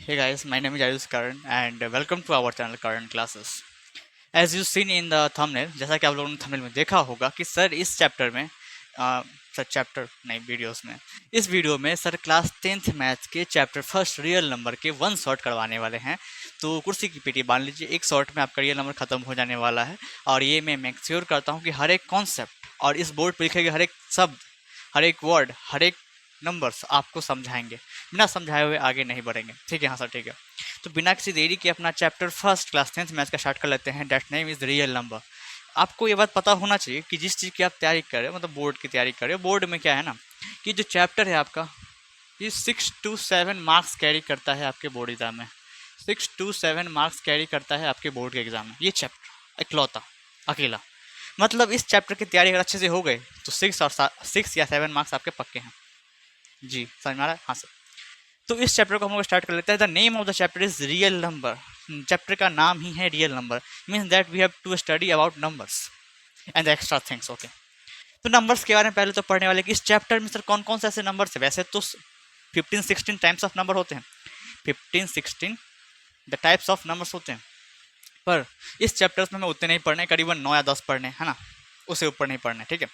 Hey guys, my name is Ayush Karan and welcome to our channel Karan Classes. As you seen in the thumbnail, जैसा कि आप लोगों ने thumbnail में देखा होगा कि सर इस चैप्टर में सर चैप्टर नहीं वीडियोस में इस वीडियो में सर क्लास 10th मैथ्स के चैप्टर फर्स्ट रियल नंबर के वन शॉट करवाने वाले हैं। तो कुर्सी की पीटी बांध लीजिए, एक शॉट में आपका रियल नंबर खत्म हो जाने वाला है। और ये मैं मेक श्योर करता हूँ कि हर एक कॉन्सेप्ट और इस बोर्ड पर लिखे गए हर एक शब्द, हर एक वर्ड, हर एक नंबर्स आपको समझाएंगे। बिना समझाए हुए आगे नहीं बढ़ेंगे। ठीक है? हाँ सर, ठीक है। तो बिना किसी देरी के अपना chapter first class 10th maths का स्टार्ट कर लेते हैं। That name is real number. आपको ये बात पता होना चाहिए कि जिस चीज़ की आप तैयारी कर रहे हो, मतलब बोर्ड की तैयारी कर रहे हो, बोर्ड में क्या है ना कि जो चैप्टर है आपका ये 6 to 7 मार्क्स कैरी करता है आपके बोर्ड एग्जाम में। 6 to 7 मार्क्स कैरी करता है आपके बोर्ड के एग्जाम में ये चैप्टर इकलौता, अकेला। मतलब इस चैप्टर की तैयारी अगर अच्छे से हो गए तो 6 या 7 मार्क्स आपके पक्के हैं। जी समझ में आ रहा है? हाँ सर। तो इस चैप्टर को हम लोग स्टार्ट कर लेते हैं। The name of the chapter is real number. Chapter का नाम ही है real number. Means that we have to study about numbers and the extra things. Okay, तो नंबर्स के बारे में पहले तो पढ़ने वाले कि इस चैप्टर में सर कौन कौन से ऐसे नंबर्स है। वैसे तो 15-16 टाइप्स ऑफ नंबर होते हैं, 15-16 द टाइप्स ऑफ नंबर्स होते हैं, पर इस चैप्टर्स में हमें उतने नहीं पढ़ने, करीबन 9 या 10 पढ़ने, है ना, उससे ऊपर नहीं पढ़ने। ठीक है?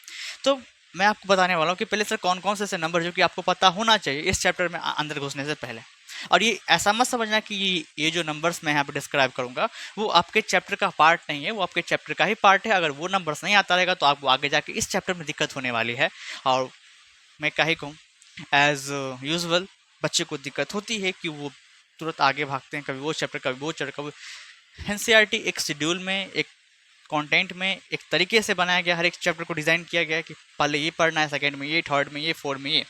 तो मैं आपको बताने वाला हूँ कि पहले सर कौन कौन से ऐसे नंबर जो कि आपको पता होना चाहिए इस चैप्टर में अंदर घुसने से पहले। और ये ऐसा मत समझना कि ये जो नंबर्स मैं यहाँ पे डिस्क्राइब करूँगा वो आपके चैप्टर का पार्ट नहीं है, वो आपके चैप्टर का ही पार्ट है। अगर वो नंबर्स नहीं आता रहेगा तो आपको आगे जाके इस चैप्टर में दिक्कत होने वाली है। और मैं क्या ही कहूँ, एज यूजल बच्चे को दिक्कत होती है कि वो तुरंत आगे भागते हैं, कभी वो चैप्टर कभी वो चैप्टर कभी। एनसीईआरटी एक शेड्यूल में, एक कंटेंट में, एक तरीके से बनाया गया, हर एक चैप्टर को डिज़ाइन किया गया है कि पहले ये पढ़ना है, सेकंड में ये, थर्ड में ये, फोर्थ में ये।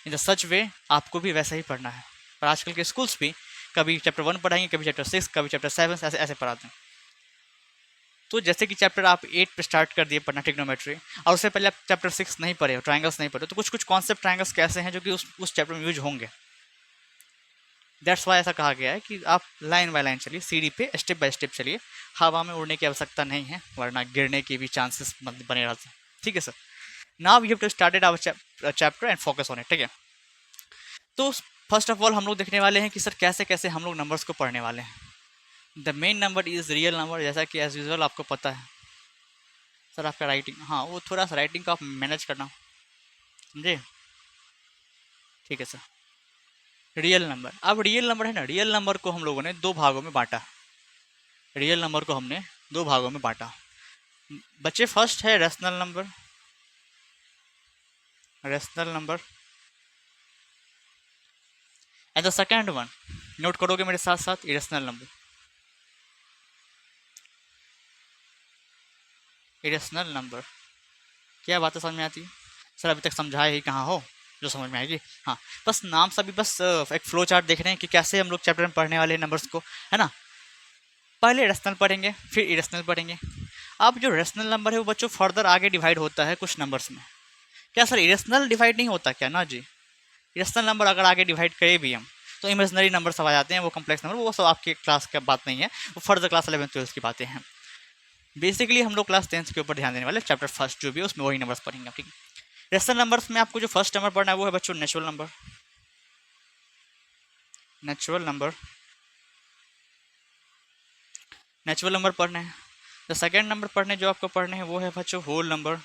इन द सच वे आपको भी वैसा ही पढ़ना है। पर आजकल के स्कूल्स भी कभी चैप्टर 1 पढ़ाएंगे, कभी चैप्टर 6, कभी चैप्टर 7, ऐसे ऐसे पढ़ाते हैं। तो जैसे कि चैप्टर आप 8 पे स्टार्ट कर दिए पढ़ना ट्रिग्नोमेट्री, और उससे पहले आप चैप्टर 6 नहीं पढ़े हो, ट्रायंगल्स नहीं पढ़े हो, तो कुछ कुछ कॉन्सेप्ट ट्रायंगल्स कैसे हैं जो कि उस चैप्टर में यूज होंगे। दैट्स वाई ऐसा कहा गया है कि आप लाइन बाय लाइन चलिए, सीढ़ी पे स्टेप बाय स्टेप चलिए। हवा में उड़ने की आवश्यकता नहीं है, वरना गिरने के भी चांसेस बने रहते हैं। ठीक है sir? Now we have to started our chapter and focus on it. ठीक है? तो फर्स्ट ऑफ ऑल हम लोग देखने वाले हैं कि सर कैसे कैसे हम लोग नंबर्स को पढ़ने वाले हैं। The main number is real number, जैसा कि एज यूजल आपको पता है। सर आपका राइटिंग, हाँ वो थोड़ा सा राइटिंग को आप मैनेज करना, समझे? ठीक है सर। रियल नंबर, अब रियल नंबर है ना, रियल नंबर को हम लोगों ने दो भागों में बांटा। रियल नंबर को हमने दो भागों में बांटा। बच्चे, फर्स्ट है rational number, rational number, and the second one, note करोगे मेरे साथ साथ, इरेशनल नंबर। इरेशनल नंबर, क्या बातें समझ में आती है? सर अभी तक समझाए ही कहाँ हो जो समझ में आएगी? हाँ, बस नाम से भी बस एक फ्लो चार्ट देख रहे हैं कि कैसे हम लोग चैप्टर में पढ़ने वाले हैं नंबर्स को, है ना। पहले रेशनल पढ़ेंगे, फिर इरेशनल पढ़ेंगे। अब जो रेशनल नंबर है वो बच्चों फर्दर आगे डिवाइड होता है कुछ नंबर्स में। क्या सर इरेशनल डिवाइड नहीं होता क्या? ना जी, इरेशनल नंबर अगर आगे डिवाइड करें भी हम तो इमेजनरी नंबर सब आ जाते हैं, वो कॉम्प्लेक्स नंबर, वो सब आपके क्लास का बात नहीं है, वो फर्दर क्लास 11th-12th की बातें हैं। बेसिकली हम लोग क्लास 10th के ऊपर ध्यान देने वाले, चैप्टर फर्स्ट जो भी है उसमें वही नंबर्स पढ़ेंगे। ठीक है? रेशनल नंबर्स में आपको जो फर्स्ट नंबर पढ़ना है वो है बच्चों natural number. Natural number, natural number पढ़ने हैं। द सेकेंड नंबर पढ़ने जो आपको पढ़ने हैं वो है बच्चों whole number.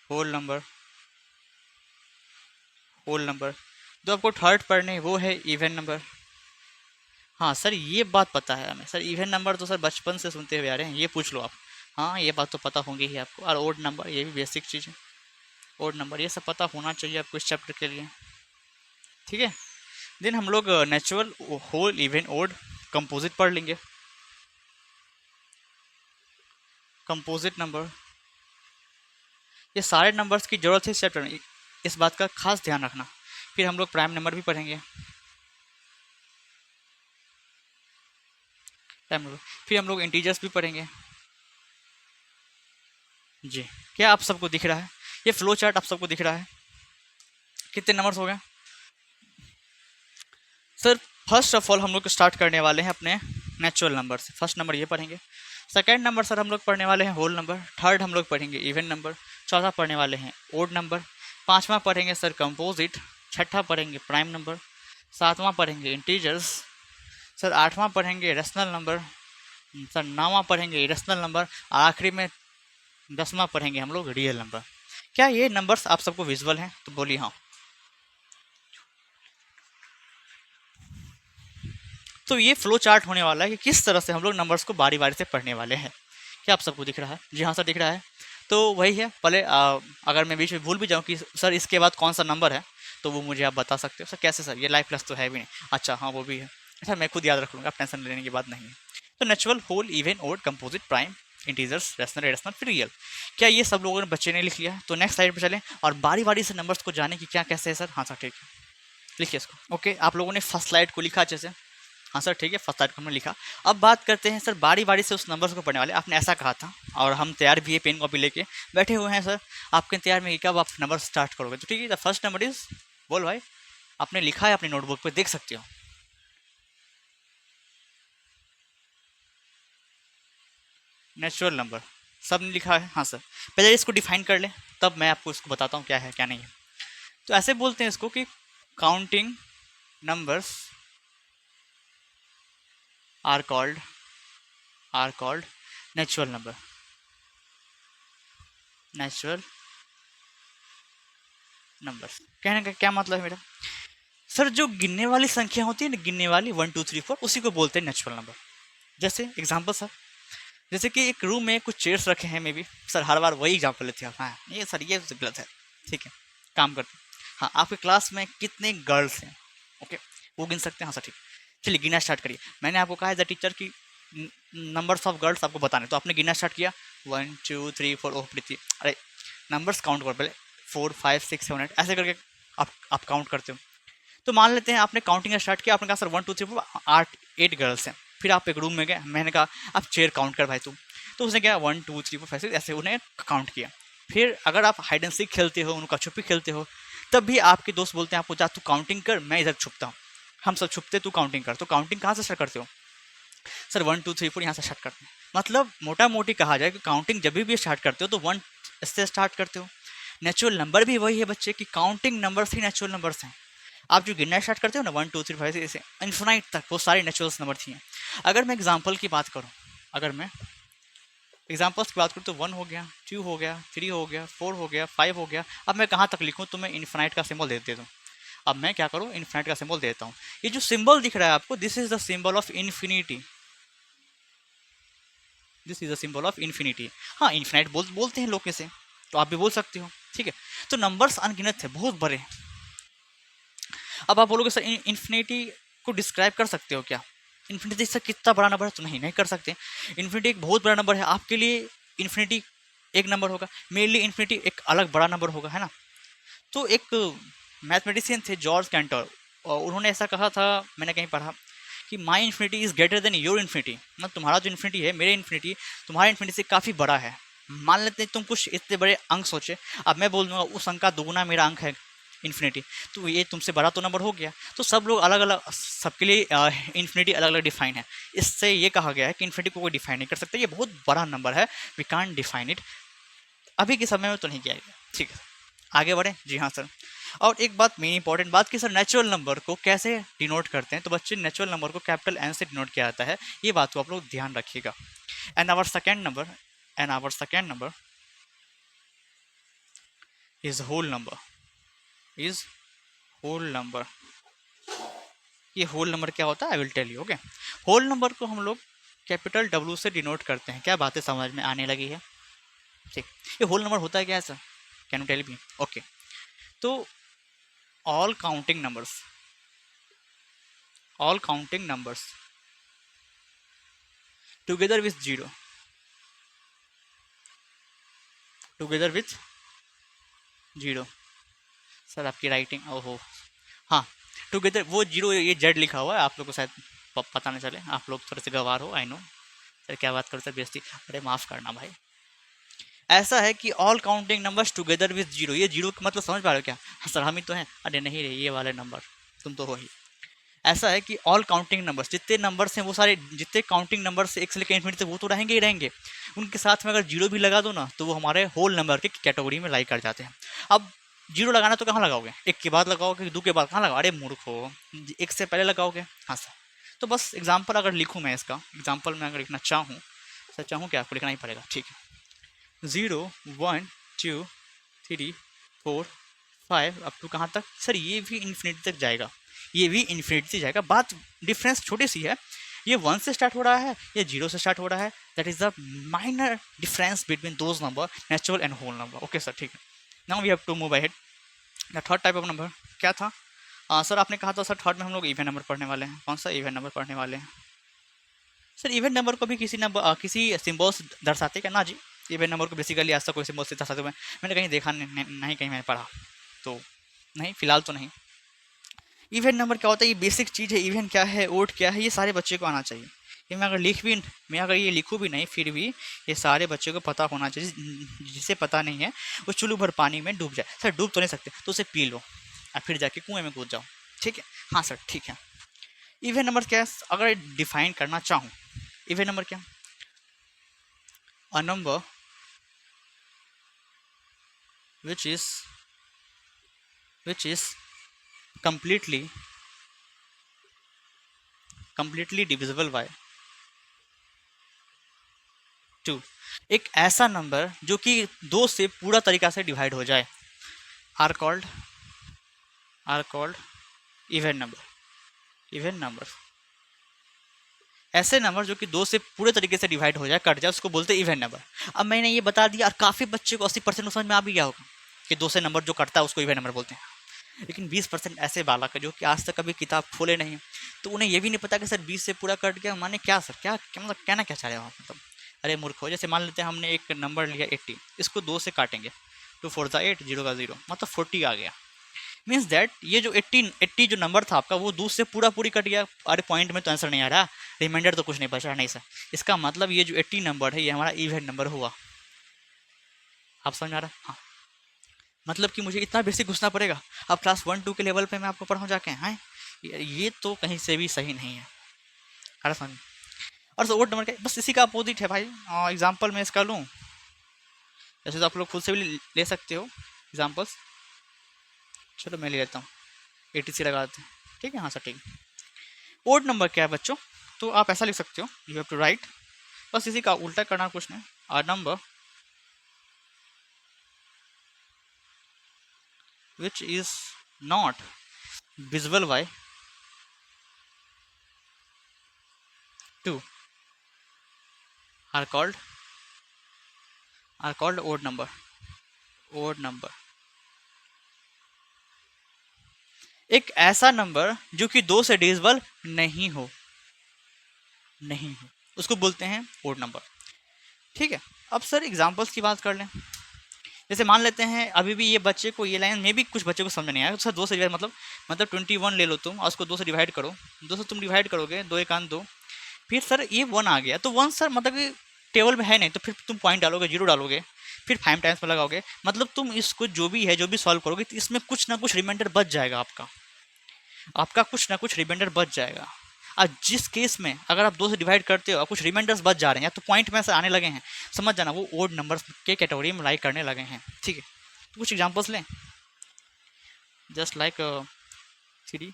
Whole number, whole number. जो आपको थर्ड पढ़ने हैं वो है इवन नंबर। हाँ सर ये बात पता है हमें, सर इवन नंबर तो सर बचपन से सुनते हुए आ रहे हैं, ये पूछ लो आप। हाँ ये बात तो पता होंगी ही आपको। और ओड नंबर, ये भी बेसिक चीज़ है, ओड नंबर, ये सब पता होना चाहिए आपको इस चैप्टर के लिए। ठीक है? देन हम लोग natural, whole, even, odd, composite पढ़ लेंगे। कंपोजिट नंबर, ये सारे नंबर्स की जरूरत है इस चैप्टर में, इस बात का खास ध्यान रखना। फिर हम लोग प्राइम नंबर भी पढ़ेंगे, प्राइम नंबर। फिर हम लोग इंटीजर्स भी पढ़ेंगे। जी, क्या आप सबको दिख रहा है? ये फ्लो चार्ट आप सबको दिख रहा है? कितने नंबर्स हो गए सर? फर्स्ट ऑफ ऑल हम लोग स्टार्ट करने वाले हैं अपने नेचुरल नंबर से। फर्स्ट नंबर ये पढ़ेंगे। सेकंड नंबर सर हम लोग पढ़ने वाले हैं होल नंबर। थर्ड हम लोग पढ़ेंगे इवन नंबर। चौथा पढ़ने वाले हैं ओड नंबर। पांचवा पढ़ेंगे सर कंपोजिट। छठा पढ़ेंगे प्राइम नंबर। सातवां पढ़ेंगे इंटीजर्स, सर आठवां पढ़ेंगे रेशनल नंबर, सर नौवां पढ़ेंगे इरेशनल नंबर, और आखिरी में 10वां पढ़ेंगे हम लोग रियल नंबर। क्या ये नंबर्स आप सबको विजुअल हैं? तो बोलिए हाँ। तो ये फ्लो चार्ट होने वाला है कि किस तरह से हम लोग नंबर्स को बारी बारी से पढ़ने वाले हैं। क्या आप सबको दिख रहा है? जी हाँ सर दिख रहा है। तो वही है, पहले अगर मैं बीच में भूल भी जाऊँ कि सर इसके बाद कौन सा नंबर है, तो वो मुझे आप बता सकते हो। सर कैसे सर? ये लाइफ प्लस तो है भी नहीं। अच्छा हाँ वो भी है। अच्छा मैं खुद याद रख लूँगा, आप टेंशन लेने की बात नहीं है। तो natural, whole, even, odd, composite, prime, integers, rational, irrational, फिर रियल। क्या ये सब लोगों ने बच्चे ने लिख लिया है? तो नेक्स्ट साइड पे चलें और बारी बारी से नंबर्स को जाने की क्या कैसे है सर। हाँ सर ठीक है, लिखिए इसको। ओके आप लोगों ने फर्स्ट स्लाइड को लिखा अच्छे से? हाँ सर ठीक है, फर्स्ट स्लाइड को हमने लिखा। अब बात करते हैं सर बारी बारी से उस नंबर्स को पढ़ने वाले। आपने ऐसा कहा था और हम तैयार भी है, पेन कॉपी लेके बैठे हुए हैं सर आपके इंतजार में कि कब आप नंबर स्टार्ट करोगे। तो ठीक है, द फर्स्ट नंबर इज, बोल भाई। आपने लिखा है अपनी नोटबुक पे, देख सकते हो। नेचुरल नंबर सब ने लिखा है? हाँ सर। पहले इसको डिफाइन कर लें, तब मैं आपको इसको बताता हूँ क्या है क्या नहीं है। तो ऐसे बोलते हैं इसको कि counting numbers are called natural number. Natural numbers कहने का क्या मतलब है मेरा? सर जो गिनने वाली संख्या होती है ना, गिनने वाली 1 2 3 4, उसी को बोलते हैं नेचुरल नंबर। जैसे एग्जांपल सर, जैसे कि एक रूम में कुछ चेयर्स रखे हैं, मे बी सर हर बार वही एग्जांपल लेते हैं आप। हाँ ये सर ये तो गलत है, ठीक है काम करते हैं। हाँ आपके क्लास में कितने गर्ल्स हैं? ओके वो गिन सकते हैं? हाँ सर ठीक। चलिए गिनना स्टार्ट करिए। मैंने आपको कहा एज अ टीचर की नंबर्स ऑफ गर्ल्स आपको बताने, तो आपने गिनना स्टार्ट किया 1 2 3 4। ओह प्रीति, अरे नंबर्स काउंट करो पहले, 4 5 6 7 8 ऐसे करके आप काउंट करते हो। तो मान लेते हैं आपने काउंटिंग स्टार्ट किया, आपने कहा सर 1 2 3 4 8 गर्ल्स हैं। फिर आप एक रूम में गए, मैंने कहा आप चेयर काउंट कर भाई तू। तो उसने क्या 1 2 3 4 5 6 ऐसे उन्हें काउंट किया। फिर अगर आप हाइड एंड सीक खेलते हो, उनका छुपी खेलते हो, तब भी आपके दोस्त बोलते हैं आपको जा तू काउंटिंग कर, मैं इधर छुपता हूँ। हम सब छुपते, तू काउंटिंग कर। तो काउंटिंग कहाँ से स्टार्ट करते हो? सर 1 2 3 4 यहाँ से स्टार्ट करते हैं। मतलब मोटा मोटी कहा जाए कि काउंटिंग जब भी स्टार्ट करते हो तो 1 से स्टार्ट करते हो। नेचुरल नंबर भी वही है बच्चे की काउंटिंग नंबर्स ही नेचुरल नंबर्स हैं। आप जो गिनना स्टार्ट करते हो ना 1 2 3 5 ऐसे इन्फिनाइट तक, वो सारे नेचुरल नंबर थी। अगर मैं एग्जांपल की बात करूं, अगर मैं एग्जांपल्स की बात करूं तो 1 हो गया, 2 हो गया, 3 हो गया, 4 हो गया, 5 हो गया। अब मैं कहाँ तक लिखूं? तो मैं इन्फिनाइट का सिंबल दे देता हूँ। अब मैं क्या करूँ? इन्फिनाइट का सिंबल देता हूँ। ये जो सिंबल दिख रहा है आपको, this is the symbol of infinity. This is the symbol of infinity. हाँ इन्फिनाइट बोलते हैं लोग कैसे, तो आप भी बोल सकते हो, ठीक है। तो नंबर्स अनगिनत है, बहुत बड़े। अब आप बोलोगे सर इन्फिनिटी को डिस्क्राइब कर सकते हो क्या? इन्फिनिटी से कितना बड़ा नंबर है? तो नहीं कर सकते। इन्फिनिटी एक बहुत बड़ा नंबर है, आपके लिए इन्फिनिटी एक नंबर होगा, मेरे लिए इन्फिनिटी एक अलग बड़ा नंबर होगा, है ना। तो एक मैथमेटिशियन थे जॉर्ज कैंटर, और उन्होंने ऐसा कहा था, मैंने कहीं पढ़ा कि my infinity is greater than your infinity. मतलब तुम्हारा जो इन्फिनिटी है, मेरे इन्फिनिटी तुम्हारे इन्फिनिटी से काफ़ी बड़ा है। मान लेते हैं तुम कुछ इतने बड़े अंक सोचे, अब मैं बोल दूंगा उस अंक का दोगुना मेरा अंक है इन्फिनिटी, तो ये तुमसे बड़ा तो नंबर हो गया। तो सब लोग अलग अलग, सबके लिए इन्फिनिटी अलग अलग डिफाइन है। इससे ये कहा गया है कि इन्फिनिटी को कोई डिफाइन नहीं कर सकता, ये बहुत बड़ा नंबर है, वी कांट डिफाइन इट। अभी के समय में तो नहीं किया गया, ठीक है। आगे बढ़ें? जी हाँ सर। और एक बात मेन इंपॉर्टेंट बात कि सर नेचुरल नंबर को कैसे डिनोट करते हैं, तो बच्चे नेचुरल नंबर को कैपिटल एन से डिनोट किया जाता है, ये बात को आप लोग ध्यान रखिएगा। And our second number is whole number, is whole number. ये होल नंबर क्या होता है? I will tell you. Okay, whole number को हम लोग कैपिटल डब्ल्यू से डिनोट करते हैं। क्या बातें समझ में आने लगी है? ठीक, ये होल नंबर होता है क्या है sir? Can you tell me? Okay, तो all counting numbers, all counting numbers together with zero, together with zero. Sir आपकी राइटिंग ओहो, हाँ टुगेदर, वो जीरो ये जेड लिखा हुआ है, आप लोग को शायद पता नहीं चले, आप लोग थोड़े से गवार हो, आई नो। सर क्या बात करो सर, बेइज्जती, अरे माफ़ करना भाई। ऐसा है कि all counting numbers together with zero, ये जीरो का मतलब समझ पा रहे हो क्या? हाँ सर हम ही तो हैं, अरे नहीं रे ये वाले नंबर, तुम तो हो ही। ऐसा है कि ऑल काउंटिंग नंबर्स, जितने नंबर्स हैं वो सारे, जितने काउंटिंग नंबर्स एक से लेकर इन्फिनिटी तक, वो तो रहेंगे ही रहेंगे। उनके साथ में अगर जीरो भी लगा दो ना, तो वो हमारे होल नंबर के कैटेगरी में लाइक कर जाते हैं। अब जीरो लगाना तो कहाँ लगाओगे, एक के बाद लगाओगे, दो के बाद कहाँ लगाओ, अरे मूर्खो, एक से पहले लगाओगे। हाँ सर, तो बस एग्जाम्पल अगर लिखूँ मैं इसका, एग्जाम्पल में अगर लिखना चाहूँ, सर चाहूँ क्या, आपको लिखना ही पड़ेगा, ठीक है। 0 1 2 3 4 5 अप टू कहाँ तक सर, ये भी इन्फिनिटी तक जाएगा, ये भी इन्फिनिटी से जाएगा। बात डिफरेंस छोटी सी है, ये 1 से स्टार्ट हो रहा है, ये 0 से स्टार्ट हो रहा है, that is the minor difference between those number, natural and whole number. Okay sir, ठीक है। Now we have to move ahead. The third type of number क्या था, सर आपने कहा था सर थर्ड में हम लोग इवन नंबर पढ़ने वाले हैं, कौन सा इवन नंबर पढ़ने वाले हैं सर? इवन नंबर को भी किसी नंबर किसी सिम्बल्स दर्शाते क्या ना जी, इवन नंबर को बेसिकली ऐसा कोई सिम्बल से दर्शाते हुए मैंने कहीं देखा नहीं कहीं मैंने पढ़ा, तो नहीं फिलहाल तो नहीं। इवन नंबर क्या होता है, ये बेसिक चीज़ है, इवन क्या है, ओड क्या है, ये सारे बच्चे को आना चाहिए। ये मैं अगर ये लिखूँ भी नहीं फिर भी ये सारे बच्चे को पता होना चाहिए। जिसे पता नहीं है वो चुल्लू भर पानी में डूब जाए, सर डूब तो नहीं सकते तो उसे पी लो और फिर जाके कुएं में कूद जाओ, ठीक है। हाँ सर ठीक है। इवन नंबर क्या है, अगर डिफाइन करना चाहूँ, इवन नंबर क्या, a number which is completely divisible by 2, एक ऐसा नंबर जो कि 2 से पूरा तरीका से डिवाइड हो जाए, आर कॉल्ड इवन नंबर। ऐसे नंबर जो कि 2 से पूरे तरीके से डिवाइड हो जाए, कट जाए, उसको बोलते हैं इवन नंबर। अब मैंने ये बता दिया और काफ़ी बच्चे को 80% समझ में आ भी गया होगा कि 2 से नंबर जो कटता है उसको इवन नंबर बोलते हैं। लेकिन 20% ऐसे बालक है जो कि आज तक कभी किताब खोले नहीं, तो उन्हें ये भी नहीं पता कि सर 20 से पूरा कट गया माने क्या सर, क्या मतलब कहना क्या चाह रहे हो आप, मतलब अरे मूर्ख हो। जैसे मान लेते हैं हमने एक नंबर लिया 80, इसको 2 से काटेंगे, 2 4 8, 0 का 0, मतलब 40 आ गया। मीन्स दैट ये जो 80 जो नंबर था आपका वो 2 से पूरी कट गया। अरे पॉइंट में तो आंसर नहीं आ रहा, रिमाइंडर तो कुछ नहीं बचा, नहीं सर। इसका मतलब ये जो 80 नंबर है ये हमारा इवन नंबर हुआ। आप समझ आ रहा है? हाँ, मतलब कि मुझे इतना बेसिक घुसना पड़ेगा, अब क्लास 1 2 के लेवल पे मैं आपको पढ़ाऊँ जाके, हैं ये तो कहीं से भी सही नहीं है। अरे समझ। और सो ओड नंबर का बस इसी का अपोजिट है भाई। एग्जाम्पल मैं इसका लूँ, जैसे तो आप लोग खुद से भी ले सकते हो एग्जाम्पल्स। चलो मैं ले लेता हूँ, 80 लगा देते हैं, ठीक है। हाँ सर ठीक है। ओड नंबर क्या है बच्चों, तो आप ऐसा लिख सकते हो, यू हैव टू राइट, बस इसी का उल्टा करना कुछ नहीं, a number which is not visible by 2 are called odd number। एक ऐसा नंबर जो कि 2 से डिविजिबल नहीं हो उसको बोलते हैं ओड नंबर, ठीक है। अब सर एग्जांपल्स की बात कर लें, जैसे मान लेते हैं अभी भी ये बच्चे को ये लाइन में भी कुछ बच्चे को समझ नहीं आया, तो सर 2 से डिवाइड मतलब 21 ले लो तुम और उसको 2 से डिवाइड करो, 2 से तुम डिवाइड करोगे, 2 1 2, फिर सर ये 1 आ गया, तो 1 सर मतलब कि टेबल में है नहीं, तो फिर तुम पॉइंट डालोगे, 0 डालोगे, फिर 5 टाइम्स में लगाओगे, मतलब तुम इसको जो भी है जो भी सॉल्व करोगे तो इसमें कुछ ना कुछ रिमाइंडर बच जाएगा, आपका कुछ ना कुछ रिमाइंडर बच जाएगा। और जिस केस में अगर आप 2 से डिवाइड करते हो और कुछ रिमाइंडर्स बच जा रहे हैं या तो पॉइंट में से आने लगे हैं, समझ जाना वो ओड नंबर्स के कैटेगरी में लाइक करने लगे हैं, ठीक है। तो कुछ एग्जांपल्स लें, जस्ट लाइक 3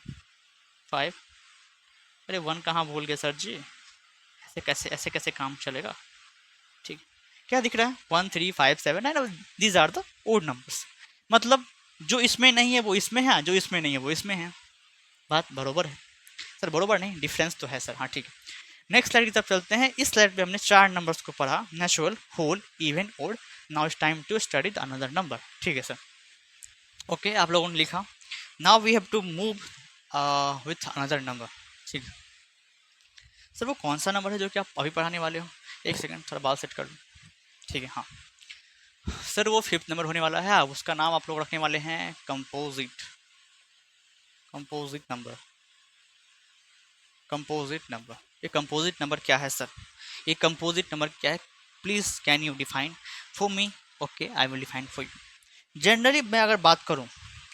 5, अरे 1 कहाँ भूल गए सर जी, ऐसे कैसे काम चलेगा, ठीक। क्या दिख रहा है 1 3 5 7 9, these are the odd numbers, मतलब जो इसमें नहीं है वो इसमें है, जो इसमें नहीं है वो इसमें है। बात बरोबर है सर? बरोबर नहीं, डिफरेंस तो है सर। हाँ ठीक है, नेक्स्ट स्लाइड की तरफ चलते हैं। इस स्लाइड पे हमने 4 नंबर्स को पढ़ा, natural, whole, even, odd. Now it's time to study the another number, ठीक है सर। ओके, आप लोगों ने लिखा, now we have to move with another number, ठीक है सर। वो कौन सा नंबर है जो कि आप अभी पढ़ाने वाले हो? एक सेकंड, थोड़ा बाल सेट कर लूँ, ठीक है। हाँ सर, वो 5th नंबर होने वाला है, उसका नाम आप लोग रखने वाले हैं कंपोजिट नंबर। ये कंपोजिट नंबर क्या है सर? ये कंपोजिट नंबर क्या है, please can you define for me? Okay, I will define for you. Generally मैं अगर बात करूँ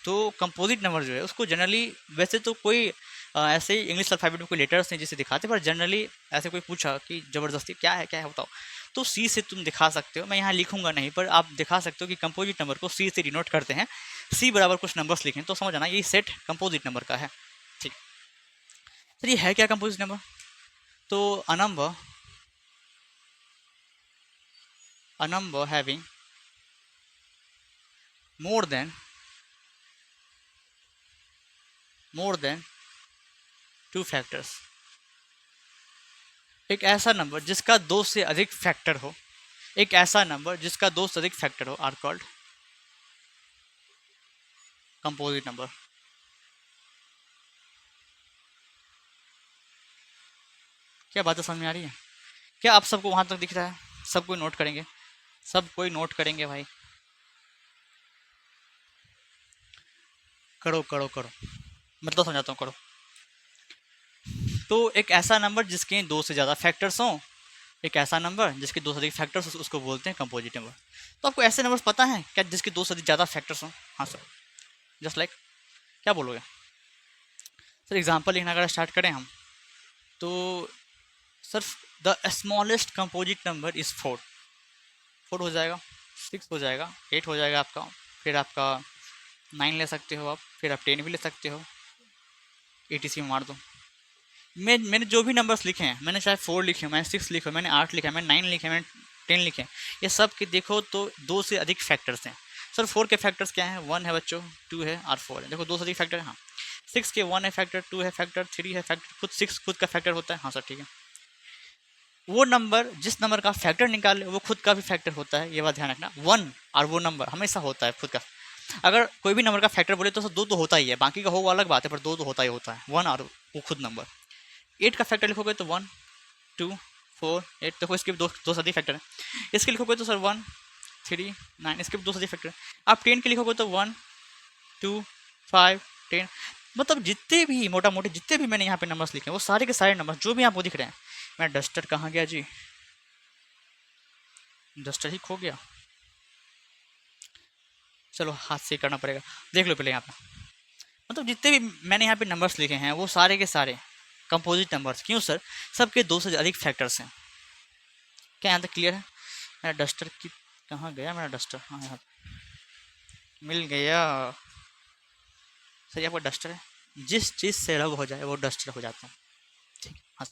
तो कंपोजिट नंबर जो है उसको जनरली, वैसे तो कोई ऐसे ही इंग्लिश अल्फ़ाबेट में कोई लेटर्स नहीं जिसे दिखाते, पर जनरली ऐसे कोई पूछा कि ज़बरदस्ती क्या है बताओ, तो सी से तुम दिखा सकते हो। मैं यहाँ लिखूंगा नहीं, पर आप दिखा सकते हो कि कंपोजिट नंबर को सी से डिनोट करते हैं। सी बराबर कुछ नंबर्स लिखें तो समझ आना ये सेट कंपोजिट नंबर का है। ठीक, सर ये है क्या कंपोजिट नंबर? तो a number having more than two factors, एक ऐसा नंबर जिसका दो से अधिक फैक्टर हो, एक ऐसा नंबर जिसका दो से अधिक फैक्टर हो आर कॉल्ड कंपोजिट नंबर। क्या बात है समझ में आ रही है? क्या आप सबको वहां तक दिख रहा है? सब कोई नोट करेंगे, सब कोई नोट करेंगे भाई, करो करो करो, मतलब समझाता हूँ, करो। तो एक ऐसा नंबर जिसके दो से ज़्यादा फैक्टर्स हों, एक ऐसा नंबर जिसके दो से अधिक फैक्टर्स उसको बोलते हैं कंपोजिट नंबर। तो आपको ऐसे नंबर्स पता है क्या जिसके दो से अधिक ज़्यादा फैक्टर्स हों? हाँ सर, जस्ट लाइक क्या बोलोगे सर? एग्जांपल लिखना अगर स्टार्ट करें हम तो sir the smallest composite number is 4, 4 हो जाएगा, 6 हो जाएगा, 8 हो जाएगा आपका, फिर आपका 9 ले सकते हो आप, फिर आप 10 भी ले सकते हो, ETC में मार दो। मैंने जो भी नंबर्स लिखे हैं, मैंने चाहे 4 लिखे, मैंने 6 लिखे, मैंने 8 लिखे, मैंने 9 लिखे, मैंने 10 लिखे, ये सब के देखो तो दो से अधिक फैक्टर्स हैं। सर 4 के फैक्टर्स क्या हैं? 1 है बच्चों, 2 है और 4 है, देखो दो से अधिक फैक्टर है। हाँ, 6 के 1 है फैक्टर, 2 है फैक्टर, 3 है फैक्टर, खुद 6 खुद का फैक्टर होता है। हाँ सर ठीक है, वो नंबर जिस नंबर का फैक्टर निकाले वो खुद का भी फैक्टर होता है, ये बात ध्यान रखना। 1 और वो नंबर हमेशा होता है खुद का। अगर कोई भी नंबर का फैक्टर बोले तो सर 2 तो होता ही है, बाकी का हो वो अलग बात है, पर 2 तो होता ही होता है, 1 और वो खुद नंबर। 8 का फैक्टर लिखोगे तो 1 2 4 8, देखो इसके भी दो सदी फैक्टर है। इसके लिखोगे तो सर 1 3 9, इसके भी दो सदी फैक्टर है। आप 10 के लिखोगे तो 1 2 5 10, मतलब जितने भी मोटा मोटे जितने भी मैंने यहाँ पे नंबर्स लिखे हैं वो सारे के सारे नंबर जो भी आपको दिख रहे हैं। मैं डस्टर कहाँ गया जी? डस्टर ही खो गया, चलो हाथ से करना पड़ेगा, देख लो पहले यहाँ पे। मतलब जितने भी मैंने यहाँ पे नंबर्स लिखे हैं वो सारे के सारे कंपोजिट नंबर्स। क्यों सर? सबके दो से अधिक फैक्टर्स हैं। क्या यहाँ तक क्लियर है? मेरा डस्टर की कहाँ गया मेरा डस्टर? हाँ यहाँ मिल गया। सर आपका डस्टर है, जिस चीज़ से रब हो जाए वो डस्टर हो जाता है। ठीक है, हाँ।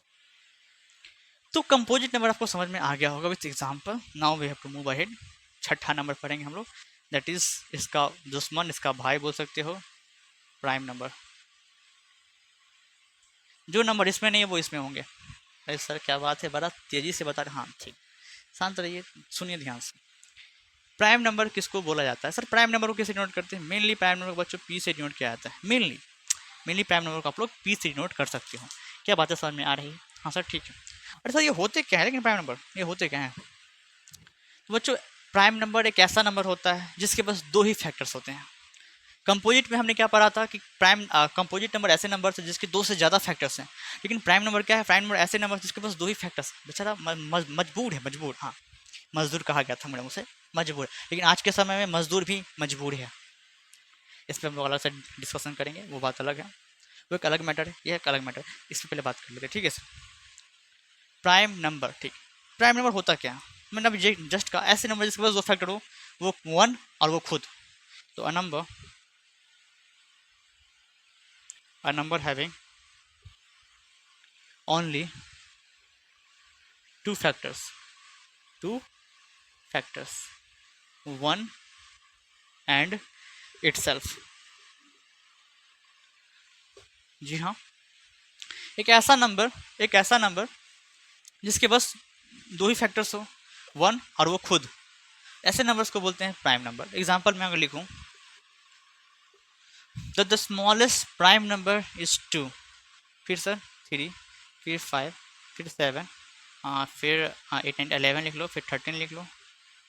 तो कंपोजिट नंबर आपको समझ में आ गया होगा with example. Now we have to move ahead. छठा नंबर पढ़ेंगे हम लोग, दैट इज इसका दुश्मन, इसका भाई बोल सकते हो, प्राइम नंबर। जो नंबर इसमें नहीं है वो इसमें होंगे। अरे सर क्या बात है, बड़ा तेजी से बता रहे। हाँ ठीक, शांत रहिए, सुनिए ध्यान से। प्राइम नंबर किसको बोला जाता है? सर प्राइम नंबर को कैसे डिनोट करते हैं? मेनली प्राइम नंबर को बच्चों पी से डिनोट किया जाता है। मेनली प्राइम नंबर को आप लोग पी से डिनोट कर सकते हो। क्या बात है समझ में आ रही है? हाँ सर ठीक है। अरे सर ये होते क्या है लेकिन प्राइम नंबर, ये होते क्या है? तो बच्चों प्राइम नंबर एक ऐसा नंबर होता है जिसके पास दो ही फैक्टर्स होते हैं। कंपोजिट में हमने क्या पढ़ा था कि कंपोजिट नंबर ऐसे नंबर है जिसके दो से ज़्यादा फैक्टर्स हैं। लेकिन प्राइम नंबर क्या है? प्राइम नंबर ऐसे नंबर जिसके पास दो ही फैक्टर्स। बेचारा मजबूर है, मजबूर, हाँ मजदूर कहा गया था मैडम उसे, मजबूर। लेकिन आज के समय में मजदूर भी मजबूर है। इस पर हम लोग अलग से डिस्कशन करेंगे, वो बात अलग है, वो एक अलग मैटर है, ये एक अलग मैटर है। इस पर पहले बात कर लेते हैं, ठीक है सर। प्राइम नंबर, ठीक, प्राइम नंबर होता क्या? मैंने अभी जस्ट का ऐसे नंबर जिसके पास दो फैक्टर हो, वो 1 और वो खुद। तो a number having only two factors, 1 and itself। जी हाँ, एक ऐसा नंबर जिसके बस दो ही फैक्टर्स हो, 1 और वो खुद, ऐसे नंबर्स को बोलते हैं प्राइम नंबर। एग्जांपल मैं अगर लिखूं तो the smallest prime number is 2, फिर सर 3, फिर 5, फिर 7, फिर 8 एंड 11 लिख लो, फिर 13 लिख लो,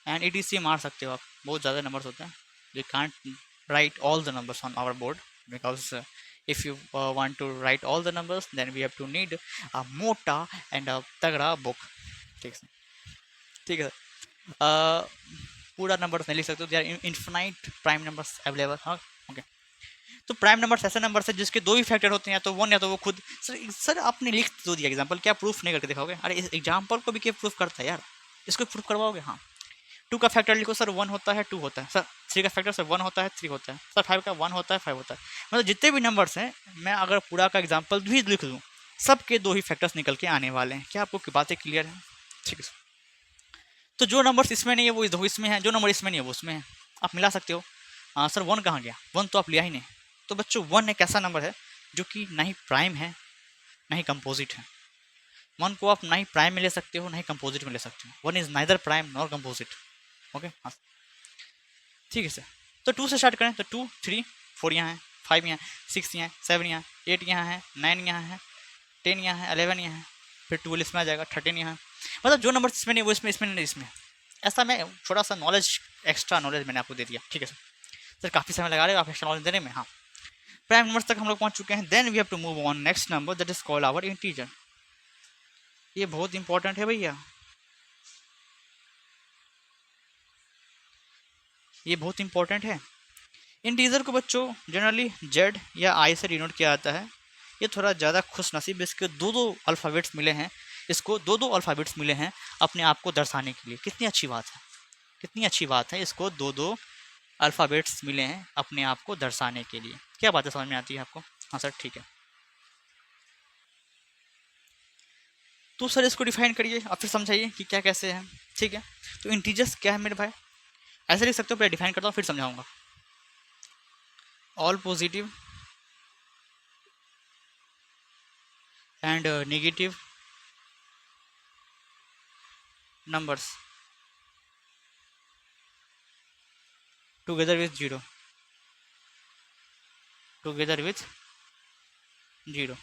एंड ETC मार सकते हो आप। बहुत ज़्यादा नंबर्स होते हैं, we can't write all the numbers on our board because if you want to write all the numbers then we have to need a मोटा and a तगड़ा बुक। ठीक है, ठीक है सर। पूरा नंबर्स नहीं लिख सकते, they are infinite prime numbers available. हाँ ओके। तो प्राइम नंबर्स ऐसे नंबर्स है जिसके दो ही फैक्टर होते हैं, या तो 1 या तो वो खुद। सर आपने लिख तो दिया एग्जाम्पल, क्या प्रूफ नहीं करके दिखाओगे? अरे इस एग्जाम्पल को भी क्या प्रूफ करता है यार, इसको प्रूफ करवाओगे? हाँ, 2 का फैक्टर लिखो सर 1 होता है 2 होता है, सर 3 का फैक्टर सर 1 होता है 3 होता है, सर 5 का 1 होता है 5 होता है। मतलब जितने भी नंबर्स हैं मैं अगर पूरा का एग्जाम्पल भी लिख दूँ सब के 2 ही फैक्टर्स निकल के आने वाले हैं। क्या आपको बातें क्लियर है? ठीक है। तो जो नंबर्स इसमें नहीं है वो इसमें है, जो नंबर इसमें नहीं है वो उसमें है, आप मिला सकते हो। सर 1 कहाँ गया? 1 तो आप लिया ही नहीं। तो बच्चों 1 एक ऐसा नंबर है जो कि ना ही प्राइम है ना ही कंपोजिट है। 1 को आप ना ही प्राइम में ले सकते हो ना ही कंपोजिट में ले सकते हो। 1 is neither prime nor composite. Okay हाँ ठीक है सर। तो 2 से स्टार्ट करें तो 2 3 4 यहाँ है, 5 यहाँ, 6 यहाँ, 7 यहाँ, 8 यहाँ है, 9 यहाँ है, 10 यहाँ है, 11 यहाँ है, फिर 12 इसमें आ जाएगा, 13 यहाँ। मतलब जो नंबर इसमें नहीं वो इसमें नहीं इसमें। ऐसा मैं थोड़ा सा नॉलेज एक्स्ट्रा नॉलेज मैंने आपको दे दिया। ठीक है सर। सर काफ़ी समय लगा रहे हो आप एक्स्ट्रा नॉलेज देने में। हाँ प्राइम नंबर्स तक हम लोग पहुँच चुके हैं। Then we have to move on next number that is called our integer. ये बहुत इंपॉर्टेंट है भैया, ये बहुत इंपॉर्टेंट है। इंटीजर को बच्चों जनरली जेड या आई से डिनोट किया जाता है। ये थोड़ा ज़्यादा खुशनसीब, इसके दो अल्फ़ाबेट्स मिले हैं, इसको दो अल्फ़ाबेट्स मिले हैं अपने आप को दर्शाने के लिए। कितनी अच्छी बात है, कितनी अच्छी बात है, इसको दो अल्फ़ाबेट्स मिले हैं अपने आप को दर्शाने के लिए। क्या बात है, समझ में आती है आपको? हाँ सर ठीक है। तो सर इसको डिफाइन करिए और फिर समझाइए कि क्या कैसे है। ठीक है। तो इंटीजर्स क्या है मेरे भाई? ऐसे लिख सकते हो, पहले डिफाइन करता हूँ फिर समझाऊंगा। All positive and negative numbers together with zero, together with zero.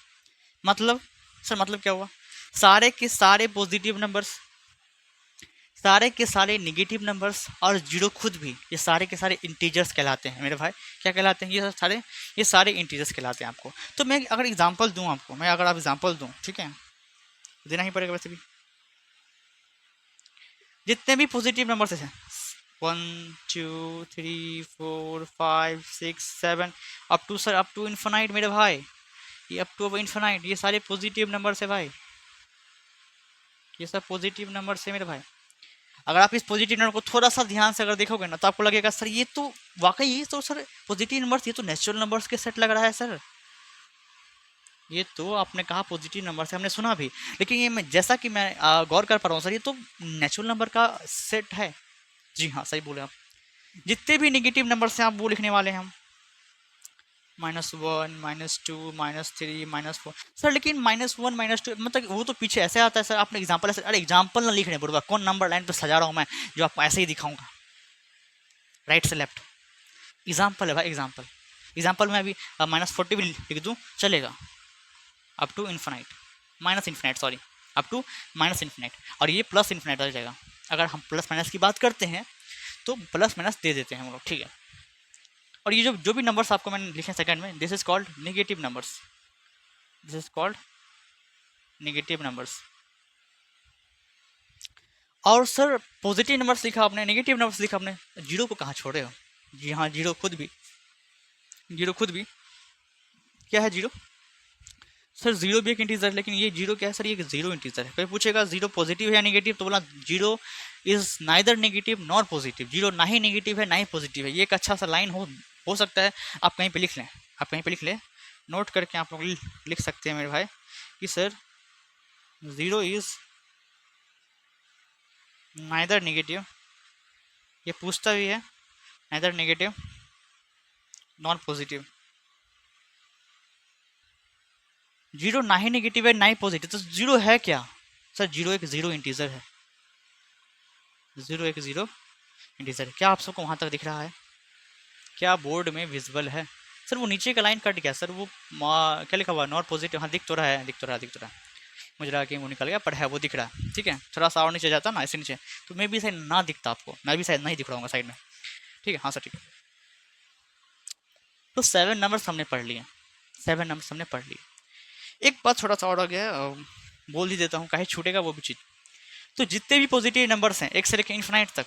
मतलब सर मतलब क्या हुआ? सारे के सारे पॉजिटिव नंबर्स, सारे के सारे नेगेटिव नंबर्स और जीरो खुद भी, ये सारे के सारे इंटीजर्स कहलाते हैं मेरे भाई। क्या कहलाते हैं? ये सारे इंटीजर्स कहलाते हैं आपको। तो मैं अगर एग्जांपल दूं आपको, मैं अगर आप एग्जांपल दूं, ठीक है, देना ही पड़ेगा वैसे भी। जितने भी पॉजिटिव नंबर्स हैं 1 2 3 4 5 6 7 up to sir up to infinite मेरे भाई, ये अप टू इन्फिनाइट, ये सारे पॉजिटिव नंबर्स है भाई, ये सब पॉजिटिव नंबर्स है मेरे भाई। अगर आप इस पॉजिटिव नंबर को थोड़ा सा ध्यान से अगर देखोगे ना तो आपको लगेगा सर ये तो वाकई, ये तो सर पॉजिटिव नंबर्स, ये तो नेचुरल नंबर्स के सेट लग रहा है सर। ये तो आपने कहा पॉजिटिव नंबर से, हमने सुना भी, लेकिन ये मैं जैसा कि मैं गौर कर पा रहा हूँ सर, ये तो नेचुरल नंबर का सेट है। जी हाँ सही बोले आप। जितने भी नेगेटिव नंबर हैं आप वो लिखने वाले हैं हम, -1 -2 -3 -4 सर। लेकिन -1 -2 मतलब वो तो पीछे ऐसे आता है सर, आपने एग्जाम्पल ऐसे, अरे एग्जाम्पल ना लिख रहे बुढ़वा, कौन नंबर लाइन पे सजा रहा हूँ मैं जो आपको ऐसे ही दिखाऊंगा राइट से लेफ्ट। एग्जाम्पल है भाई, एग्जाम्पल। एग्जाम्पल में अभी -40 भी लिख दूँ चलेगा, up to infinite, minus infinite sorry, up to minus infinite, और ये प्लस इन्फिनाइट आ जाएगा। अगर हम प्लस माइनस की बात करते हैं तो प्लस माइनस दे देते हैं हम लोग, ठीक है। और ये जो भी नंबर्स आपको मैंने लिखे सेकंड में, this is called negative numbers, this is called negative numbers. और सर पॉजिटिव नंबर्स लिखा आपने, नेगेटिव नंबर्स लिखा आपने, जीरो को कहाँ छोड़े हो? जी हाँ जीरो खुद भी, जीरो खुद भी क्या है? जीरो सर जीरो भी एक इंटीजर है, लेकिन ये जीरो क्या है सर? ये जीरो इंटीजर है। कोई पूछेगा जीरो पॉजिटिव है या नेगेटिव, तो बोला zero is neither negative nor positive, zero ना ही नेगेटिव है ना ही पॉजिटिव है। ये एक अच्छा सा लाइन हो सकता है, आप कहीं पे लिख लें, आप कहीं पे लिख लें, नोट करके आप लोग लिख सकते हैं मेरे भाई कि sir zero is neither negative, ये पूछता भी है, neither negative non positive. Zero ना ही नेगेटिव है ना ही पॉजिटिव, तो जीरो है क्या सर? जीरो एक जीरो इंटीजर है, जीरो एक जीरो इंटीजर है। क्या आप सबको वहाँ तक दिख रहा है? क्या बोर्ड में विजिबल है? सर वो नीचे का लाइन कट गया सर, वो क्या लिखा हुआ? नॉट पॉजिटिव, हाँ दिख तो रहा है, दिख तो रहा है, दिख तो रहा है, मुझे लगा कि वो निकल गया, पर है, वो दिख रहा है। ठीक है, थोड़ा सा और नीचे जाता ना, ऐसे नीचे तो मैं भी शायद ना दिखता आपको, मैं भी शायद नहीं दिख रहा हूँ साइड में। ठीक है हाँ सर ठीक है। तो 7 नंबर्स हमने पढ़ लिए, 7 नंबर्स हमने पढ़ लिए। एक बात थोड़ा सा और आ गया, बोल ही देता हूँ, काहे छूटेगा वो भी चीज़। तो जितने भी पॉजिटिव नंबर्स हैं एक से लेकर इन्फिनाइट तक,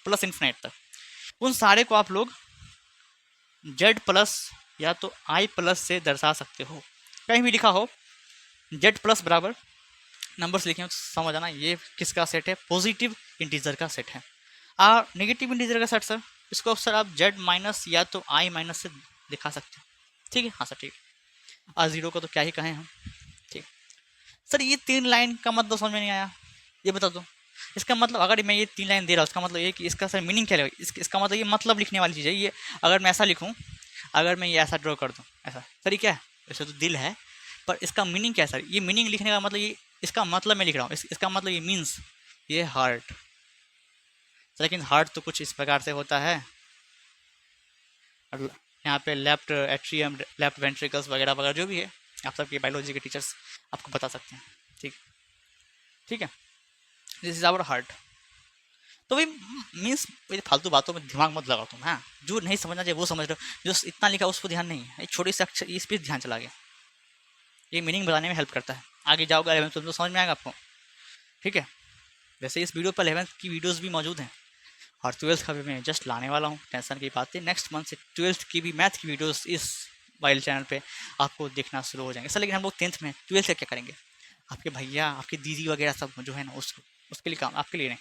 प्लस इन्फिनाइट तक, उन सारे को आप लोग जेड प्लस या तो आई प्लस से दर्शा सकते हो। कहीं भी लिखा हो जेड प्लस बराबर नंबर्स लिखे हो तो समझ आना ये किसका सेट है? पॉजिटिव इंटीजर का सेट है। नेगेटिव इंटीजर का सेट सर, इसको सर आप जेड माइनस या तो आई माइनस से दिखा सकते हो। ठीक है, हाँ सर ठीक है। जीरो को तो क्या ही कहें हम। ठीक सर, ये 3 लाइन का मतलब समझ में नहीं आया, ये बता दो। इसका मतलब अगर मैं ये 3 लाइन दे रहा हूँ, इसका मतलब ये कि इसका सर मीनिंग क्या है, इसका मतलब ये मतलब लिखने वाली चीज़ है ये। अगर मैं ऐसा लिखूँ, अगर मैं ये ऐसा ड्रॉ कर दूँ ऐसा, सर ये क्या है? वैसे तो दिल है, पर इसका मीनिंग क्या है सर? ये मीनिंग लिखने का मतलब ये, इसका मतलब मैं लिख रहा हूँ, इसका मतलब ये मीन्स ये हार्ट। लेकिन हार्ट तो कुछ इस प्रकार से होता है, और यहाँ पे लेफ्ट एट्रियम, लेफ्ट वेंट्रिकल्स वगैरह वगैरह जो भी है, आप सबके बायोलॉजी के टीचर्स आपको बता सकते हैं। ठीक, ठीक है, दिस इज आवर हार्ट। तो भाई मीन्स फालतू बातों में दिमाग मत लगाओ तुम, हाँ। जो नहीं समझना चाहिए वो समझ रहे हो, जो इतना लिखा उस पर ध्यान नहीं है, एक छोटी सी अक्षर इस पर ध्यान चला गया। ये मीनिंग बताने में हेल्प करता है, आगे जाओगे 11th तो समझ में आएगा आपको। ठीक है, वैसे इस वीडियो पर 11th की वीडियोस भी मौजूद हैं, और 12th का भी मैं जस्ट लाने वाला हूँ, टेंशन की बात है। नेक्स्ट मंथ से 12th की भी मैथ की वीडियोस इस वाइल चैनल पे आपको देखना शुरू हो जाएंगे सर। लेकिन हम लोग 10th में 12th से क्या करेंगे? आपके भैया, आपकी दीदी वगैरह सब जो है ना, उसको उसके लिए काम, आपके लिए नहीं।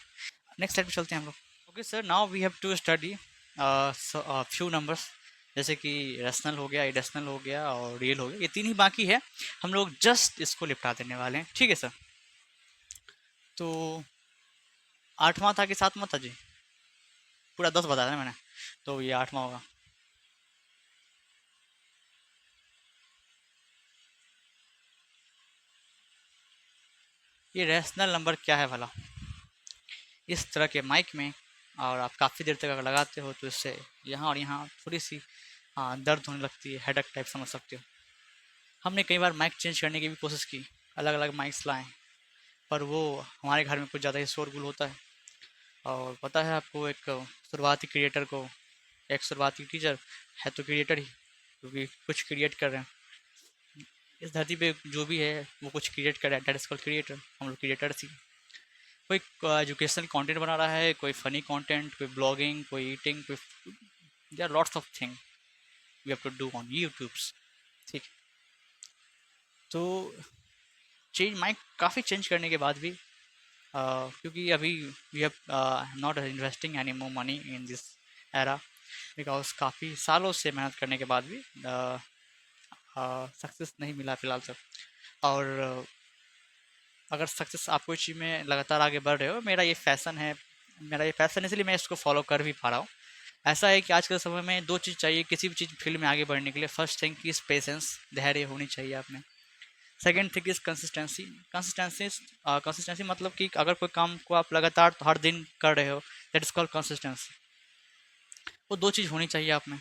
नेक्स्ट स्लाइड पे चलते हैं हम लोग। Okay sir, now we have to study few numbers, जैसे कि रेशनल हो गया, इरेशनल हो गया और रियल हो गया, ये 3 ही बाकी है। हम लोग जस्ट इसको निपटा देने वाले हैं, ठीक है सर। तो 8वां था कि 7वां था जी? पूरा 10 बताया ना मैंने, तो ये 8वां होगा। ये रैशनल नंबर क्या है भला? इस तरह के माइक में, और आप काफ़ी देर तक अगर लगाते हो तो इससे यहाँ और यहाँ थोड़ी सी दर्द होने लगती है, हेडेक टाइप समझ सकते हो। हमने कई बार माइक चेंज करने की भी कोशिश की, अलग अलग माइक्स लाएँ, पर वो हमारे घर में कुछ ज़्यादा ही शोरगुल होता है। और पता है आपको, एक शुरुआती क्रिएटर को, एक शुरुआती टीचर है तो क्रिएटर ही, क्योंकि कुछ क्रिएट कर रहे हैं इस धरती पे, जो भी है वो कुछ क्रिएट कर रहा है, दैट इज कॉल्ड क्रिएटर। हम लोग क्रिएटर्स ही। कोई एजुकेशनल कंटेंट बना रहा है, कोई फनी कंटेंट, कोई ब्लॉगिंग, कोई ईटिंग, कोई, there are lots of thing we have to do on YouTubes. ठीक, तो चेंज माइक काफ़ी चेंज करने के बाद भी, क्योंकि अभी we have not investing any more money in this era, because काफ़ी सालों से मेहनत करने के बाद भी सक्सेस नहीं मिला फिलहाल तक। और अगर सक्सेस आप कोई चीज़ में लगातार आगे बढ़ रहे हो, मेरा ये फैशन है, मेरा ये फैशन इसलिए मैं इसको फॉलो कर भी पा रहा हूँ। ऐसा है कि आज के समय में 2 चीज़ चाहिए किसी भी चीज़ फील्ड में आगे बढ़ने के लिए। फर्स्ट थिंग इज़ पेशेंस, धैर्य होनी चाहिए आप में। Second thing is consistency. Consistency मतलब कि अगर कोई काम को आप लगातार हर दिन कर रहे हो, दैट इज़ कॉल्ड कंसिस्टेंसी। वो 2 चीज़ होनी चाहिए आप में।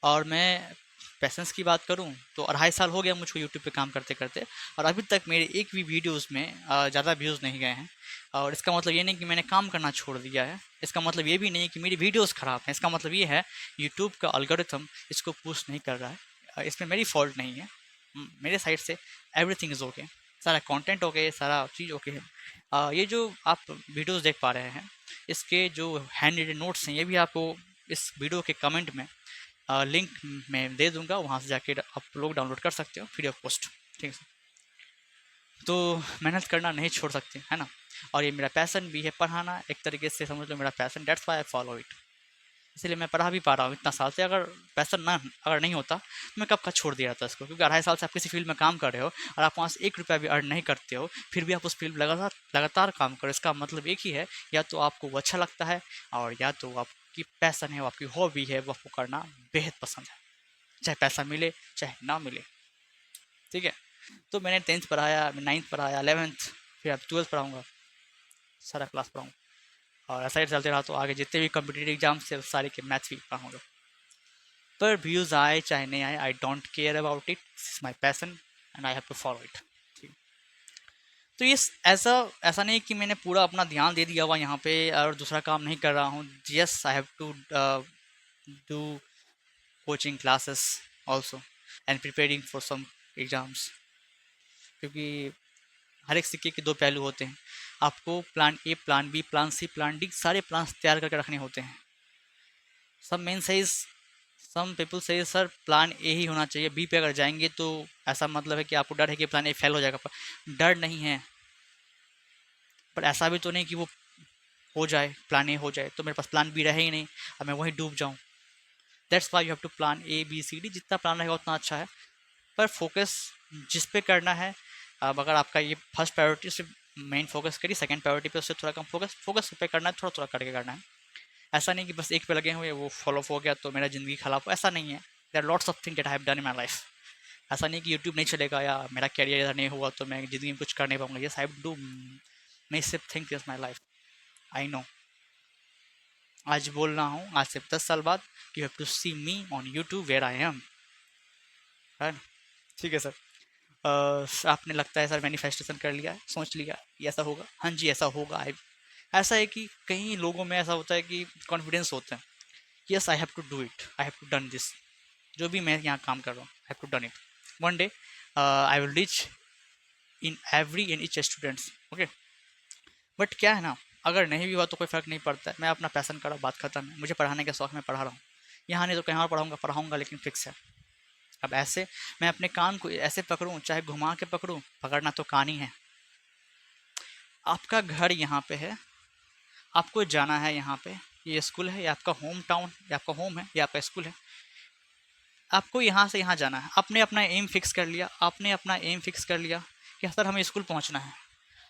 और मैं पैसेंस की बात करूं तो 2.5 साल हो गया मुझको यूट्यूब पे काम करते करते, और अभी तक मेरे एक भी वीडियोस में ज़्यादा व्यूज़ नहीं गए हैं। और इसका मतलब ये नहीं कि मैंने काम करना छोड़ दिया है, इसका मतलब ये भी नहीं कि मेरी वीडियोस ख़राब हैं। इसका मतलब ये है यूट्यूब का एल्गोरिथम इसको पुश नहीं कर रहा है। इसमें मेरी फॉल्ट नहीं है, मेरे साइड से एवरीथिंग इज़ ओके, सारा कंटेंट ओके, सारा चीज़ ओके है। ये जो आप वीडियोस देख पा रहे हैं, इसके जो हैंड रिटन नोट्स हैं, ये भी आपको इस वीडियो के कमेंट में लिंक मैं दे दूंगा, वहाँ से जाके आप लोग डाउनलोड कर सकते हो फ्री ऑफ कॉस्ट। ठीक है, तो मेहनत करना नहीं छोड़ सकते, है ना। और ये मेरा पैसन भी है, पढ़ाना एक तरीके से समझ लो मेरा passion, that's why I follow it. इसलिए मैं पढ़ा भी पा रहा हूँ इतना साल से। अगर पैसन ना, अगर नहीं होता तो मैं कब का छोड़ दिया था इसको, क्योंकि 2.5 साल से आप किसी फील्ड में काम कर रहे हो और आप वहाँ से 1 रुपया भी अर्न नहीं करते हो, फिर भी आप उस फील्ड में लगातार लगातार काम करो। इसका मतलब एक ही है, या तो आपको वो अच्छा लगता है, और या तो आपकी पैसन है, वो आपकी हॉबी है, वो आपको करना बेहद पसंद है, चाहे पैसा मिले चाहे ना मिले। ठीक है, तो मैंने 10th पढ़ाया, 9th पढ़ाया, 11th, फिर अब 12th पढ़ाऊँगा, सारा क्लास पढ़ाऊँगा। और ऐसा ही चलते रहा तो आगे जितने भी कम्पिटिटिव एग्जाम्स थे सारे के मैथ्स भी पढ़ाऊँगा। पर व्यूज़ आए चाहे नहीं आए, I don't care about it, this is my passion and I have to follow it. तो ये ऐसा ऐसा नहीं कि मैंने पूरा अपना ध्यान दे दिया हुआ यहाँ पे और दूसरा काम नहीं कर रहा हूँ। Yes, I have to do coaching classes also and preparing for some exams, क्योंकि हर एक सिक्के के 2 पहलू होते हैं। आपको plan A, plan B, plan C, plan D, सारे प्लान्स तैयार करके रखने होते हैं। Some men says, some people say sir plan A ही होना चाहिए, बी पे अगर जाएंगे तो ऐसा मतलब है कि आपको डर है कि प्लान ए फेल हो जाएगा। पर डर नहीं है, पर ऐसा भी तो नहीं कि वो हो जाए, प्लान ए हो जाए, तो मेरे पास प्लान बी रहे ही नहीं, अब मैं वहीं डूब जाऊँ। That's why you have to plan A B C D, जितना प्लान रहेगा उतना अच्छा है। पर फोकस जिस पे करना है, अब अगर आपका ये फर्स्ट प्रायोरिटी से मेन फोकस करिए, सेकंड प्रायोरिटी पे उससे थोड़ा कम फोकस फोकस पे करना है, थोड़ा थोड़ा करके करना है। ऐसा नहीं कि बस एक पे लगे हुए वो फॉलो हो गया तो मेरा ज़िंदगी खराब हो, ऐसा नहीं है। There are lots of thing that I have done in my life. ऐसा नहीं कि यूट्यूब नहीं चलेगा या मेरा कैरियर इधर नहीं हुआ तो मैं ज़िंदगी में कुछ कर नहीं पाऊंगा। यस आई डू सिर्फ think is my life. I know आज बोल रहा हूँ, आज से 10 साल बाद you have to see me on YouTube where I am, है ना? ठीक है सर। आपने लगता है सर मैनिफेस्टेशन कर लिया है, सोच लिया ये ऐसा होगा। हाँ जी ऐसा होगा। ऐसा है कि कई लोगों में ऐसा होता है कि कॉन्फिडेंस होता है, yes I have to do it, I have to done this, जो भी मैं यहाँ काम कर रहा हूँ I have to done it one day, I will reach in every in each students, okay. But क्या है ना, अगर नहीं भी हुआ तो कोई फ़र्क नहीं पड़ता है, मैं अपना पैसन करा, बात खत्म है। मुझे पढ़ाने के शौक में पढ़ा रहा हूँ, यहाँ नहीं तो कहीं और पढ़ाऊँगा पढ़ाऊँगा, लेकिन फिक्स है। अब ऐसे मैं अपने कान को ऐसे पकड़ूँ, चाहे घुमा के पकड़ूँ, पकड़ना तो कान ही है। आपका घर यहाँ पे है, आपको जाना है यहाँ पे, ये स्कूल है, ये आपका होम टाउन, ये आपका होम है, ये आपका स्कूल है। आपको यहाँ से यहाँ जाना है, आपने अपना एम फिक्स कर लिया, आपने अपना एम फिक्स कर लिया कि सर हमें स्कूल पहुँचना है।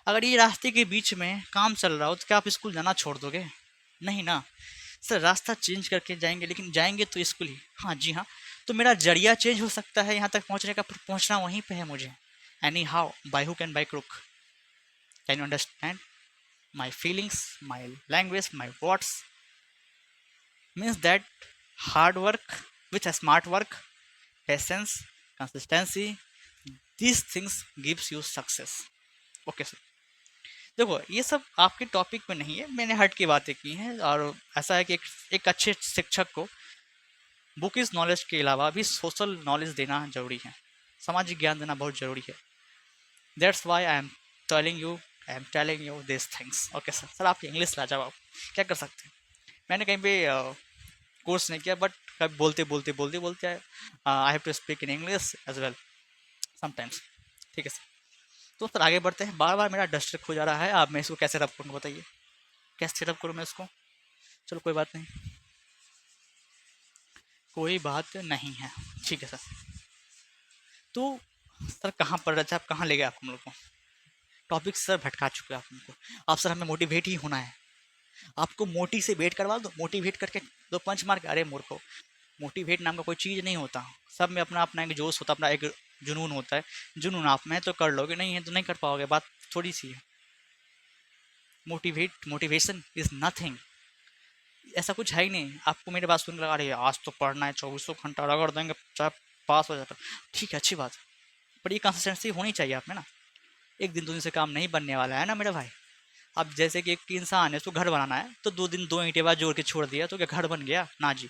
अगर ये रास्ते के बीच में काम चल रहा हो तो क्या आप स्कूल जाना छोड़ दोगे? नहीं ना। सर रास्ता चेंज करके जाएंगे, लेकिन जाएंगे तो स्कूल ही। हाँ जी हाँ। तो मेरा जरिया चेंज हो सकता है यहाँ तक पहुँचने का, पर पहुँचना वहीं पे है मुझे। Anyhow, by hook and by crook. Can you understand my feelings, my language, my words? Means that hard work with a smart work, patience, consistency, these things gives you success. Okay sir. देखो ये सब आपके topic में नहीं है, मैंने हट की बातें की हैं। और ऐसा है कि एक अच्छे शिक्षक को बुक इज नॉलेज के अलावा भी सोशल नॉलेज देना जरूरी है, सामाजिक ज्ञान देना बहुत जरूरी है। That's why I am telling you this things. Okay sir. Sir आपकी इंग्लिश लाजवाब, क्या कर सकते हैं। मैंने कहीं पे कोर्स नहीं किया, बट कभी बोलते बोलते बोलते बोलते I have to speak in English as well sometimes. ठीक है सर। तो सर आगे बढ़ते हैं। बार बार मेरा डस्टर खो जा रहा है, आप मैं इसको कैसे रब करूँ बताइए, कैसे सेटअप करूँ मैं इसको? चलो कोई बात नहीं, कोई बात नहीं है। ठीक है सर। तो सर कहाँ पढ़ रहे थे आप, कहाँ ले गए आप हम लोग को? टॉपिक सर भटका चुके हैं आप हमको। आप सर हमें मोटिवेट ही होना है, आपको मोटी से वेट करवा दो, मोटिवेट करके दो पंच मार के। अरे मूर्खो, मोटिवेट नाम का कोई चीज़ नहीं होता। सब में अपना अपना एक जोश होता है, अपना एक जुनून होता है। जुनून आप में तो कर लोगे, नहीं है तो नहीं कर पाओगे, बात थोड़ी सी है। मोटिवेशन इज नथिंग, ऐसा कुछ है ही नहीं। आपको मेरी बात सुन लगा अरे आज तो पढ़ना है, 2400 घंटा रगड़ देंगे चाहे पास हो जाता। ठीक है अच्छी बात है, पर ये कंसिस्टेंसी होनी चाहिए आप में ना। एक दिन दो दिन से काम नहीं बनने वाला है ना मेरे भाई। अब जैसे कि एक इंसान है, उसको घर बनाना है, तो 2 दिन 2 ईंटें बाद जोड़ के छोड़ दिया तो क्या घर बन गया? ना जी,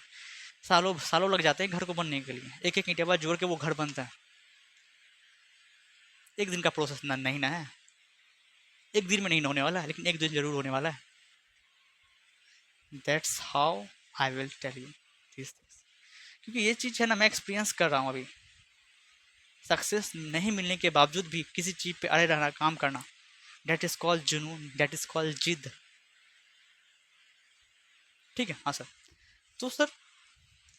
सालों सालों लग जाते हैं घर को बनने के लिए। एक एक ईंटें बाद जोड़ के वो घर बनता है, एक दिन का प्रोसेस ना नहीं ना है। एक दिन में नहीं होने वाला है, लेकिन एक दिन जरूर होने वाला है। That's how I will tell you this things, क्योंकि ये चीज़ है ना मैं एक्सपीरियंस कर रहा हूँ अभी। सक्सेस नहीं मिलने के बावजूद भी किसी चीज़ पे अड़े रहना, काम करना, डेट इज़ कॉल्ड जुनून, डेट इज़ कॉल्ड जिद। ठीक है हाँ सर। तो सर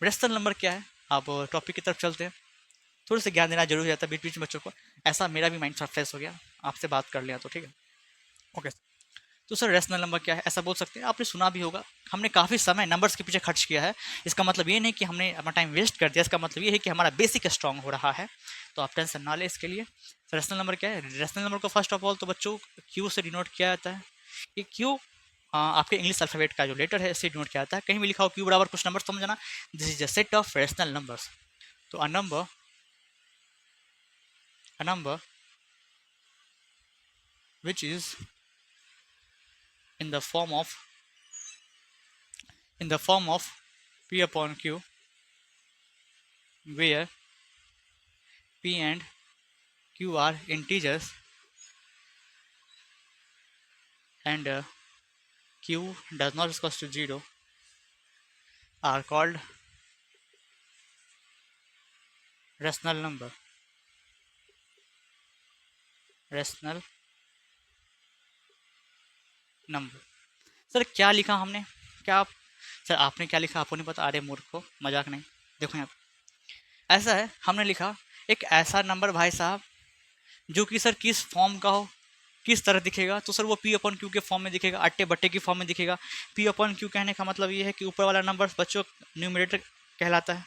रेशनल नंबर क्या है, आप टॉपिक की तरफ चलते हैं। थोड़ा सा ज्ञान देना जरूरी हो जाता है बीच बीच में बच्चों को। ऐसा मेरा भी माइंड फ्रेश हो गया आपसे बात कर लिया तो। ठीक है ओके। तो सर रेशनल नंबर क्या है, ऐसा बोल सकते हैं, आपने सुना भी होगा। हमने काफ़ी समय नंबर्स के पीछे खर्च किया है। इसका मतलब ये नहीं कि हमने अपना टाइम वेस्ट कर दिया, इसका मतलब ये है कि हमारा बेसिक स्ट्रांग हो रहा है। तो आप टेंशन ना लें इसके लिए। रेशनल नंबर क्या है? रेशनल नंबर को फर्स्ट ऑफ ऑल तो बच्चों क्यू से डिनोट किया जाता है। ये क्यू आपके इंग्लिश अल्फ़ाबेट का जो लेटर है इससे डिनोट किया जाता है। कहीं भी लिखा हो क्यू बराबर कुछ नंबर समझना, this is a set of rational numbers. तो a number which is in the form of p upon q, where p and q are integers and q does not equal to 0, are called rational number. rational number sir क्या लिखा हमने, क्या आप, sir आपने क्या लिखा आपको नहीं पता? अरे मूर्खो, मजाक नहीं। देखो यहाँ पे ऐसा है, हमने लिखा एक ऐसा नंबर भाई साहब जो कि सर किस फॉर्म का हो, किस तरह दिखेगा, तो सर वो पी अपॉन क्यू के फॉर्म में दिखेगा, अट्टे बट्टे की फॉर्म में दिखेगा। पी अपॉन क्यू कहने का मतलब ये है कि ऊपर वाला नंबर बच्चों न्यूमरेटर कहलाता है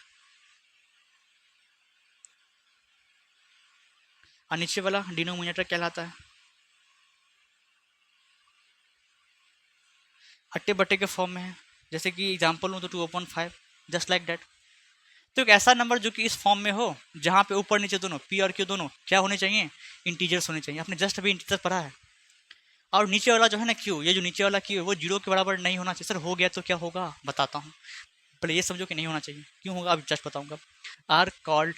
और नीचे वाला डिनोमिनेटर कहलाता है। अट्टे बट्टे के फॉर्म में है, जैसे कि एग्जाम्पल लूँ तो 2/5, जस्ट लाइक दैट। तो एक ऐसा नंबर जो कि इस फॉर्म में हो, जहाँ पे ऊपर नीचे दोनों पी और क्यू दोनों क्या होने चाहिए, इंटीजर्स होने चाहिए। आपने जस्ट अभी इंटीजर पढ़ा है। और नीचे वाला जो है ना क्यू, ये जो नीचे वाला क्यू है वो जीरो के बराबर नहीं होना चाहिए। सर हो गया तो क्या होगा बताता हूँ, पहले ये समझो कि नहीं होना चाहिए, क्यों होगा अब जस्ट बताऊंगा। Are called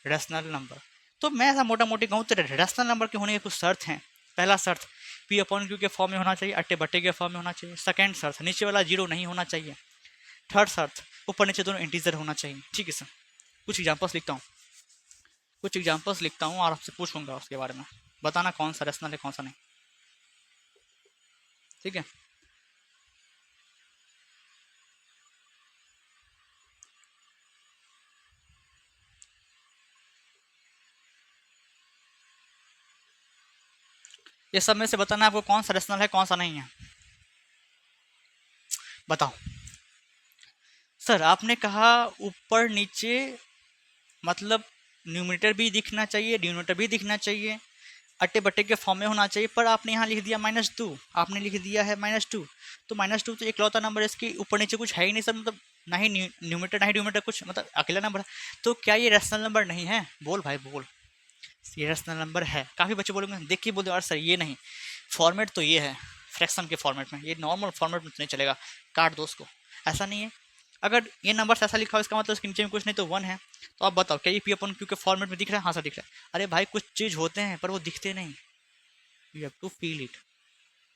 rational number. तो मैं ऐसा मोटा मोटी कहूँ तो रेशनल नंबर के होने के कुछ शर्त हैं। पहला शर्त, पी अपॉन क्यू के फॉर्म में होना चाहिए, अट्टे बट्टे के फॉर्म में होना चाहिए। सेकंड शर्त, नीचे वाला जीरो नहीं होना चाहिए। थर्ड शर्त, ऊपर नीचे दोनों इंटीजर होना चाहिए। ठीक है सर, कुछ एग्जाम्पल्स लिखता हूँ, कुछ एग्जाम्पल्स लिखता हूँ और आपसे पूछूंगा उसके बारे में, बताना कौन सा रेशनल है कौन सा नहीं। ठीक है, ये सब में से बताना आपको कौन सा रेशनल है कौन सा नहीं है, बताओ। सर आपने कहा ऊपर नीचे, मतलब न्यूमरेटर भी दिखना चाहिए, डिनोमिनेटर भी दिखना चाहिए, अट्टे बट्टे के फॉर्म में होना चाहिए, पर आपने यहाँ लिख दिया -2, आपने लिख दिया है -2। तो -2 तो इकलौता नंबर है, इसके ऊपर नीचे कुछ है ही नहीं सर, मतलब ना ही न्यूमरेटर ना ही डिनोमिनेटर, कुछ मतलब अकेला नंबर है। तो क्या ये रेशनल नंबर नहीं है? बोल भाई बोल, ये रेशनल नंबर है। काफ़ी बच्चे बोलेंगे, देख के बोल दो यार सर ये नहीं, फॉर्मेट तो ये है फ्रैक्शन के फॉर्मेट में, ये नॉर्मल फॉर्मेट में तो नहीं चलेगा, काट दो उसको। ऐसा नहीं है, अगर ये नंबर ऐसा लिखा हो इसका मतलब इसके नीचे में कुछ नहीं तो 1 है। तो आप बताओ क्या ये पी अपन क्यू के फॉर्मेट में दिख रहा है? हाँ सर दिख रहा है। अरे भाई कुछ चीज़ होते हैं पर वो दिखते नहीं, you have to feel it,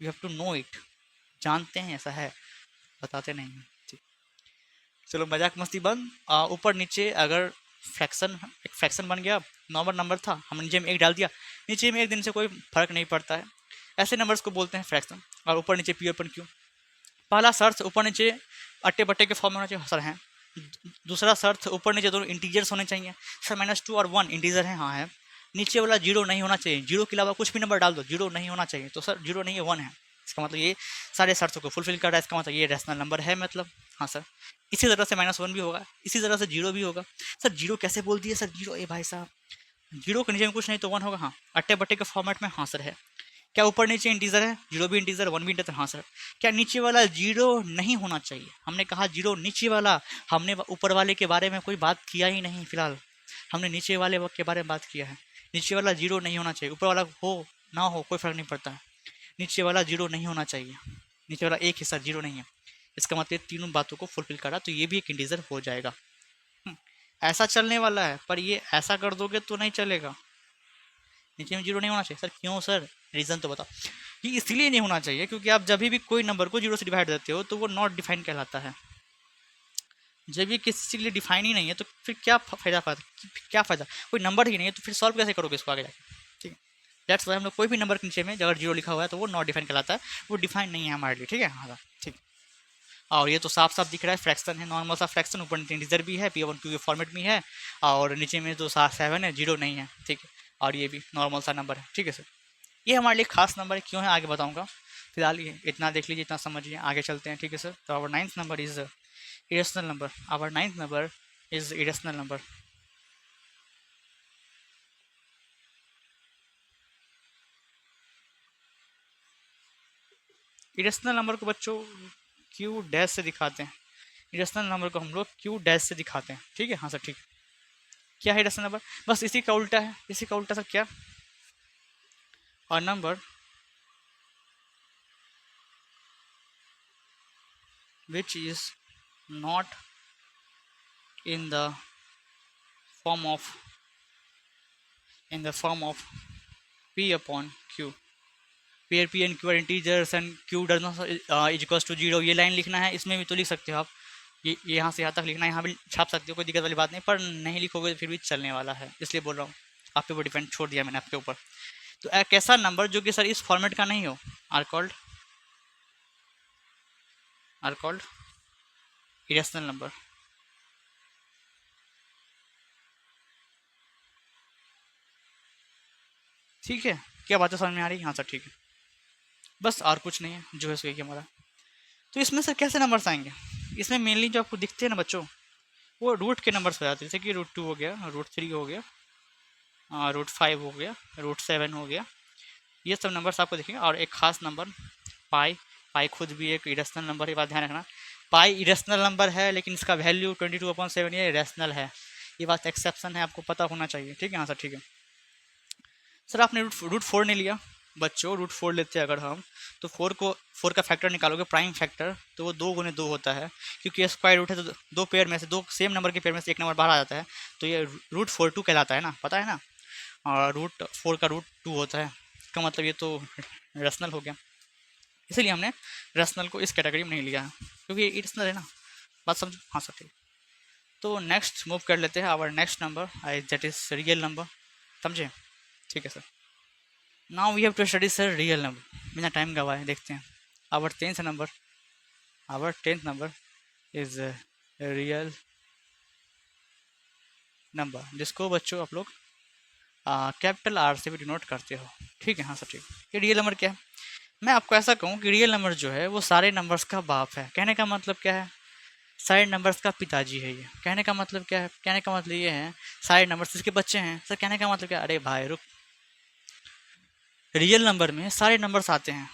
you have to know it. जानते हैं ऐसा है, बताते नहीं हैं। ठीक, चलो मजाक मस्ती बंद। ऊपर नीचे अगर फ्रैक्शन, एक फ्रैक्शन बन गया, नॉर्मल नंबर था, हम नीचे में एक डाल दिया, नीचे में एक दिन से कोई फर्क नहीं पड़ता है, ऐसे नंबर्स को बोलते हैं फ्रैक्शन। और ऊपर नीचे पी अपन क्यू, पहला शर्त ऊपर नीचे अट्टे बट्टे के फॉर्म में होना चाहिए सर है। दूसरा शर्त ऊपर नीचे दोनों इंटीजर्स होने चाहिए। सर -2 और 1 इंटीजर है, हाँ है। नीचे वाला जीरो नहीं होना चाहिए, जीरो के अलावा कुछ भी नंबर डाल दो, जीरो नहीं होना चाहिए। तो सर जीरो नहीं है 1 है, इसका मतलब ये सारे शर्तों को फुलफिल कर रहा है, इसका मतलब ये रैशनल नंबर है मतलब। हाँ सर, इसी तरह से -1 भी होगा, इसी तरह से जीरो भी होगा। सर जीरो कैसे बोल दिए सर? जीरो, ए भाई साहब जीरो के नीचे में कुछ नहीं तो 1 होगा। हाँ, अट्टे बट्टे के फॉर्मेट में, हाँ सर है। क्या ऊपर नीचे इंटीजर है? जीरो भी इंटीजर, 1 भी इंटीजर, हाँ सर। क्या नीचे वाला जीरो नहीं होना चाहिए? हमने कहा जीरो नीचे वाला, हमने ऊपर वाले के बारे में कोई बात किया ही नहीं फिलहाल, हमने नीचे वाले के बारे में बात किया है। नीचे वाला जीरो नहीं होना चाहिए, ऊपर वाला हो ना हो कोई फर्क नहीं पड़ता है, नीचे वाला जीरो नहीं होना चाहिए। नीचे वाला एक हिस्सा जीरो नहीं है, इसका मतलब तीनों बातों को फुलफिल करा, तो ये भी एक इंटीजर हो जाएगा। हम्म, ऐसा चलने वाला है, पर ये ऐसा कर दोगे तो नहीं चलेगा। नीचे में जीरो नहीं होना चाहिए। सर क्यों सर? रीज़न तो बताओ। ये इसलिए नहीं होना चाहिए क्योंकि आप जब भी कोई नंबर को जीरो से डिवाइड देते हो तो वो नॉट डिफाइन कहलाता है। जब ये किसी के लिए डिफाइन ही नहीं है तो फिर क्या फायदा, क्या फ़ायदा? कोई नंबर ही नहीं है तो फिर सॉल्व कैसे करोगे इसको आगे जाके? ठीक है, दैट्स वाई हम लोग कोई भी नंबर के नीचे में अगर जीरो लिखा हुआ है तो वो नॉट डिफाइन कहलाता है, वो डिफाइन नहीं है हमारे लिए। ठीक है, हाँ ठीक। और ये तो साफ साफ दिख रहा है फ्रैक्शन है, नॉर्मल सा फ्रैक्शन, ऊपर नीचे इंटीजर भी है, पी वन क्यू के फॉर्मेट में है, और नीचे में तो 7 है, जीरो नहीं है। ठीक है, और ये भी नॉर्मल सा नंबर है। ठीक है सर, ये हमारे लिए खास नंबर है, क्यों है आगे बताऊंगा। फिलहाल ये इतना देख लीजिए, इतना समझिए, आगे चलते हैं। ठीक है सर, तो our ninth number is irrational number, our ninth number is irrational number. Irrational number को बच्चों क्यू डैश से दिखाते हैं, इरेशनल नंबर को हम लोग क्यू डैश से दिखाते हैं। ठीक है, हाँ सर ठीक है। क्या है इरेशनल नंबर? बस इसी का उल्टा है, इसी का उल्टा सर क्या, और number which is not in the form of p upon q, where p and q are integers and q does not is equals to 0। ये लाइन लिखना है, इसमें भी तो लिख सकते हो आप, ये यहाँ से यहाँ तक लिखना है, यहाँ भी छाप सकते हो, कोई दिक्कत वाली बात नहीं, पर नहीं लिखोगे तो फिर भी चलने वाला है, इसलिए बोल रहा हूँ। आपके ऊपर डिपेंड छोड़ दिया मैंने आपके ऊपर। तो एक ऐसा नंबर जो कि सर इस फॉर्मेट का नहीं हो are called are called irrational number. ठीक है, क्या बातें समझ में आ रही? हाँ सर ठीक है, बस और कुछ नहीं है, जो है सो यही हमारा। तो इसमें सर कैसे नंबर्स आएंगे? इसमें मेनली जो आपको दिखते हैं ना बच्चों, वो रूट के नंबर्स हो जाते हैं, जैसे कि रूट 2 हो गया, रूट 3 हो गया, रूट 5 हो गया, रूट 7 हो गया, ये सब नंबर्स आपको दिखेंगे। और एक खास नंबर पाई, पाई खुद भी एक इरेशनल नंबर है, बात ध्यान रखना। पाई इरेशनल नंबर है, लेकिन इसका वैल्यू 22/7 ये रैशनल है, ये बात एक्सेप्शन है, आपको पता होना चाहिए। ठीक है, हाँ सर ठीक है। सर आपने रूट 4 नहीं लिया बच्चों, रूट 4 लेते हैं अगर हम, तो 4 का फैक्टर निकालोगे, प्राइम फैक्टर, तो वो 2 × 2 होता है, क्योंकि स्क्वायर रूट है तो दो पेयर में से, दो सेम नंबर के पेयर में से एक नंबर बाहर आ जाता है, तो ये रूट 4 2 कहलाता है ना, पता है ना। और रूट 4 का रूट 2 होता है, इसका मतलब ये तो रैशनल हो गया, इसीलिए हमने रैशनल को इस कैटेगरी में नहीं लिया है, क्योंकि ये इरेशनल है ना, बात समझो। हाँ सर ठीक। तो नेक्स्ट मूव कर लेते हैं, our next number that is real number, समझे? ठीक है sir. Now we have to study sir real number, बिना टाइम गवाए देखते हैं। Our 10th number, our 10th number is real number, जिसको बच्चों आप लोग कैपिटल आर से भी डिनोट करते हो। ठीक है, हाँ सर ठीक। ये रियल नंबर क्या है? मैं आपको ऐसा कहूँ कि रियल नंबर जो है वो सारे नंबर्स का बाप है। कहने का मतलब क्या है? सारे नंबर्स का पिताजी है ये। कहने का मतलब क्या है? कहने का मतलब ये है सारे नंबर्स इसके बच्चे हैं। सर कहने का मतलब क्या? अरे भाई रुक, रियल नंबर में सारे नंबर्स आते हैं।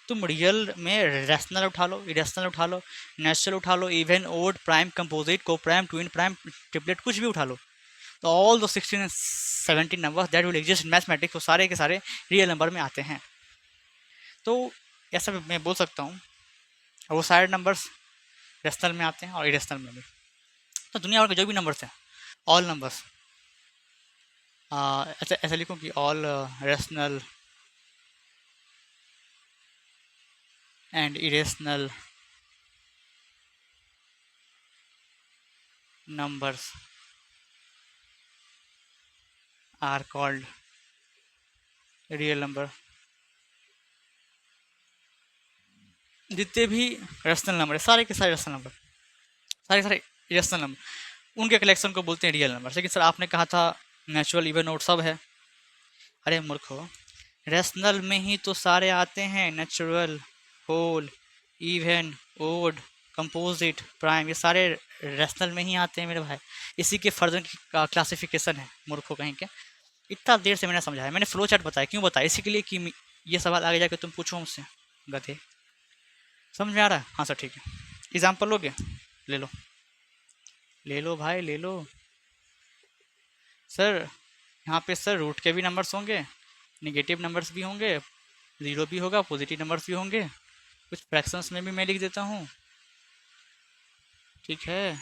तुम रियल में रैशनल उठा लो, इरेशनल उठा लो, नेचुरल उठा लो, इवन, ओड, प्राइम, कंपोजिट, को प्राइम, ट्विन प्राइम, ट्रिपलेट, कुछ भी उठा लो, तो ऑल दो 16 and 17 number that will exist in mathematics, वो सारे के सारे रियल नंबर में आते हैं। तो ऐसा मैं बोल सकता हूँ, वो सारे नंबर्स रेशनल में आते हैं और इरेशनल में भी। तो दुनिया भर के जो भी नंबर्स हैं, ऑल नंबर्स, ऐसा ऐसा लिखूँ कि all rational and irrational numbers are called real number. जितने भी रेशनल नंबर है, सारे के सारे रेशनल नंबर, सारे के सारे इरेशनल नंबर, उनके कलेक्शन को बोलते हैं रियल नंबर। लेकिन सर आपने कहा था नेचुरल, इवन, ओड सब है। अरे मूर्खो, रेशनल में ही तो सारे आते हैं, natural, whole, even, odd, composite, prime, ये सारे रेशनल में ही आते हैं मेरे भाई। इसी के फर्दर का क्लासिफिकेशन है मूर्खो कहीं के। इतना देर से मैंने समझाया, मैंने फ्लो चार्ट बताया, क्यों बताया? इसी के लिए कि ये सवाल आगे जाके तुम पूछो मुझसे, गधे। समझ में आ रहा है? हाँ सर ठीक है। एग्जाम्पल लोगे? ले लो, ले लो भाई ले लो। सर यहाँ पे सर रूट के भी नंबर्स होंगे, निगेटिव नंबर्स भी होंगे, ज़ीरो भी होगा, पॉजिटिव नंबर्स भी होंगे, कुछ फ्रैक्शंस में भी मैं लिख देता हूँ। ठीक है,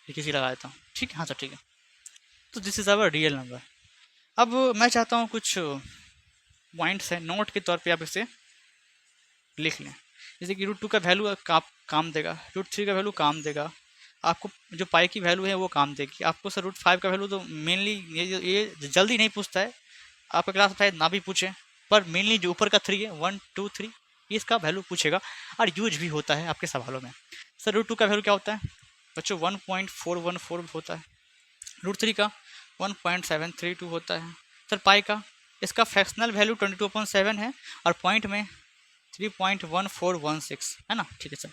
किसी लगा देता हूँ। ठीक है, हाँ सर ठीक है। तो this is our real number. अब मैं चाहता हूँ कुछ पॉइंट्स है, नोट के तौर पे आप इसे लिख लें। जैसे कि रूट 2 का वैल्यू काम देगा, रूट 3 का वैल्यू काम देगा, आपको जो पाई की वैल्यू है वो काम देगी आपको। सर रूट 5 का वैल्यू तो मेनली ये जल्दी नहीं पूछता है, आपका क्लास शायद ना भी पूछे, पर मेनली जो ऊपर का 3 है, 1 2 3, इसका वैल्यू पूछेगा और यूज भी होता है आपके सवालों में। सर रूट 2 का वैल्यू क्या होता है बच्चों? 1.414 होता है। रूट 3 का 1.732 होता है। सर पाई का, इसका फ्रैक्शनल वैल्यू 22/7 है और पॉइंट में 3.1416 है ना। ठीक है सर,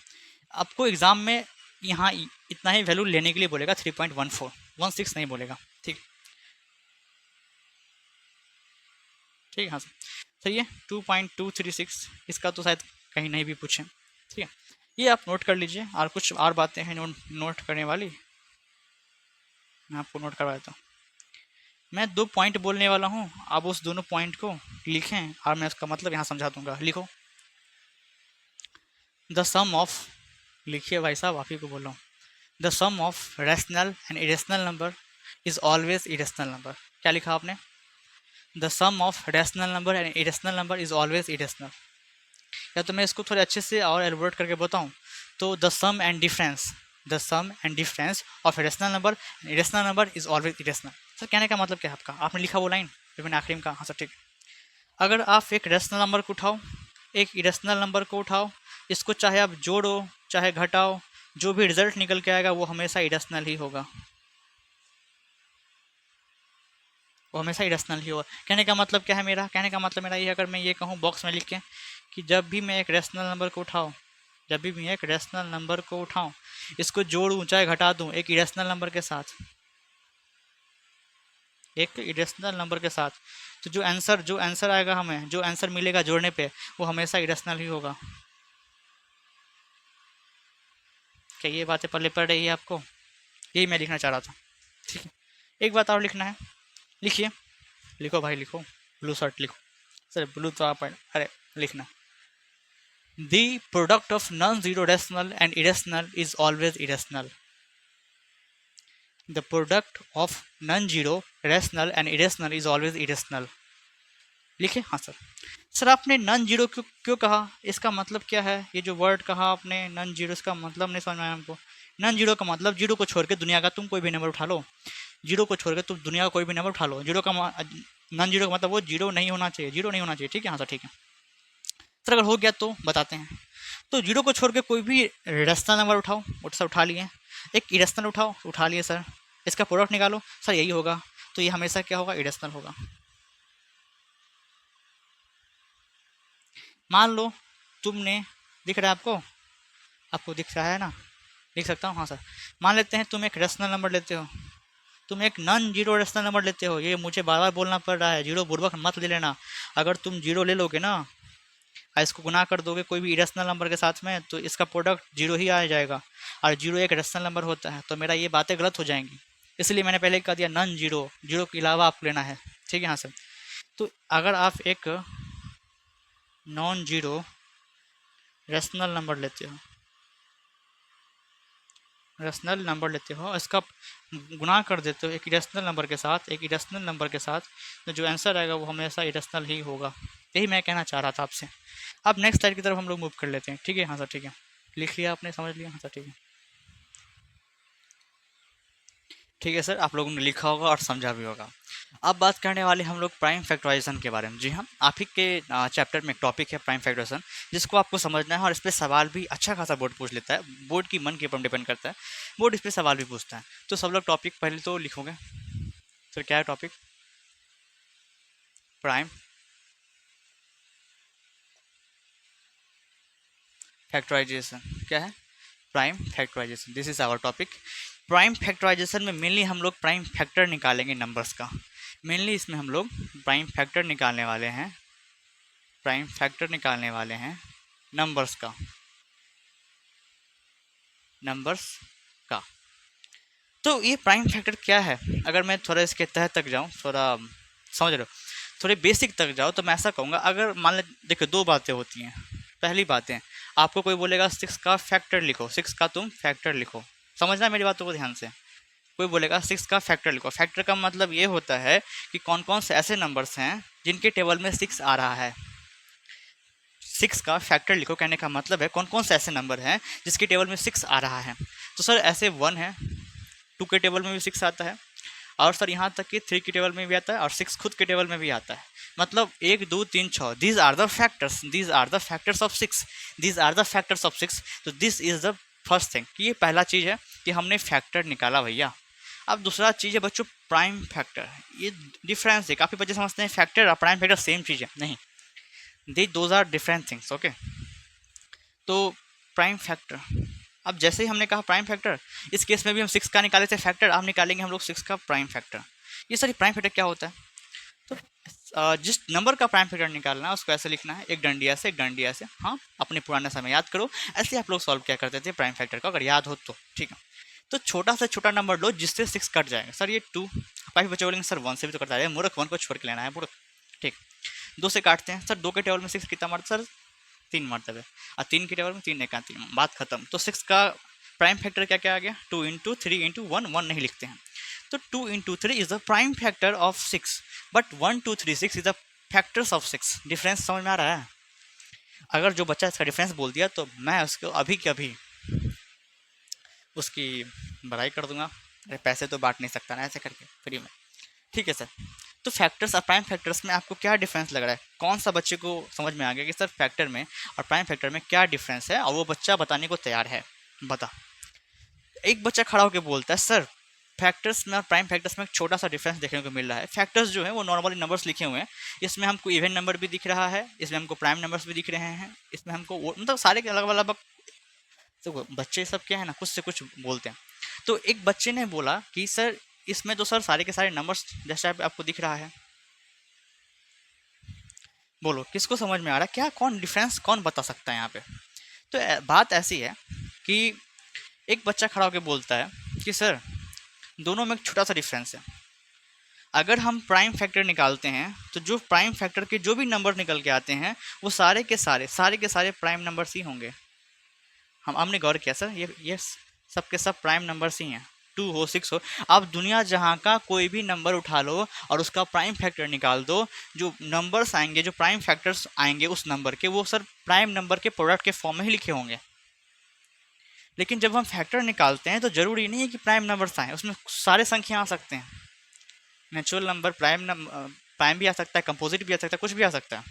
आपको एग्जाम में यहाँ इतना ही वैल्यू लेने के लिए बोलेगा, 3.1416 नहीं बोलेगा। ठीक, ठीक है हाँ सर सही है। 2.236 इसका तो शायद कहीं नहीं भी पूछें। ठीक है, ये आप नोट कर लीजिए। और कुछ और बातें हैं नोट करने वाली, मैं आपको नोट करवा देता हूँ। मैं 2 पॉइंट बोलने वाला हूँ, आप उस दोनों पॉइंट को लिखें और मैं उसका मतलब यहाँ समझा दूंगा। लिखो, द सम ऑफ, लिखिए भाई साहब, आप ही को बोल रहा हूँ। The sum of rational and irrational number is always irrational number. क्या लिखा आपने? The sum of rational number and irrational number is always irrational. या तो मैं इसको थोड़े अच्छे से और एलबोरेट करके बताऊँ तो the sum and difference, the sum and difference of rational number and irrational number is always irrational. Sir कहने का मतलब क्या है आपका? आपने लिखा वो लाइन जो मैंने आखिरी में कहा। हाँ सर ठीक है। अगर आप एक रैशनल नंबर को उठाओ एक इरेशनल नंबर को उठाओ, इसको चाहे आप जोड़ो चाहे घटाओ, जो भी रिजल्ट निकल के आएगा वो हमेशा इरेशनल ही होगा, वो हमेशा इरेशनल ही होगा। कहने का मतलब क्या है मेरा, कहने का मतलब मेरा ये, अगर मैं ये कहूँ बॉक्स में लिख के कि जब भी मैं एक रेशनल नंबर को उठाऊँ, जब भी मैं एक रेशनल नंबर को उठाऊँ, इसको जोड़ूँ चाहे घटा दूँ एक इरेशनल नंबर के साथ, एक इरेशनल नंबर के साथ, तो जो आंसर आएगा, हमें जो आंसर मिलेगा जोड़ने पे, वो हमेशा इरेशनल ही होगा। क्या ये बातें पल्ले पड़ रही है आपको? यही मैं लिखना चाह रहा था। ठीक है, एक बात और लिखना है, लिखिए, लिखो भाई लिखो, ब्लू शर्ट लिखो, सर ब्लू तो आप, अरे लिखना, the product of non zero rational and irrational is always irrational. The product of non zero rational and irrational is always irrational. लिखे, हाँ सर। सर आपने नॉन जीरो क्यों क्यों कहा, इसका मतलब क्या है? ये जो वर्ड कहा आपने नॉन जीरो, इसका मतलब नहीं समझ में आया हमको। नॉन जीरो का मतलब जीरो को छोड़ के दुनिया का तुम कोई भी नंबर उठा लो, जीरो को छोड़ के तुम दुनिया का कोई भी नंबर उठा लो, जीरो का नॉन जीरो का मतलब वो जीरो नहीं होना चाहिए, जीरो नहीं होना चाहिए। ठीक है, हाँ सर ठीक है। सर अगर हो गया तो बताते हैं। तो जीरो को छोड़ के कोई भी रेशनल नंबर उठाओ, सर उठा लिए, एक इरेशनल उठाओ, उठा लिए सर, इसका प्रोडक्ट निकालो, सर यही होगा, तो ये हमेशा क्या होगा, इरेशनल होगा। मान लो तुमने, दिख रहा है आपको, आपको दिख रहा है ना, लिख सकता हूँ, हाँ सर। मान लेते हैं तुम एक रेशनल नंबर लेते हो, तुम एक नॉन जीरो रेशनल नंबर लेते हो, ये मुझे बार बार बोलना पड़ रहा है, जीरो बुर्बक मत ले लेना। अगर तुम जीरो ले लोगे ना और इसको गुना कर दोगे कोई भी इरेशनल नंबर के साथ में, तो इसका प्रोडक्ट जीरो ही आ जाएगा, और जीरो एक रेशनल नंबर होता है, तो मेरा ये बातें गलत हो जाएंगी, इसलिए मैंने पहले कह दिया नॉन जीरो, जीरो के अलावा आपको लेना है। ठीक है, हाँ सर। तो अगर आप एक नॉन जीरो रेशनल नंबर लेते हो, रेशनल नंबर लेते हो, इसका गुना कर देते हो एक इरेशनल नंबर के साथ, एक इरेशनल नंबर के साथ, तो जो आंसर आएगा वो हमेशा इरेशनल ही होगा। यही मैं कहना चाह रहा था आपसे। अब नेक्स्ट स्लाइड की तरफ हम लोग मूव कर लेते हैं। ठीक है, हाँ सर ठीक है, लिख लिया आपने, समझ लिया, हाँ सर ठीक है। ठीक है सर, आप लोगों ने लिखा होगा और समझा भी होगा। अब बात करने वाले हम लोग प्राइम फैक्टराइजेशन के बारे में। जी हाँ, आप ही के चैप्टर में एक टॉपिक है प्राइम फैक्टराइजेशन, जिसको आपको समझना है, और इस पर सवाल भी अच्छा खासा बोर्ड पूछ लेता है, बोर्ड की मन के ऊपर डिपेंड करता है, बोर्ड इस पर सवाल भी पूछता है। तो सब लोग टॉपिक पहले तो लिखोगे। सर क्या है टॉपिक? Prime factorisation. क्या है? Prime factorisation, this is our topic. Prime factorisation में मेनली हम लोग प्राइम फैक्टर निकालेंगे नंबर्स का, मेनली इसमें हम लोग प्राइम फैक्टर निकालने वाले हैं, प्राइम फैक्टर निकालने वाले हैं नंबर्स का, नंबर्स का। तो ये प्राइम फैक्टर क्या है, अगर मैं थोड़ा इसके तह तक जाऊँ, थोड़ा समझ रहे हो, थोड़े बेसिक तक जाओ, तो मैं ऐसा कहूँगा, अगर मान ले, देखो दो बातें होती हैं। पहली बात है, आपको कोई बोलेगा सिक्स का फैक्टर लिखो, सिक्स का तुम फैक्टर लिखो, समझना मेरी बातों को ध्यान से। कोई बोलेगा सिक्स का फैक्टर लिखो, फैक्टर का मतलब ये होता है कि कौन कौन से ऐसे नंबर्स हैं जिनके टेबल में सिक्स आ रहा है। सिक्स का फैक्टर लिखो कहने का मतलब है कौन कौन से ऐसे नंबर हैं जिसके टेबल में सिक्स आ रहा है। तो सर ऐसे वन है, टू के टेबल में भी सिक्स आता है, और सर यहाँ तक कि थ्री के टेबल में भी आता है, और सिक्स खुद के टेबल में भी आता है। मतलब एक दो तीन छः, these are the factors, these are the factors of six, these are the factors of six. तो this is the first thing, कि ये पहला चीज़ है कि हमने फैक्टर निकाला भैया। अब दूसरा चीज़ है बच्चों प्राइम फैक्टर। ये डिफरेंस है, काफ़ी बच्चे समझते हैं फैक्टर और प्राइम फैक्टर सेम चीज़ है, नहीं, they those are different things. Okay, तो प्राइम फैक्टर, अब जैसे ही हमने कहा प्राइम फैक्टर, इस केस में भी हम सिक्स का निकाले थे फैक्टर, अब निकालेंगे हम लोग सिक्स का प्राइम फैक्टर। ये सारी प्राइम फैक्टर क्या होता है, तो जिस नंबर का प्राइम फैक्टर निकालना है उसको ऐसे लिखना है, एक डंडिया से, एक डंडिया से। हाँ, अपने पुराना समय याद करो, ऐसे आप लोग सॉल्व क्या करते थे प्राइम फैक्टर का, अगर याद हो तो। ठीक है, तो छोटा से छोटा नंबर लो जिससे सिक्स कट जाएगा। सर ये टू, काफ़ी बच्चे बोलेंगे सर वन से भी तो कटता है, मूर्ख, वन को छोड़ के लेना है मूर्ख। ठीक, दो से काटते हैं, सर दो के टेबल में सिक्स कितना मरता सर, तीन मरतबे, और तीन के टेबल में तीन एक तीन, बात खत्म। तो सिक्स का प्राइम फैक्टर क्या क्या आ गया, two into three into one, one नहीं लिखते हैं, तो two into three is the prime factor of six, but one two three six is the factors of six. Difference समझ में आ रहा है? अगर जो बच्चा इसका डिफरेंस बोल दिया तो मैं उसको अभी के अभी उसकी बड़ाई कर दूंगा, अरे पैसे तो बांट नहीं सकता ना ऐसे करके फ्री में। ठीक है सर, तो फैक्टर्स और प्राइम फैक्टर्स में आपको क्या डिफरेंस लग रहा है? कौन सा बच्चे को समझ में आ गया कि सर फैक्टर में और प्राइम फैक्टर में क्या डिफरेंस है, और वो बच्चा बताने को तैयार है? बता। एक बच्चा खड़ा होकर बोलता है सर फैक्टर्स में और प्राइम फैक्टर्स में एक छोटा सा डिफरेंस देखने को मिल रहा है। फैक्टर्स जो है वो नॉर्मली नंबर्स लिखे हुए हैं, इसमें हमको इवन नंबर भी दिख रहा है, इसमें हमको प्राइम नंबर्स भी दिख रहे हैं, इसमें हमको मतलब सारे के अलग अलग। तो बच्चे सब क्या है ना, कुछ से कुछ बोलते हैं। तो एक बच्चे ने बोला कि सर इसमें तो सर सारे के सारे नंबर्स जैसे आपको दिख रहा है, बोलो किसको समझ में आ रहा है क्या, कौन डिफरेंस कौन बता सकता है यहाँ पे? तो बात ऐसी है कि एक बच्चा खड़ा होकर बोलता है कि सर दोनों में एक छोटा सा डिफरेंस है। अगर हम प्राइम फैक्टर निकालते हैं तो जो प्राइम फैक्टर के जो भी नंबर निकल के आते हैं वो सारे के सारे प्राइम नंबर्स ही होंगे। हमने गौर किया सर, ये सब के सब प्राइम नंबर्स ही हैं, 2 हो 6 हो। आप दुनिया जहाँ का कोई भी नंबर उठा लो और उसका प्राइम फैक्टर निकाल दो, जो नंबर्स आएंगे, जो प्राइम फैक्टर्स आएंगे उस नंबर के, वो सर प्राइम नंबर के प्रोडक्ट के फॉर्म में ही लिखे होंगे। लेकिन जब हम फैक्टर निकालते हैं तो जरूरी नहीं है कि प्राइम नंबर्स आएँ, उसमें सारे संख्या आ सकते हैं। नेचुरल नंबर प्राइम भी आ सकता है, कंपोजिट भी आ सकता है, कुछ भी आ सकता है।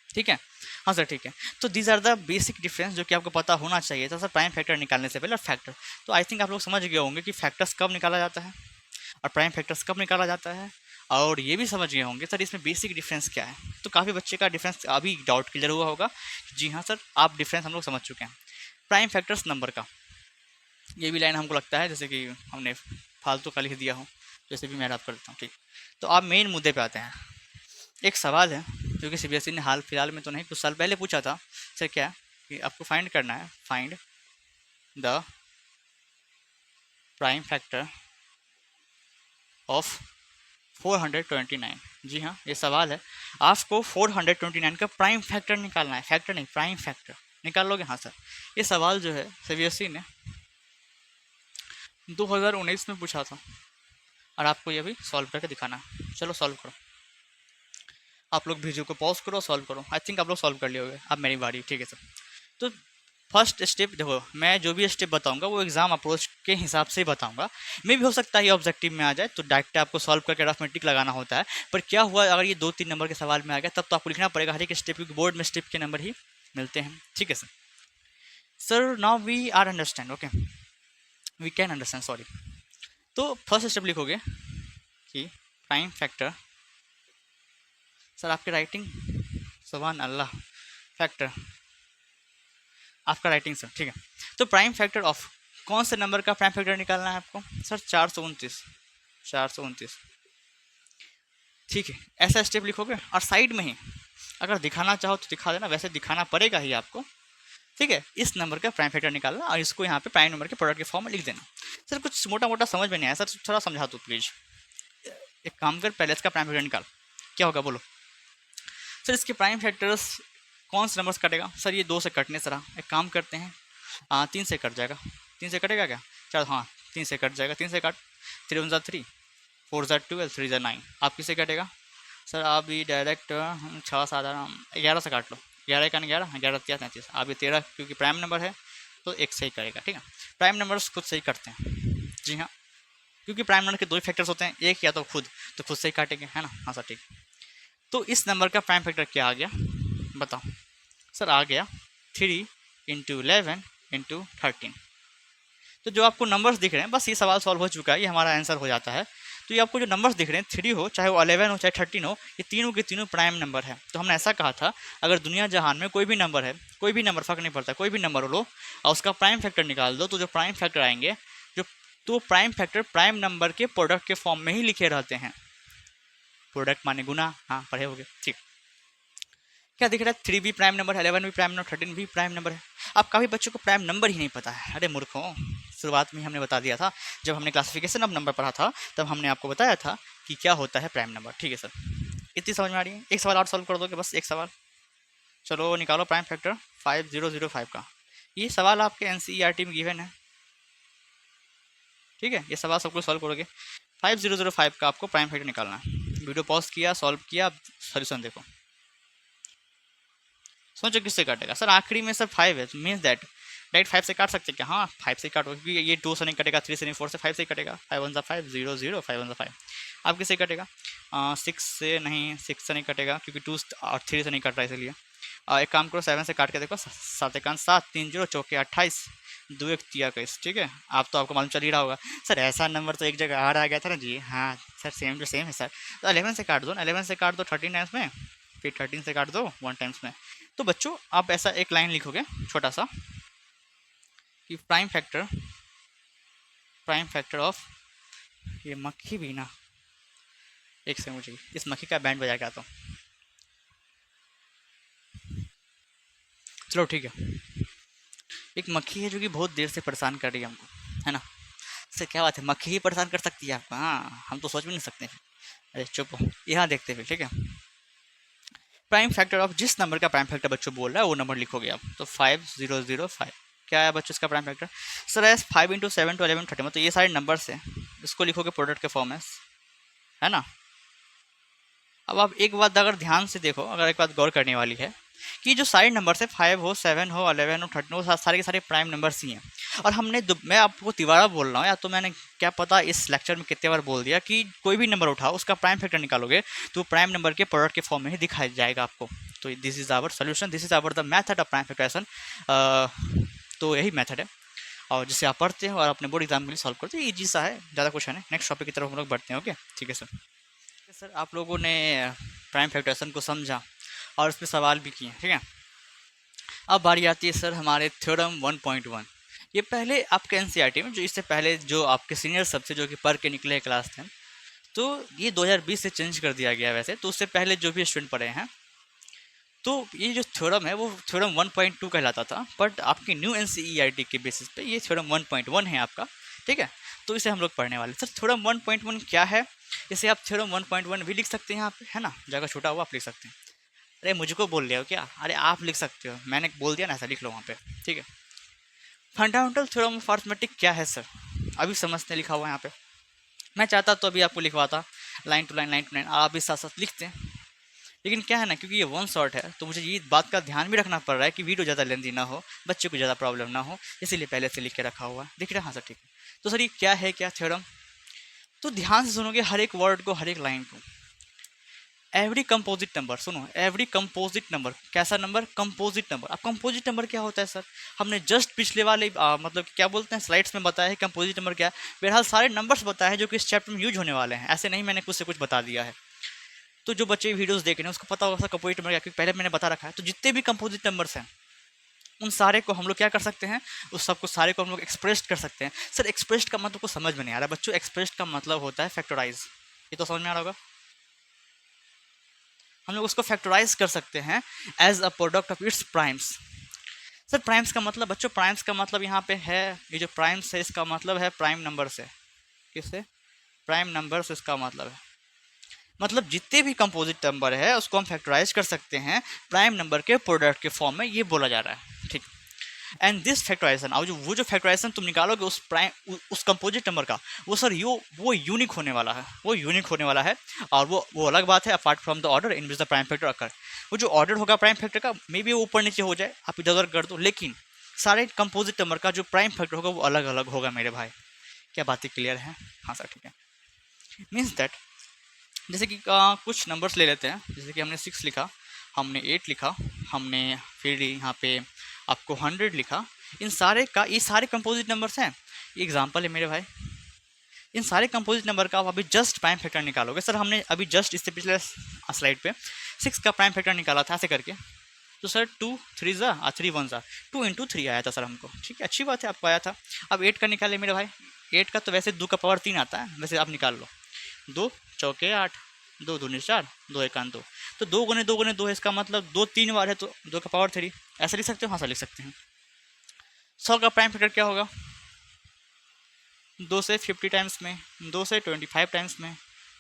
ठीक है, हाँ सर ठीक है। तो these are the basic difference जो कि आपको पता होना चाहिए था सर प्राइम फैक्टर निकालने से पहले। और फैक्टर तो आई थिंक आप लोग समझ गए होंगे कि फैक्टर्स कब निकाला जाता है और प्राइम फैक्टर्स कब निकाला जाता है, और ये भी समझ गए होंगे सर इसमें बेसिक डिफरेंस क्या है। तो काफ़ी बच्चे का डिफरेंस अभी डाउट क्लियर हुआ होगा। जी हाँ सर, आप डिफरेंस हम लोग समझ चुके हैं। प्राइम फैक्टर्स नंबर का ये भी लाइन हमको लगता है जैसे कि हमने फालतू का लिख दिया हो, जैसे भी मैं रैप कर देता हूँ। ठीक, तो आप मेन मुद्दे पे आते हैं। एक सवाल है जो कि सीबीएसई ने हाल फिलहाल में तो नहीं, कुछ साल पहले पूछा था। सर क्या कि आपको फाइंड करना है, find the prime factor of 429। जी हाँ, ये सवाल है, आपको 429 का प्राइम फैक्टर निकालना है, फैक्टर नहीं प्राइम फैक्टर निकाल लोगे? हाँ सर। ये सवाल जो है सीबीएसई ने 2019 में पूछा था और आपको ये भी सॉल्व करके दिखाना है। चलो सॉल्व करो, आप लोग वीडियो को पॉज करो, सॉल्व करो। आई थिंक आप लोग सॉल्व कर लिए होगे। अब मेरी बारी, ठीक है सर। तो फर्स्ट स्टेप देखो, मैं जो भी स्टेप बताऊंगा वो एग्जाम अप्रोच के हिसाब से ही बताऊंगा। मे भी हो सकता है ये ऑब्जेक्टिव में आ जाए तो डायरेक्ट आपको सॉल्व करके रफ में टिक लगाना होता है। पर क्या हुआ अगर ये 2-3 नंबर के सवाल में आ गया तब तो आपको लिखना पड़ेगा हर एक स्टेप, क्योंकि बोर्ड में स्टेप के नंबर ही मिलते हैं। ठीक है sir. Sir now we are understand, okay we can understand, sorry. तो फर्स्ट स्टेप लिखोगे कि प्राइम फैक्टर, सर आपकी राइटिंग सुभान अल्लाह, फैक्टर आपका राइटिंग सर, ठीक है। तो प्राइम फैक्टर ऑफ कौन से नंबर का प्राइम फैक्टर निकालना है आपको? सर 429। ठीक है, ऐसा स्टेप लिखोगे और साइड में ही अगर दिखाना चाहो तो दिखा देना, वैसे दिखाना पड़ेगा ही आपको। ठीक है, इस नंबर का प्राइम फैक्टर निकालना और इसको यहाँ पे प्राइम नंबर के प्रोडक्ट के फॉर्म में लिख देना। सर कुछ मोटा मोटा समझ में नहीं आया सर, थोड़ा समझा दो प्लीज। एक काम कर, पहले इसका प्राइम फैक्टर निकाल, क्या होगा बोलो? सर इसके प्राइम फैक्टर्स कौन से नंबर्स कटेगा? सर ये 2 से कटने से रहा, एक काम करते हैं 3 से कट जाएगा। 3 से कटेगा क्या? चल हाँ 3 से कट जाएगा, 3 से कट, 3 1 3, 4 12, 3 9। आप किससे कटेगा? सर आप भी डायरेक्ट 6 7 11 से काट लो, 11 का 11, 11 33, आप ये 13 क्योंकि प्राइम नंबर है तो एक से ही करेगा। ठीक है, प्राइम नंबर्स खुद से ही करते हैं। जी हाँ, क्योंकि प्राइम नंबर के 2 ही फैक्टर्स होते हैं, एक या तो खुद से ही काटेंगे, है ना? हाँ सर ठीक। तो इस नंबर का प्राइम फैक्टर क्या आ गया बताओ? सर आ गया 3 × 11 × 13। तो जो आपको नंबर्स दिख रहे हैं, बस ये सवाल सॉल्व हो चुका है, ये हमारा आंसर हो जाता है। तो ये आपको जो नंबर्स दिख रहे हैं 3 हो चाहे वो 11 हो चाहे 13 हो, ये तीनों के तीनों प्राइम नंबर है। तो हमने ऐसा कहा था अगर दुनिया जहान में कोई भी नंबर है, कोई भी नंबर फर्क नहीं पड़ता, कोई भी नंबर हो लो और उसका प्राइम फैक्टर निकाल दो, तो जो प्राइम फैक्टर आएंगे तो प्राइम फैक्टर प्राइम नंबर के प्रोडक्ट के फॉर्म में ही लिखे रहते हैं। प्रोडक्ट माने गुना, हाँ पढ़े होगे। ठीक, क्या दिख रहा है? 3 भी प्राइम नंबर है, 11 भी प्राइम नंबर, 13 भी प्राइम नंबर है। अब काफ़ी बच्चों को प्राइम नंबर ही नहीं पता है। अरे मूर्खों, शुरुआत में हमने बता दिया था, जब हमने क्लासिफिकेशन ऑफ नंबर पढ़ा था तब हमने आपको बताया था कि क्या होता है प्राइम नंबर। ठीक है सर, इतनी समझ में आ रही है? एक सवाल और सॉल्व कर दोगे, बस एक सवाल। चलो निकालो प्राइम फैक्टर 5005 का। ये सवाल आपके NCERT में गिवन है। ठीक है, ये सवाल सबको सॉल्व करोगे। 5005 का आपको प्राइम फैक्टर निकालना है। वीडियो पॉज किया, सॉल्व किया, सोल्यूशन देखो। सोचो किससे काटेगा? सर आखिरी में सर 5 है, मीन्स दैट डायरेक्ट 5 से काट सकते हैं क्या? हाँ 5 से काटो, क्योंकि ये 2 से नहीं कटेगा, 3 से नहीं, 4 से, 5 से कटेगा। 5 1 5 0 0, 5 1 5। आप किससे कटेगा? सिक्स से नहीं, सिक्स से नहीं कटेगा क्योंकि टू और थ्री से नहीं कट रहा है, इसलिए एक काम करो, सेवन से काट के देखो, सात एकान सात, तीन जीरो चौके 28, दो एक तिया 21, ठीक है। आप तो आपको मालूम चल ही रहा होगा सर, ऐसा नंबर तो एक जगह आ रहा गया था ना जी। हाँ सर, सेम टू सेम है सर। तो 11 से काट दो ना, 11 से काट दो 13 टाइम्स में, फिर 13 से काट दो 1 टाइम्स में। तो बच्चों आप ऐसा एक लाइन लिखोगे छोटा सा कि प्राइम फैक्टर ऑफ, ये मक्खी भी ना, एक से मुझे इस मक्खी का बैंड बजा के आता हूँ। चलो ठीक है, एक मक्खी है जो कि बहुत देर से परेशान कर रही है हमको, है ना। सर क्या बात है, मक्खी ही परेशान कर सकती है आपको? हाँ, हम तो सोच भी नहीं सकते। अरे चुप हो, यहाँ देखते हुए, ठीक है। प्राइम फैक्टर ऑफ, जिस नंबर का प्राइम फैक्टर बच्चों बोल रहा है वो नंबर लिखोगे आप। तो 5005 क्या है बच्चों इसका prime factor? Sir as 5 into 7 two 11 30, मतलब ये सारे नंबर्स हैं, इसको लिखोगे प्रोडक्ट के फॉर्म में, है ना। अब आप एक बात अगर ध्यान से देखो, अगर एक बात गौर करने वाली है कि जो सारे नंबर है, 5 हो, 7 हो, 11 हो, 13 हो, सारे के सारे प्राइम नंबर्स ही हैं। और हमने मैं आपको तिवारा बोल रहा हूँ, या तो मैंने क्या पता इस लेक्चर में कितने बार बोल दिया कि कोई भी नंबर उठाओ, उसका प्राइम फैक्टर निकालोगे तो प्राइम नंबर के प्रोडक्ट के फॉर्म में ही दिखाया जाएगा आपको। तो this is our solution, this is our the method of prime factorisation. तो यही मेथड है, और जिसे आप पढ़ते हैं और अपने बोर्ड एग्जाम के लिए सॉल्व करते हैं, ईजी सा है, ज़्यादा कुछ है नहीं। नेक्स्ट टॉपिक की तरफ हम लोग बढ़ते हैं। ओके ठीक है सर। सर आप लोगों ने प्राइम फैक्टराइजेशन को समझा और उस पर सवाल भी किए, ठीक है। अब बारी आती है सर हमारे थ्योरम 1.1। ये पहले आपके एनसीईआरटी में, जो इससे पहले जो आपके सीनियर सबसे जो कि पढ़ के निकले क्लास 10, तो ये 2020 से चेंज कर दिया गया वैसे, तो उससे पहले जो भी स्टूडेंट पढ़े हैं, तो ये जो थ्योरम है वो थ्योरम 1.2 कहलाता था, बट आपकी न्यू एनसीईआरटी के बेसिस पे ये थ्योरम 1.1 है आपका, ठीक है। तो इसे हम लोग पढ़ने वाले। सर थ्योरम 1.1 क्या है? इसे आप थ्योरम 1.1 भी लिख सकते हैं यहाँ पे, है ना, जगह छोटा हुआ आप लिख सकते हैं। अरे मुझको बोल रहे हो क्या? अरे आप लिख सकते हो, मैंने बोल दिया ना, ऐसा लिख लो वहाँ पे, ठीक है। फंडामेंटल थ्योरम ऑफ अरिथमेटिक क्या है सर? अभी समझते लिखा हुआ है यहाँ पे। मैं चाहता तो अभी आपको लिखवाता लाइन टू लाइन, आप भी साथ साथ लिखते हैं, लेकिन क्या है ना, क्योंकि ये वन शॉट है तो मुझे ये बात का ध्यान भी रखना पड़ रहा है कि वीडियो ज़्यादा लेंदी ना हो, बच्चे को ज़्यादा प्रॉब्लम ना हो, इसीलिए पहले से लिख के रखा हुआ है। दिख रहा है? हाँ सर ठीक है। तो सर ये क्या है, क्या थ्योरम? तो ध्यान से सुनोगे हर एक वर्ड को, हर एक लाइन को। एवरी कंपोजिट नंबर, सुनो, एवरी कंपोजिट नंबर, कैसा नंबर? Composite number. अब कंपोजिट नंबर क्या होता है सर? हमने जस्ट पिछले वाले मतलब क्या बोलते हैं स्लाइड्स में बताया है कंपोजिट नंबर क्या है। बहरहाल सारे नंबर्स बताए हैं जो कि इस चैप्टर में यूज होने वाले हैं, ऐसे नहीं मैंने कुछ से कुछ बता दिया है। तो जो बच्चे वीडियोस देख रहे हैं उसको पता होगा कंपोजिट नंबर क्या, क्योंकि पहले मैंने बता रखा है। तो जितने भी कंपोजिट नंबर्स हैं उन सारे को हम लोग क्या कर सकते हैं, उस सबको सारे को हम लोग एक्सप्रेस कर सकते हैं। सर एक्सप्रेस का मतलब को समझ में नहीं आ रहा बच्चों। एक्सप्रेस का मतलब होता है फैक्टराइज, ये तो समझ में आ रहा होगा। हम लोग उसको फैक्टराइज कर सकते हैं as a product of its primes. Sir primes का मतलब बच्चों, प्राइम्स का मतलब यहाँ पे है, ये जो प्राइम्स है इसका मतलब है प्राइम नंबर से। किससे? प्राइम नंबर से इसका मतलब है, मतलब जितने भी कंपोजिट नंबर है उसको हम फैक्टराइज कर सकते हैं प्राइम नंबर के प्रोडक्ट के फॉर्म में, ये बोला जा रहा है, ठीक। एंड दिस फैक्टराइजेशन, और जो वो जो फैक्टराइजेशन तुम निकालोगे उस प्राइम उस कंपोजिट नंबर का, वो सर वो यूनिक होने वाला है, वो यूनिक होने वाला है। और वो अलग बात है, apart from the order in which the prime factor occur. वो जो ऑर्डर होगा प्राइम फैक्टर का, मे बी वो ऊपर नीचे हो जाए, आप इधर उधर कर दो, लेकिन सारे कंपोजिट नंबर का जो प्राइम फैक्टर होगा वो अलग अलग होगा मेरे भाई। क्या बातें क्लियर है? हाँ सर ठीक है। मीन्स दैट जैसे कि कुछ नंबर्स ले लेते हैं, जैसे कि हमने 6 लिखा, हमने 8 लिखा, हमने फिर यहाँ पे आपको 100 लिखा। इन सारे का, ये सारे कंपोजिट नंबर्स हैं, ये एग्जांपल है मेरे भाई। इन सारे कंपोजिट नंबर का आप अभी जस्ट प्राइम फैक्टर निकालोगे। सर हमने अभी जस्ट इससे पिछले स्लाइड पे 6 का प्राइम फैक्टर निकाला था ऐसे करके, तो सर 2 3 ज़ा 3 1 ज़ा 2 इंटू 3 आया था सर हमको, ठीक है, अच्छी बात है आपको आया था। अब 8 का निकाले मेरे भाई, 8 का तो वैसे 2 का पावर 3 आता है, वैसे आप निकाल लो, 2 चौके 8, 2 दूनी 4, 2 एकान 2, तो 2 गुने 2 गुने 2 है, इसका मतलब 2 3 बार है, तो 2 का पावर 3, ऐसा लिख सकते हो? हाँ सर लिख सकते हैं। 100 का प्राइम फैक्टर क्या होगा? 2 से 50 टाइम्स में, 2 से 25 टाइम्स में,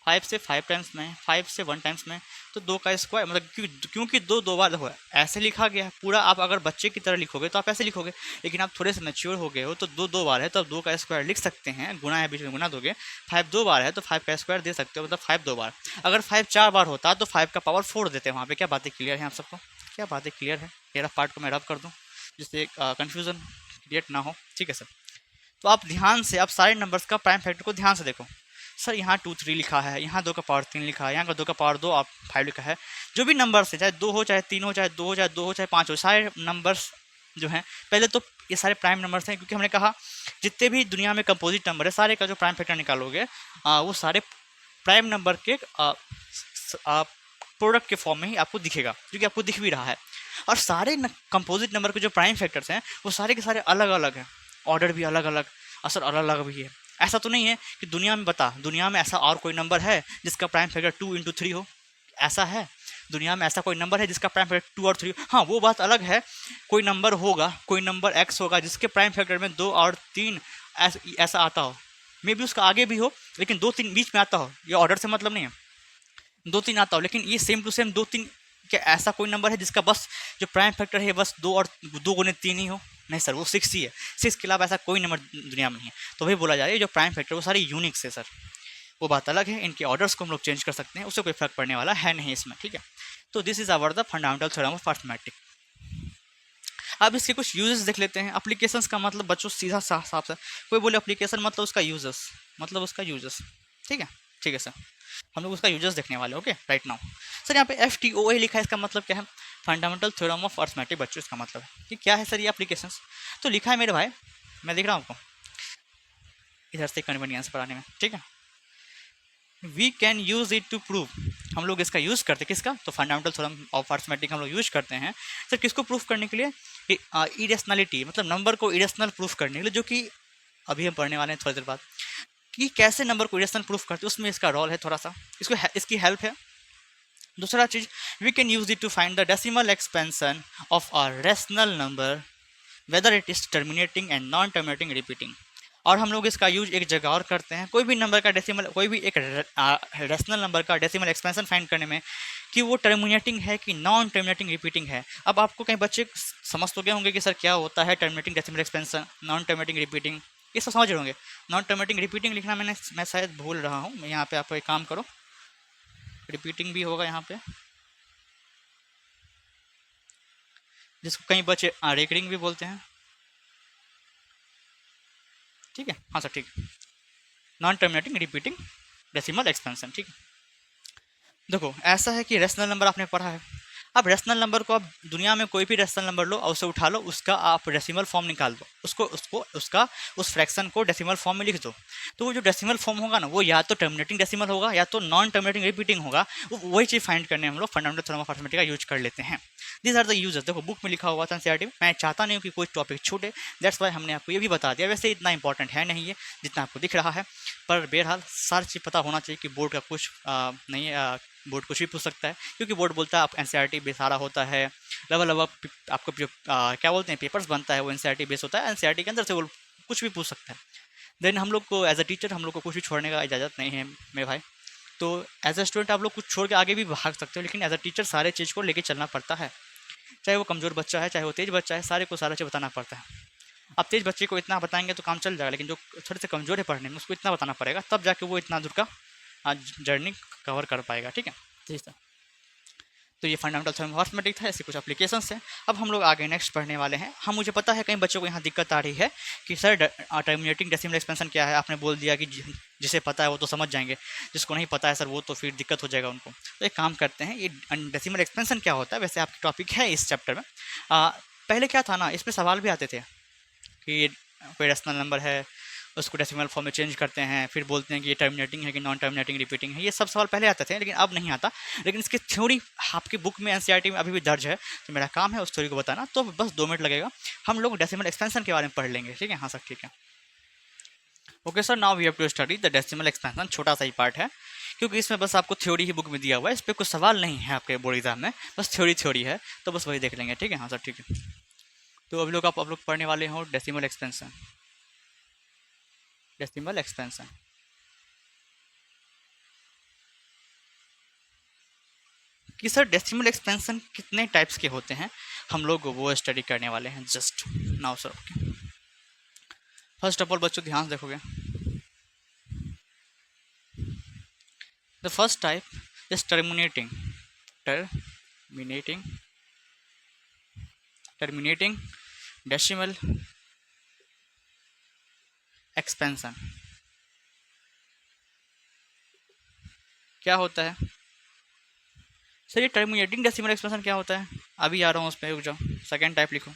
5 से 5 टाइम्स में, 5 से 1 टाइम्स में, तो 2 का स्क्वायर, मतलब क्योंकि 2 2 बार हुआ ऐसे लिखा गया है पूरा। आप अगर बच्चे की तरह लिखोगे तो आप ऐसे लिखोगे, लेकिन आप थोड़े से मैच्योर हो गए हो तो 2 2 बार है तो आप 2 का स्क्वायर लिख सकते हैं, गुना है बीच में गुना दोगे। 5 2 बार है तो 5 का स्क्वायर दे सकते हो, मतलब 5 2 बार। अगर 5 4 बार होता तो 5 का पावर 4 देते हैं वहाँ पे। क्या बातें क्लियर है आप सबको? क्या बातें क्लियर है? मेरा पार्ट को मैं रब कर दूँ जिससे कन्फ्यूज़न क्रिएट ना हो, ठीक है सर। तो आप ध्यान से, आप सारे नंबर्स का प्राइम फैक्टर को ध्यान से देखो। सर यहाँ 2 3 लिखा है, यहाँ 2 का पावर 3 लिखा है, यहाँ का 2 का पावर 2 और 5 लिखा है। जो भी नंबर है, चाहे 2 हो, चाहे 3 हो, चाहे 2 हो, चाहे 2 हो, चाहे 5 हो, सारे नंबर्स जो हैं, पहले तो ये सारे प्राइम नंबर्स हैं, क्योंकि हमने कहा जितने भी दुनिया में कंपोजिट नंबर है सारे का जो प्राइम फैक्टर निकालोगे वो सारे प्राइम नंबर के प्रोडक्ट के फॉर्म में ही आपको दिखेगा, क्योंकि आपको दिख भी रहा है। और सारे कंपोजिट नंबर के जो प्राइम फैक्टर्स हैं वो सारे के सारे अलग अलग हैं, ऑर्डर भी अलग अलग, असर अलग अलग भी है। ऐसा तो नहीं है कि दुनिया में ऐसा और कोई नंबर है जिसका प्राइम फैक्टर 2 × 3 हो, ऐसा है? दुनिया में ऐसा कोई नंबर है जिसका प्राइम फैक्टर 2 और 3 हो? हाँ, वो बात अलग है, कोई नंबर होगा, कोई नंबर एक्स होगा जिसके प्राइम फैक्टर में 2 और 3 ऐसा आता हो, मे बी उसका आगे भी हो, लेकिन 2 3 बीच में आता हो, ये ऑर्डर से मतलब नहीं है, 2 3 आता हो, लेकिन ये सेम टू सेम 2 3 क्या ऐसा कोई नंबर है जिसका बस जो प्राइम फैक्टर है बस 2 और 2 × 3 ही हो? नहीं सर, वो 6 ही है। 6 के अलावा ऐसा कोई नंबर दुनिया में नहीं है। तो वही बोला जा रहा है, जो प्राइम फैक्टर वो सारे यूनिक्स है सर, वो बात अलग है। इनके ऑर्डर्स को हम लोग चेंज कर सकते हैं, उससे कोई फर्क पड़ने वाला है नहीं इसमें, ठीक है। तो this is our the fundamental theorem of arithmetic. अब इसके कुछ यूजेस देख लेते हैं। एप्लीकेशंस का मतलब बच्चों सीधा साफ से, कोई बोले एप्लीकेशन मतलब उसका यूजेस, ठीक है सर, हम लोग उसका यूजर्स देखने वाले, ओके राइट नाउ। सर यहाँ पे FTOA लिखा है, इसका मतलब क्या है? Fundamental theorem of arithmetic. बच्चों इसका मतलब है कि क्या है सर ये एप्लीकेशंस? तो लिखा है मेरे भाई, मैं देख रहा हूँ आपको इधर से कन्वीनियंस पर आने में, ठीक है। We can use it to prove, हम लोग इसका यूज़ करते हैं किसका? तो फंडामेंटल थ्योरम ऑफ अर्थमेटिक हम लोग यूज करते हैं सर किसको प्रूफ करने के लिए? इरेशनलिटी, मतलब नंबर को इरेशनल प्रूफ करने के लिए, जो कि अभी हम पढ़ने वाले हैं थोड़ी देर बाद कि कैसे नंबर को इरेशनल प्रूफ करते हैं, उसमें इसका रोल है थोड़ा सा, इसकी हेल्प है। दूसरा चीज, we can use it to find the decimal expansion of a rational number whether it is terminating and non terminating repeating. और हम लोग इसका यूज एक जगह और करते हैं, कोई भी नंबर का डेसिमल, कोई भी एक रेशनल नंबर का डेसिमल एक्सपेंशन फाइंड करने में, कि वो टर्मिनेटिंग है कि नॉन टर्मिनेटिंग रिपीटिंग है। अब आपको कहीं बच्चे समझ तो गए होंगे कि सर क्या होता है terminating decimal expansion, non terminating repeating, ये सब समझ रहे होंगे। नॉन टर्मिनेटिंग रिपीटिंग लिखना मैं शायद भूल रहा हूँ, मैं यहाँ पे आप एक काम करो, रिपीटिंग भी होगा यहाँ पे, जिसको कई बच्चे रेकरिंग भी बोलते हैं, ठीक है। हाँ सर ठीक है, non terminating repeating decimal expansion, ठीक है। देखो ऐसा है कि रेशनल नंबर आपने पढ़ा है, अब रेशनल नंबर को आप दुनिया में कोई भी रेशनल नंबर लो और उसे उठा लो, उसका आप डेसिमल फॉर्म निकाल दो, उसका उस फ्रैक्शन को डेसिमल फॉर्म में लिख दो। तो वो जो डेसिमल फॉर्म होगा ना, वो या तो टर्मिनेटिंग डेसिमल होगा या तो नॉन टर्मिनेटिंग रिपीटिंग होगा। वही चीज़ फाइंड करने हम लोग फंडामेंटल थ्योरम ऑफ अर्थमेटिक का यूज कर लेते हैं। These are the users. देखो बुक में लिखा हुआ था एनसीईआरटी में, मैं चाहता नहीं हूँ कि कोई टॉपिक छूटे, दैट्स वाई हमने आपको ये भी बता दिया। वैसे इतना इंपॉर्टेंट है नहीं ये जितना आपको दिख रहा है, पर बहरहाल सारी चीज़ पता होना चाहिए कि बोर्ड का कुछ नहीं बोर्ड कुछ भी पूछ सकता है, क्योंकि बोर्ड बोलता है आप एनसीईआरटी बेस सारा होता है, लेवल आपको जो क्या बोलते हैं पेपर्स बनता है वो एनसीईआरटी बेस होता है, एनसीईआरटी के अंदर से वो कुछ भी पूछ सकता है। देन हम लोग को एज अ टीचर हम लोग को कुछ भी छोड़ने का इजाज़त नहीं है मेरे भाई। तो एज अ स्टूडेंट आप लोग कुछ छोड़ के आगे भी भाग सकते हो, लेकिन एज अ टीचर सारे चीज़ को लेके चलना पड़ता है, चाहे वो कमज़ोर बच्चा है चाहे वो तेज़ बच्चा है, सारे को सारा चीज़ बताना पड़ता है। अब तेज़ बच्चे को इतना बताएंगे तो काम चल जाएगा, लेकिन जो थोड़े से कमज़ोर है पढ़ने में उसको इतना बताना पड़ेगा, तब जाके वो इतना दूर का जर्नी कवर कर पाएगा, ठीक है। जी सर, तो ये फंडामेंटल थ्योरम ऑफ अर्थमेटिक था, ऐसे कुछ एप्लीकेशंस हैं। अब हम लोग आगे नेक्स्ट पढ़ने वाले हैं। हम मुझे पता है कई बच्चों को यहाँ दिक्कत आ रही है कि सर टर्मिनेटिंग डेसिमल एक्सपेंशन क्या है, आपने बोल दिया कि जिसे पता है वो तो समझ जाएंगे, जिसको नहीं पता है सर वो तो फिर दिक्कत हो जाएगा उनको। तो एक काम करते हैं, ये डेसिमल एक्सपेंशन क्या होता है, वैसे आपकी टॉपिक है इस चैप्टर में। पहले क्या था ना, इसमें सवाल भी आते थे कि कोई रेशनल नंबर है उसको डेसिमल फॉर्म में चेंज करते हैं, फिर बोलते हैं कि ये टर्मिनेटिंग है कि नॉन टर्मिनेटिंग रिपीटिंग है, ये सब सवाल पहले आते थे लेकिन अब नहीं आता। लेकिन इसकी थ्योरी आपकी बुक में एनसीईआरटी में अभी भी दर्ज है, तो मेरा काम है उस थ्योरी को बताना, तो बस 2 मिनट लगेगा, हम लोग डेसिमल एक्सपेंशन के बारे में पढ़ लेंगे, ठीक है। हाँ सर ठीक है, okay sir, now we have to study the decimal expansion. छोटा सा ही पार्ट है, क्योंकि इसमें बस आपको थ्योरी ही बुक में दिया हुआ है, इस पर कुछ सवाल नहीं है आपके बोर्ड एग्जाम में, बस थ्योरी है, तो बस वही देख लेंगे, ठीक है। हाँ सर ठीक है, तो अभी लोग आप लोग पढ़ने वाले हो डेसिमल एक्सपेंशन। डेसिमल एक्सपेंशन कि सर डेसिमल एक्सपेंशन कितने टाइप्स के होते हैं, हम लोग वो स्टडी करने वाले हैं just now sir, okay. First of all बच्चों ध्यान से देखोगे, the first type is terminating terminating decimal expansion. क्या होता है सर? ये टर्मिनेटिंग डेसिमल एक्सप्रेशन क्या होता है? अभी आ रहा हूँ उस पर, रुक जाओ। सेकेंड टाइप लिखो,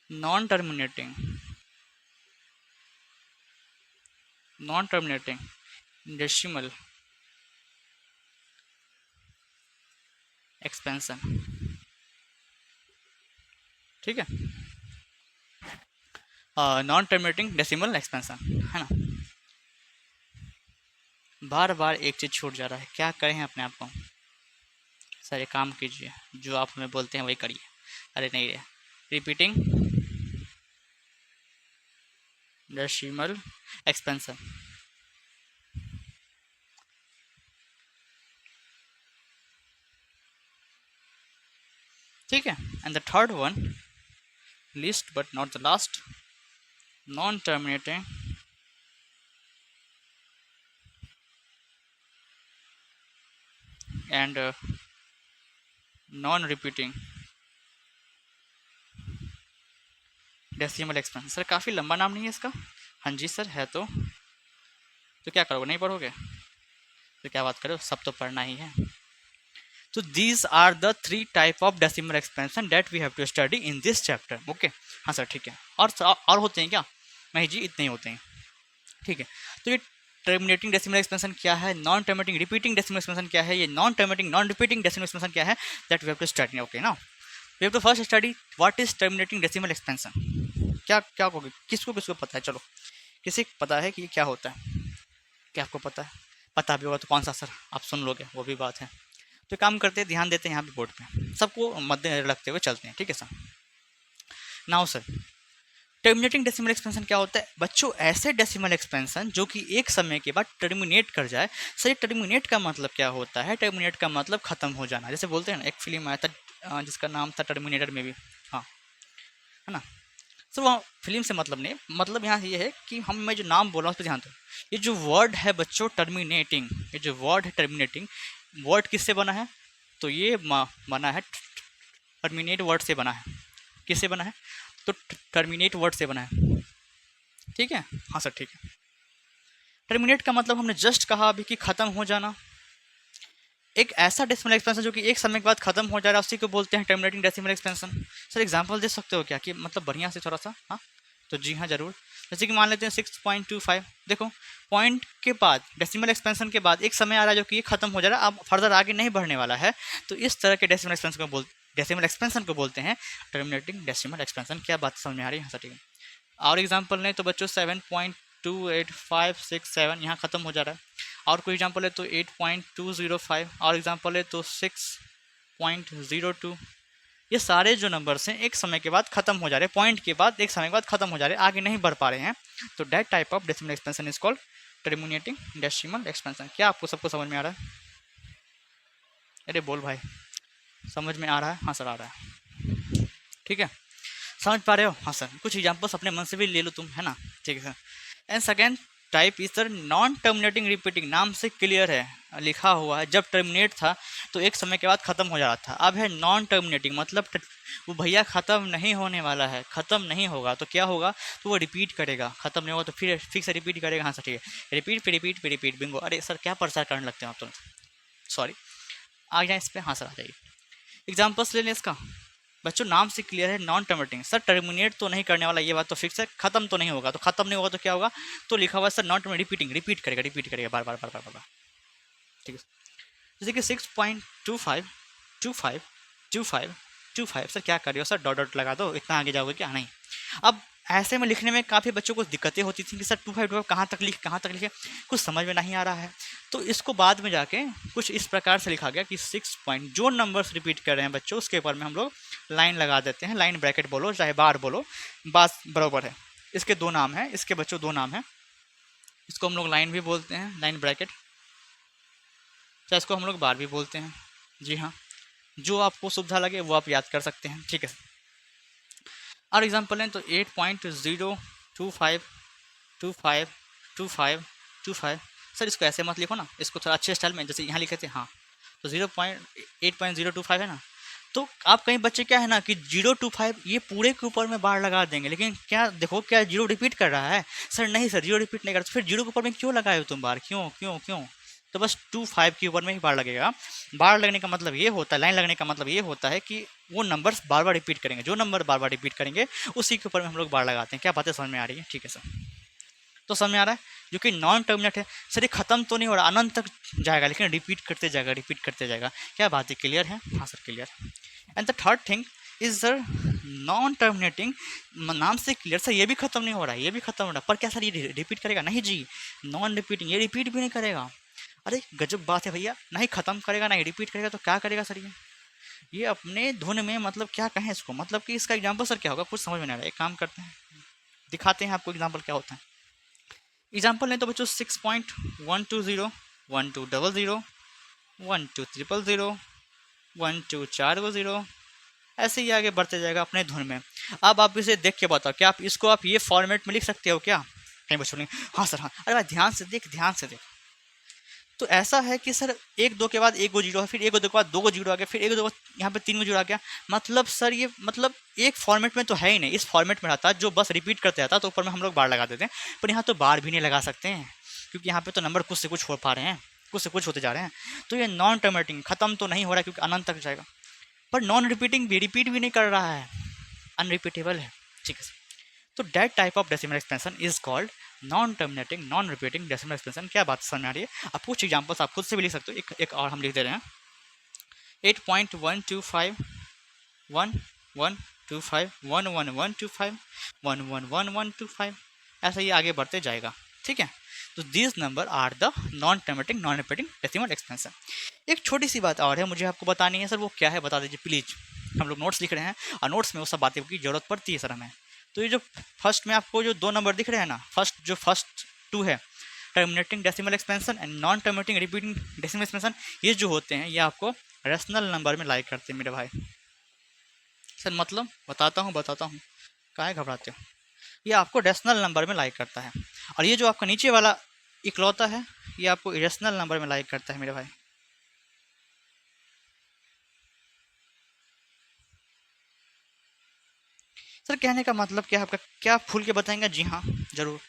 non terminating, non terminating decimal expansion. ठीक है, नॉन टर्मिनेटिंग डेसिमल एक्सपेंशन, है ना। बार बार एक चीज़ छूट जा रहा है, क्या करें अपने आप को? सर एक काम कीजिए, जो आप हमें बोलते हैं वही करिए। अरे नहीं रे, रिपीटिंग डेसिमल एक्सपेंशन। ठीक है, and the third one, least but not the last, non terminating and non repeating decimal expansion. Sir काफ़ी लंबा नाम नहीं है इसका? हाँ जी सर है तो क्या करोगे, नहीं पढ़ोगे? तो क्या बात करो, सब तो पढ़ना ही है। तो these are the 3 type of decimal expansion that we have to study in this chapter. Okay, हाँ सर ठीक है। और होते हैं क्या? नहीं जी, इतने ही होते हैं। ठीक है, तो ये टर्मिनेटिंग डेसिमल एक्सपेंशन क्या है, non terminating repeating decimal expansion क्या है, ये non terminating non repeating decimal expansion क्या है, that we have to study. Okay ना, we have to first study what is terminating decimal expansion. क्या क्या कहोगे, किसको किसको पता है? चलो, किसी को पता है कि क्या होता है? क्या आपको पता है? पता भी होगा तो कौन सा सर आप सुन लोगे, वो भी बात है। तो काम करते हैं, ध्यान देते हैं यहाँ पे बोर्ड पे, सबको मद्देनजर रखते हुए चलते हैं। ठीक है sir. Now sir, terminating decimal expansion क्या होता है बच्चों? ऐसे डेसिमल एक्सपेंशन जो कि एक समय के बाद टर्मिनेट कर जाए। सर ये टर्मिनेट का मतलब क्या होता है? टर्मिनेट का मतलब खत्म हो जाना। जैसे बोलते हैं ना, एक फिल्म आया था जिसका नाम था टर्मिनेटर में भी, हाँ है ना। सर वहाँ फिल्म से मतलब नहीं, मतलब यहाँ ये है कि मैं जो नाम बोल रहा हूँ उस पर ध्यान दो। ये जो वर्ड है बच्चों टर्मिनेटिंग, ये जो वर्ड है टर्मिनेटिंग, वर्ड किससे बना है? तो ये बना है, टर्मिनेट वर्ड से बना है। किससे बना है? तो टर्मिनेट वर्ड से बना है। ठीक है, हाँ सर ठीक है। टर्मिनेट का मतलब हमने जस्ट कहा अभी कि खत्म हो जाना। एक ऐसा डेसिमल एक्सपेंशन जो कि एक समय के बाद खत्म हो जा रहा है, उसी को बोलते हैं terminating decimal expansion. Sir example दे सकते हो क्या, कि मतलब बढ़िया से थोड़ा सा? हाँ तो जी हाँ जरूर। जैसे कि मान लेते हैं 6.25, देखो पॉइंट के बाद डेसिमल एक्सपेंशन के बाद एक समय आ रहा है जो कि ये खत्म हो जा रहा है, अब फर्दर आगे नहीं बढ़ने वाला है। तो इस तरह के डेसिमल एक्सपेंशन को बोलते हैं टर्मिनेटिंग डेसिमल एक्सपेंशन। क्या बात समझ में आ रही है? हाँ सर ठीक है। और एग्जाम्पल नहीं तो बच्चों 7.28567 यहाँ ख़त्म हो जा रहा है। और कोई एग्जाम्पल है तो 8.205, और एग्जाम्पल है तो 6.02। ये सारे जो नंबर्स हैं एक समय के बाद खत्म हो जा रहे हैं, पॉइंट के बाद एक समय के बाद खत्म हो जा रहे हैं, आगे नहीं बढ़ पा रहे हैं। तो that type of decimal expansion is called terminating decimal expansion. क्या आपको सबको समझ में आ रहा है? अरे बोल भाई, समझ में आ रहा है? हाँ सर आ रहा है। ठीक है, समझ पा रहे हो? हाँ सर, कुछ एग्जाम्पल्स अपने मन से भी ले लो तुम, है ना। ठीक है sir. And second type is sir non terminating repeating. नाम से क्लियर है, लिखा हुआ है। जब टर्मिनेट था तो एक समय के बाद खत्म हो जा रहा था, अब है नॉन टर्मिनेटिंग, मतलब वो भैया ख़त्म नहीं होने वाला है, ख़त्म नहीं होगा तो क्या होगा, तो वो रिपीट करेगा। ख़त्म नहीं होगा तो फिर से रिपीट करेगा। हाँ सर ठीक है, रिपीट पे रिपीट पे रिपीट, बिंगो। अरे सर क्या प्रचार करने लगते हैं आप तो, सॉरी। आ जाए इस पर, हाँ सर आ जाइए। एग्जाम्पल्स ले लें इसका। बच्चों नाम से क्लियर है, नॉन टर्मिनेटिंग। सर टर्मिनेट तो नहीं करने वाला, ये बात तो फिक्स है। खत्म तो नहीं होगा, तो खत्म नहीं होगा तो क्या होगा, तो लिखा हुआ है sir non terminating, repeating, repeat करेगा बार बार बार बार बार। ठीक है, जैसे कि 6.25 सर क्या कर रहे हो सर, डॉट डॉट लगा दो, इतना आगे जाओगे क्या? नहीं। अब ऐसे में लिखने में काफ़ी बच्चों को दिक्कतें होती थी कि सर 25 कहाँ तक लिखे, कुछ समझ में नहीं आ रहा है। तो इसको बाद में जाके कुछ इस प्रकार से लिखा गया कि 6 पॉइंट, जो नंबर्स रिपीट कर रहे हैं बच्चों उसके ऊपर में हम लोग लाइन लगा देते हैं। लाइन ब्रैकेट बोलो चाहे बार बोलो, बात बराबर है। इसके दो नाम हैं, इसके बच्चों दो नाम हैं। इसको हम लोग लाइन भी बोलते हैं, लाइन ब्रैकेट, चाहे इसको हम लोग बार भी बोलते हैं। जी हाँ, जो आपको सुविधा लगे वो आप याद कर सकते हैं। ठीक है, और एग्जाम्पल हैं तो 8.05252525। सर इसको ऐसे मत लिखो ना, इसको थोड़ा अच्छे स्टाइल में, जैसे यहाँ लिखे थे। हाँ तो 8.025 है ना, तो आप कई बच्चे क्या है ना कि 0 to 5 ये पूरे के ऊपर में बार लगा देंगे, लेकिन क्या देखो क्या जीरो रिपीट कर रहा है? सर नहीं सर, जीरो रिपीट नहीं करता। फिर जीरो के ऊपर में क्यों लगाए हो तुम बार? क्यों क्यों क्यों? तो बस 2 5 के ऊपर में ही बार लगेगा। बार लगने का मतलब ये होता है, लाइन लगने का मतलब ये होता है कि वो नंबर्स बार बार रिपीट करेंगे, जो नंबर बार बार रिपीट करेंगे उसी के ऊपर में हम लोग बार लगाते हैं। क्या बातें समझ में आ रही है? ठीक है सर, तो समझ में आ रहा है? जो कि नॉन टर्मिनेट है सर, ये खत्म तो नहीं हो रहा, अनंत तक जाएगा, लेकिन रिपीट करते जाएगा, रिपीट करते जाएगा। क्या बात है? क्लियर है? हाँ sir clear. And the third thing is sir non terminating, नाम से क्लियर सर, ये भी खत्म नहीं हो रहा है, ये भी खत्म हो रहा है, पर क्या सर ये रिपीट करेगा? नहीं जी, नॉन रिपीटिंग, ये रिपीट भी नहीं करेगा। अरे गजब बात है भैया, नहीं खत्म करेगा नहीं रिपीट करेगा, तो क्या करेगा सर ये अपने धुन में, मतलब क्या कहें इसको, मतलब कि इसका एग्जाम्पल सर क्या होगा? कुछ समझ में नहीं आ रहा है। एक काम करते हैं, दिखाते हैं आपको एग्जाम्पल क्या होता है। एग्जाम्पल नहीं तो बच्चों 6.120 1200 1200 1240, ऐसे ही आगे बढ़ते जाएगा अपने धुन में। अब आप इसे देख के बताओ, क्या आप इसको आप ये फॉर्मेट में लिख सकते हो क्या? कहीं बच्चों ने हाँ सर हाँ। अरे भाई ध्यान से देख, ध्यान से देख। तो ऐसा है कि सर 1 2 के बाद 1 गो जीरो है, फिर 1 2 के बाद 2 गो जीरो आ गया, फिर 1 2 यहाँ पे 3 गो जीरो आ गया। मतलब सर ये मतलब एक फॉर्मेट में तो है ही नहीं, इस फॉर्मेट में रहता जो बस रिपीट करते रहता, तो ऊपर में हम लोग बार लगा देते हैं। पर यहाँ तो बार भी नहीं लगा सकते हैं, क्योंकि यहाँ पे तो नंबर कुछ से कुछ हो पा रहे हैं, कुछ से कुछ होते जा रहे हैं। तो ये नॉन टर्मिनेटिंग, खत्म तो नहीं हो रहा है, क्योंकि अनंत तक जाएगा। पर नॉन रिपीटिंग भी, रिपीट भी नहीं कर रहा है, अनरिपीटेबल है। ठीक है, तो that type of decimal expansion is called non terminating non repeating decimal expansion. क्या बात समझ में आ रही है? आप कुछ एग्जाम्पल्स आप खुद से भी लिख सकते हो, एक और हम लिख दे रहे हैं 8.125 1125 11125 111125, ऐसा ही आगे बढ़ते जाएगा। ठीक है, तो this number are the non terminating non repeating decimal expansion. एक छोटी सी बात और है मुझे आपको बतानी है सर, वो क्या है बता दीजिए प्लीज़। हम लोग नोट्स लिख रहे हैं और नोट्स में वो सब बातें की जरूरत पड़ती है सर हमें। तो ये जो फर्स्ट में आपको जो 2 नंबर दिख रहे हैं ना, फर्स्ट 2 है terminating decimal expansion and non terminating repeating decimal expansion, ये जो होते हैं ये आपको रेशनल नंबर में लाइक करते हैं मेरे भाई। सर मतलब बताता हूँ, काहे घबराते हो? ये आपको रेशनल नंबर में लाइक करता है, और ये जो आपका नीचे वाला इकलौता है ये आपको इरेशनल नंबर में लाइक करता है मेरे भाई। सर कहने का मतलब क्या है आपका? क्या आप खुल के बताएंगे? जी हाँ जरूर।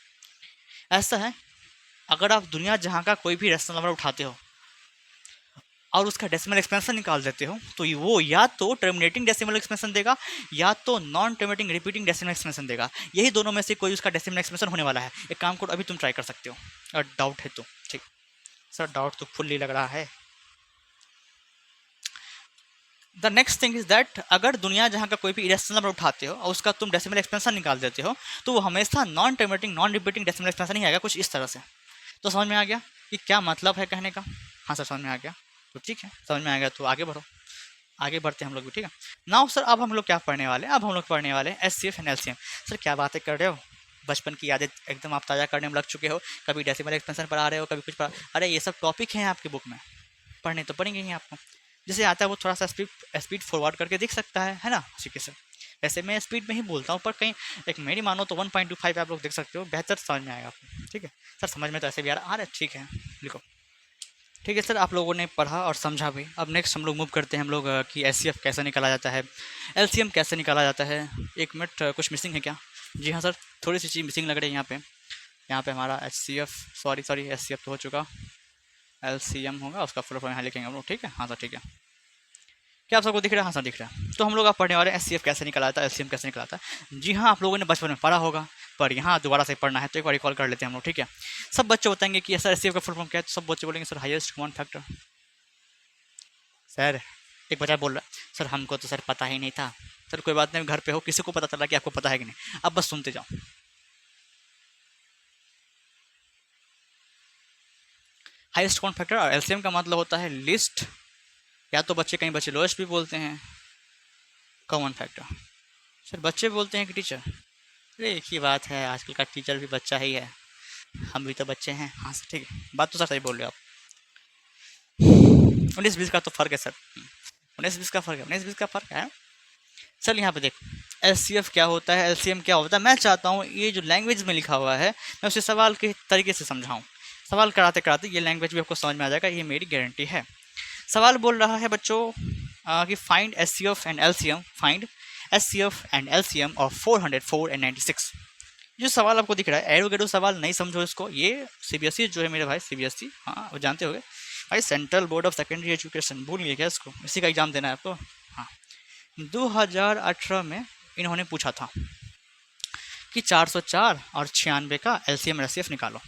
ऐसा है, अगर आप दुनिया जहाँ का कोई भी रेशनल नंबर उठाते हो और उसका डेसिमल एक्सपेंशन निकाल देते हो, तो वो या तो टर्मिनेटिंग डेसिमल एक्सपेंशन देगा या तो non terminating repeating decimal expansion देगा। यही दोनों में से कोई उसका डेसिमल एक्सपेंशन होने वाला है। एक काम करो, अभी तुम ट्राई कर सकते हो और डाउट है तो। ठीक सर, डाउट तो फुल्ली लग रहा है। The next thing is that अगर दुनिया जहाँ का कोई भी इरेशनल नंबर उठाते हो और उसका तुम डेसिमल एक्सपेंशन निकाल देते हो, तो वो हमेशा non terminating non repeating decimal expansion ही आएगा, कुछ इस तरह से। तो समझ में आ गया कि क्या मतलब है कहने का? हाँ सर समझ में आ गया। तो ठीक है, समझ में आ गया तो आगे बढ़ो, आगे बढ़ते हैं हम लोग भी। ठीक है, नाउ सर अब हम लोग क्या पढ़ने वाले हैं? अब हम लोग पढ़ने वाले हैं एचसीएफ एंड एलसीएम। सर क्या बातें कर रहे हो, बचपन की यादें एकदम आप ताज़ा करने में लग चुके हो। कभी डेसिमल एक्सपेंशन पर आ रहे हो, कभी कुछ पर। अरे ये सब टॉपिक हैं आपकी बुक में, पढ़ने तो पड़ेंगे ही आपको। जैसे आता है वो थोड़ा सा स्पीड फॉरवर्ड करके दिख सकता है ना? ठीक है सर, वैसे मैं स्पीड में ही बोलता हूँ, पर कहीं एक मेरी मानो तो 1.25 आप लोग देख सकते हो, बेहतर समझ में आएगा आपको। ठीक है सर, समझ में तो ऐसे भी आ रहा है। ठीक है लिखो। ठीक है सर, आप लोगों ने पढ़ा और समझा भी। अब नेक्स्ट हम लोग मूव करते हैं हम लोग कि एचसीएफ कैसे निकाला जाता है, एलसीएम कैसे निकाला जाता है। एक मिनट, कुछ मिसिंग है क्या? जी हाँ सर, थोड़ी सी चीज़ मिसिंग लग रही है यहाँ पे हमारा एचसीएफ, सॉरी एचसीएफ तो हो चुका, एलसीएम होगा, उसका फुल फॉर्म यहाँ लिखेंगे हम लोग। ठीक है, हाँ सर ठीक है। क्या आप सबको दिख रहा है? हाँ सर दिख रहा है। तो हम लोग आप पढ़ने वाले हैं एचसीएफ कैसे निकाला जाता है, एलसीएम कैसे निकाला जाता है। जी हाँ, आप लोगों ने बचपन में पढ़ा होगा, पर यहाँ दोबारा से पढ़ना है तो एक बार रिकॉल कर लेते हैं हम लोग। ठीक है, सब बच्चे बताएंगे कि सर एचसीएफ का फुल फॉर्म क्या है, तो सब बच्चे बोलेंगे sir highest common factor. Sir एक बच्चा बोल रहा है सर हमको तो सर पता ही नहीं था। सर कोई बात नहीं, घर पे हो, किसी को पता चला कि आपको पता है कि नहीं, अब बस सुनते जाओ। हाईएस्ट कॉमन फैक्टर और एलसीएम का मतलब होता है लिस्ट, या तो बच्चे कहीं बच्चे लोएस्ट भी बोलते हैं कॉमन फैक्टर। सर बच्चे बोलते हैं कि टीचर? अरे एक ही बात है, आजकल का टीचर भी बच्चा ही है, हम भी तो बच्चे हैं। हाँ सर ठीक है, बात तो सर सही बोल रहे हो आप। 19-20 का तो फ़र्क है सर, 19-20 का फ़र्क है, 19-20 का फ़र्क है। सर यहाँ पे देखो एचसीएफ क्या होता है, एलसीएम क्या होता है। मैं चाहता हूँ ये जो लैंग्वेज में लिखा हुआ है मैं उसे सवाल के तरीके से समझाऊँ। सवाल कराते कराते ये लैंग्वेज भी आपको समझ में आ जाएगा, ये मेरी गारंटी है। सवाल बोल रहा है बच्चों कि find S C F and L C M, find S C F and L C M of 404 and 96। जो सवाल आपको दिख रहा है एरो गेडो सवाल, नहीं समझो इसको, ये सीबीएसई जो है मेरे भाई, सीबीएसई, हाँ वो जानते होंगे भाई, central board of secondary education, भूल गए क्या इसको, इसी का एग्जाम देना है आपको। हाँ 2018 में इन्होंने पूछा था कि 404 और 96 का एलसीएम एलसीएफ निकालो।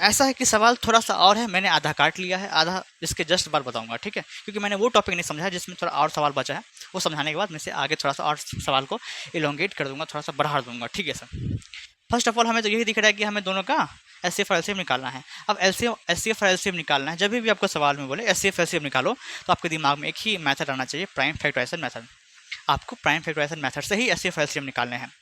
ऐसा है कि सवाल थोड़ा सा और है, मैंने आधा काट लिया है, आधा इसके जस्ट बाद बताऊंगा, ठीक है, क्योंकि मैंने वो टॉपिक नहीं समझा जिसमें थोड़ा और सवाल बचा है, वो समझाने के बाद मैं से आगे थोड़ा सा और सवाल को इलोंगेट कर दूंगा, थोड़ा सा बढ़ा दूंगा, ठीक है सर। फर्स्ट ऑफ ऑल हमें तो यही दिख रहा है कि हमें दोनों का एस सी एफ और एलसीएम निकालना है। अब एस सी एफ और एलसीएम निकालना है, जब भी आपको सवाल में बोले एस सी एफ एलसीएम निकालो, तो आपके दिमाग में एक ही मेथड आना चाहिए, प्राइम फैक्टराइजेशन मेथड। आपको प्राइम फैक्टराइजेशन मेथड से ही एस सी एफ एलसीएम निकालने हैं।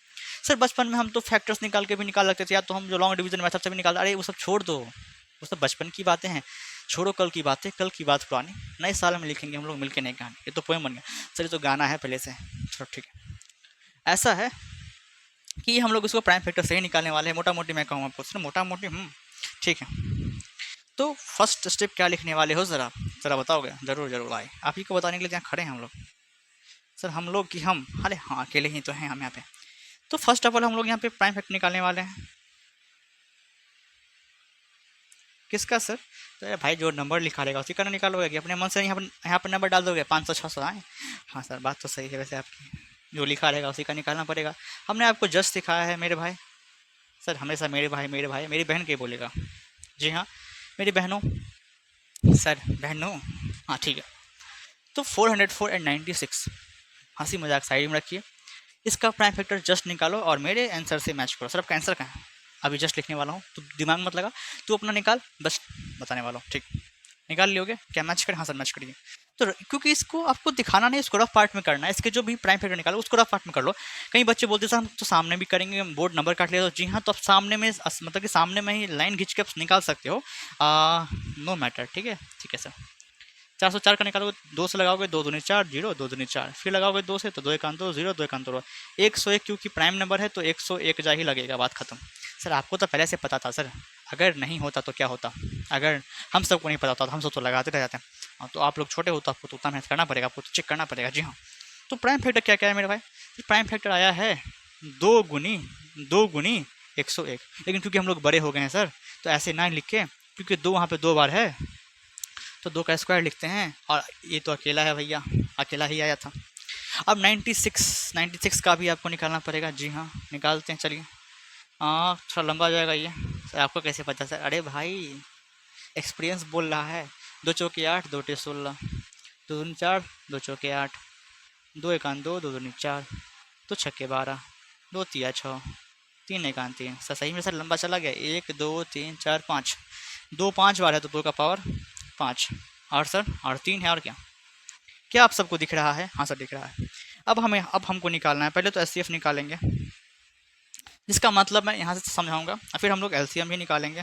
सर बचपन में हम तो फैक्टर्स निकाल के भी निकाल सकते थे, या तो हम जो लॉन्ग डिवीजन मेथड से भी निकाल, अरे वो सब छोड़ दो, वो सब बचपन की बातें हैं, छोड़ो कल की बातें, कल की बात पुरानी, नए साल में लिखेंगे हम लोग मिलके नई कहानी। ये तो पोएम बन गया सर, ये तो गाना है पहले से, चलो ठीक है। ऐसा है कि हम लोग इसको प्राइम फैक्टर से ही निकालने वाले हैं, मोटा मोटी मैं कहूँ आपको सर, मोटा मोटी ठीक है। तो फर्स्ट स्टेप क्या लिखने वाले हो, ज़रा बताओगे? जरूर जरूर भाई, आप ही को बताने के लिए यहाँ खड़े हैं हम लोग। सर हम लोग कि हम, अरे हाँ अकेले ही तो हैं हम यहाँ पे। तो फर्स्ट ऑफ ऑल हम लोग यहाँ पे प्राइम फैक्टर निकालने वाले हैं, किसका सर? तो भाई जो नंबर लिखा रहेगा उसी का ना निकालोगे, कि अपने मन से यहाँ पर नंबर डाल दोगे 500 600 आए? हाँ सर बात तो सही है वैसे आपकी, जो लिखा रहेगा उसी का निकालना पड़ेगा। हमने आपको जस्ट सिखाया है मेरे भाई, सर हमेशा मेरे भाई मेरी बहन के बोलेगा, जी हाँ मेरी बहनों, सर बहनों, हाँ ठीक है। तो 404 एंड 96, हंसी मजाक साइड में रखिए, इसका प्राइम फैक्टर जस्ट निकालो और मेरे आंसर से मैच करो। सर आपका आंसर कहाँ है? अभी जस्ट लिखने वाला हूँ, तो दिमाग मत लगा, तू अपना निकाल, बस बताने वाला हूँ, ठीक निकाल लियोगे क्या? मैच करें? हाँ सर मैच करिए। तो क्योंकि इसको आपको दिखाना नहीं, इसको रफ पार्ट में करना है, इसके जो भी प्राइम फैक्टर निकालो उसको रफ पार्ट में कर लो। कई बच्चे बोलते सर हम तो सामने भी करेंगे, हम बोर्ड नंबर काट लिया, तो जी हाँ, तो आप सामने में मतलब कि सामने में ही लाइन खींच के आप निकाल सकते हो, नो मैटर, ठीक है सर। 404 का निकालोगे, 2 से लगाओगे, 2 दूनी 4 0, 2 दूनी 4, फिर लगाओगे 2 से तो 2 1 2 0, 2 1 2 101, क्योंकि प्राइम नंबर है तो 101 जा ही लगेगा, बात खत्म। सर आपको तो पहले से पता था सर, अगर नहीं होता तो क्या होता, अगर हम सबको नहीं पता होता तो हम सब तो लगाते रह जाते हैं, तो आप लोग छोटे हो तो आपको तो उतना मेहनत करना पड़ेगा, आपको तो चेक करना पड़ेगा, जी हाँ। तो प्राइम फैक्टर क्या क्या है मेरे भाई? प्राइम फैक्टर आया है 2 गुनी 101, लेकिन क्योंकि हम लोग बड़े हो गए हैं सर, तो ऐसे ना लिख के, क्योंकि 2 वहाँ पे 2 बार है तो 2 का स्क्वायर लिखते हैं, और ये तो अकेला है भैया, अकेला ही आया था। अब 96 का भी आपको निकालना पड़ेगा, जी हाँ निकालते हैं, चलिए। थोड़ा लंबा हो जाएगा ये, सर आपको कैसे पता सर? अरे भाई एक्सपीरियंस बोल रहा है। 2 चौके 8, 2 टे 16, 2 दूनी 4, 2 चौके 8, 2 1 2, 2 दूनी 4, 2 छक्के 12, 2 तिया 6, 3 1 3। सर सही में सर लंबा चला गया, 1 2 3 4 5, 2 5 बार है तो 2 का पावर 5, और सर और 3 है, और क्या क्या आप सबको दिख रहा है? हाँ सर दिख रहा है। अब हमको निकालना है, पहले तो एस निकालेंगे, जिसका मतलब मैं यहाँ से समझाऊंगा, फिर हम लोग एलसीएम भी निकालेंगे।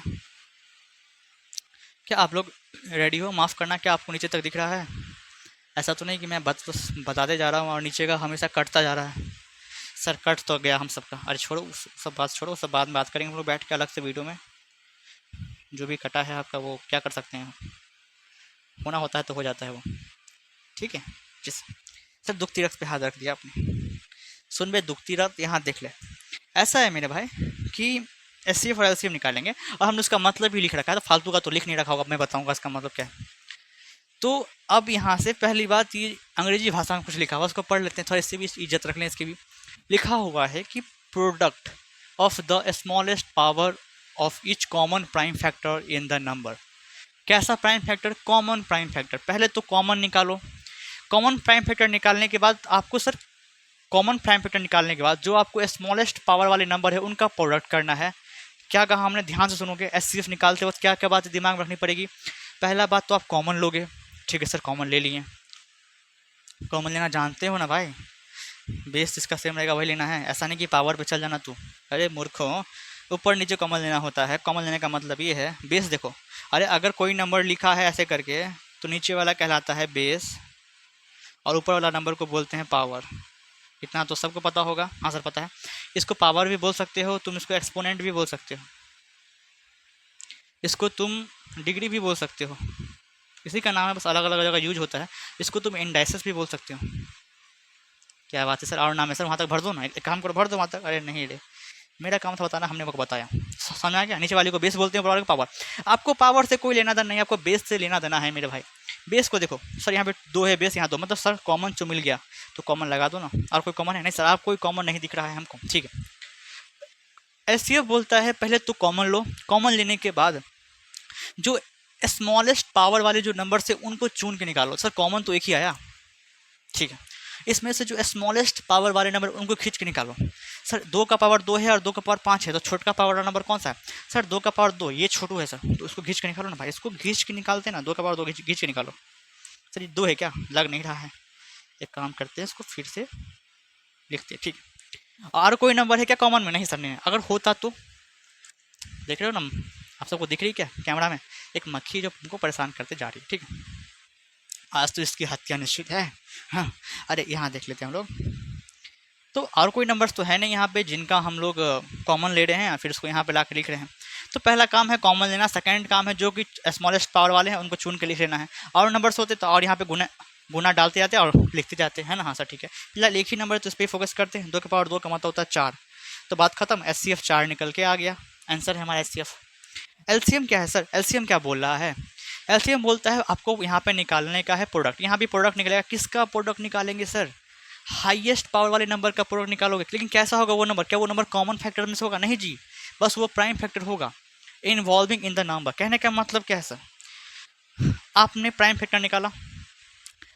क्या आप लोग रेडी हो? माफ़ करना, क्या आपको नीचे तक दिख रहा है? ऐसा तो नहीं कि मैं बताते जा रहा हूँ और नीचे का हमेशा कटता जा रहा है। सर कट तो गया हम सबका, अरे छोड़ो सब बात छोड़ो, सब बाद में बात करेंगे हम लोग बैठ के अलग से वीडियो में। जो भी कटा है आपका वो क्या कर सकते हैं, होना होता है तो हो जाता है वो, ठीक है। जिस सर दुखती रथ पे हाथ रख दिया आपने, सुन बे दुखती रथ, यहाँ देख ले। ऐसा है मेरे भाई कि एस और एलसीएम निकालेंगे, और हमने उसका मतलब भी लिख रखा है, तो फालतू का तो लिख नहीं रखा होगा, मैं बताऊंगा इसका मतलब क्या है। तो अब यहाँ से पहली बात, ये अंग्रेजी भाषा में कुछ लिखा हुआ, उसको पढ़ लेते हैं, थोड़ा इससे भी इज्जत रख लें। इसकी भी लिखा हुआ है कि product of the smallest power of each common prime factor in the number. कैसा prime factor? Common prime factor. पहले तो कॉमन निकालो, कॉमन प्राइम फैक्टर निकालने के बाद आपको सर, कॉमन प्राइम फैक्टर निकालने के बाद जो आपको स्मॉलेस्ट पावर वाले नंबर है उनका प्रोडक्ट करना है। क्या कहा हमने? ध्यान से सुनोगे, एस निकालते वक्त क्या क्या बात दिमाग में रखनी पड़ेगी। पहला बात तो आप कॉमन लोगे, ठीक है सर कॉमन ले लिए, कॉमन लेना जानते हो ना भाई, बेस जिसका सेम रहेगा वही लेना है, ऐसा नहीं कि पावर पे चल जाना तू, अरे मूर्खों, ऊपर नीचे कॉमन लेना होता है। कॉमन लेने का मतलब ये है, बेस देखो, अरे अगर कोई नंबर लिखा है ऐसे करके तो नीचे वाला कहलाता है बेस और ऊपर वाला नंबर को बोलते हैं पावर। इतना तो सबको पता होगा। हाँ सर पता है। इसको पावर भी बोल सकते हो तुम, इसको एक्सपोनेंट भी बोल सकते हो, इसको तुम डिग्री भी बोल सकते हो, इसी का नाम है, बस अलग अलग जगह यूज होता है। इसको तुम इंडाइसेस भी बोल सकते हो। क्या बात है सर, और नाम है सर, वहाँ तक भर दो ना, एक काम करो भर दो वहाँ तक। अरे नहीं रे, मेरा काम था बताना, हमने आपको बताया, समझ आ गया। नीचे वाले को बेस बोलते हैं, ऊपर वाले को पावर। आपको पावर से कोई लेना देना नहीं, आपको बेस से लेना देना है मेरे भाई। बेस को देखो सर, यहाँ पे 2 है बेस, यहाँ 2, मतलब सर कॉमन जो मिल गया तो कॉमन लगा दो ना। और कोई कॉमन है नहीं सर, आप कोई कॉमन नहीं दिख रहा है हमको, ठीक है। एचसीएफ बोलता है पहले तो कॉमन लो, कॉमन लेने के बाद जो स्मॉलेस्ट पावर वाले जो नंबर से उनको चुन के निकालो। सर कॉमन तो एक ही आया, ठीक है, इसमें से जो स्मॉलेस्ट पावर वाले नंबर उनको खींच के निकालो। सर 2 का पावर 2 है और 2 का पावर 5 है, तो छोटा पावर वाला नंबर कौन सा है? सर 2 का पावर 2, ये छोटू है सर, तो उसको खींच के निकालो ना भाई, इसको खींच के निकालते ना, 2 का पावर 2 खींच के निकालो। सर ये 2 है क्या, लग नहीं रहा है, एक काम करते हैं इसको फिर से लिखते हैं, ठीक है। और कोई नंबर है क्या कॉमन में? नहीं सर नहीं है। अगर होता तो देख रहे हो ना आप सबको, दिख रही क्या कैमरा में एक मक्खी जो हमको परेशान करते जा रही है, ठीक है। आज तो इसकी हत्या निश्चित है। हाँ, अरे यहाँ देख लेते हैं हम लोग। तो और कोई नंबर्स तो है नहीं यहाँ पे जिनका हम लोग कॉमन ले रहे हैं, फिर उसको यहाँ पे ला के लिख रहे हैं। तो पहला काम है कॉमन लेना, सेकंड काम है जो कि स्मॉलेस्ट पावर वाले हैं उनको चुन के लिख लेना है। और नंबर्स होते तो और यहाँ पे गुना गुना डालते जाते और लिखते जाते हैं ना। हाँ सर ठीक है, फिलहाल एक ही नंबर तो इस पर फोकस करते हैं। 2 के पावर 2 का मतलब होता है 4, तो बात खत्म। एचसीएफ 4 निकल के आ गया, आंसर है हमारा एचसीएफ। एलसीएम क्या है सर? एलसीएम क्या बोल रहा है? एलसीएम बोलता है आपको यहाँ पे निकालने का है प्रोडक्ट। यहाँ भी प्रोडक्ट निकलेगा, किसका प्रोडक्ट निकालेंगे सर? हाईएस्ट पावर वाले नंबर का प्रोडक्ट निकालोगे। लेकिन कैसा होगा वो नंबर? क्या वो नंबर कॉमन फैक्टर में से होगा? नहीं जी, बस वो प्राइम फैक्टर होगा इन्वॉल्विंग इन द नंबर। कहने का मतलब क्या है सर, आपने प्राइम फैक्टर निकाला,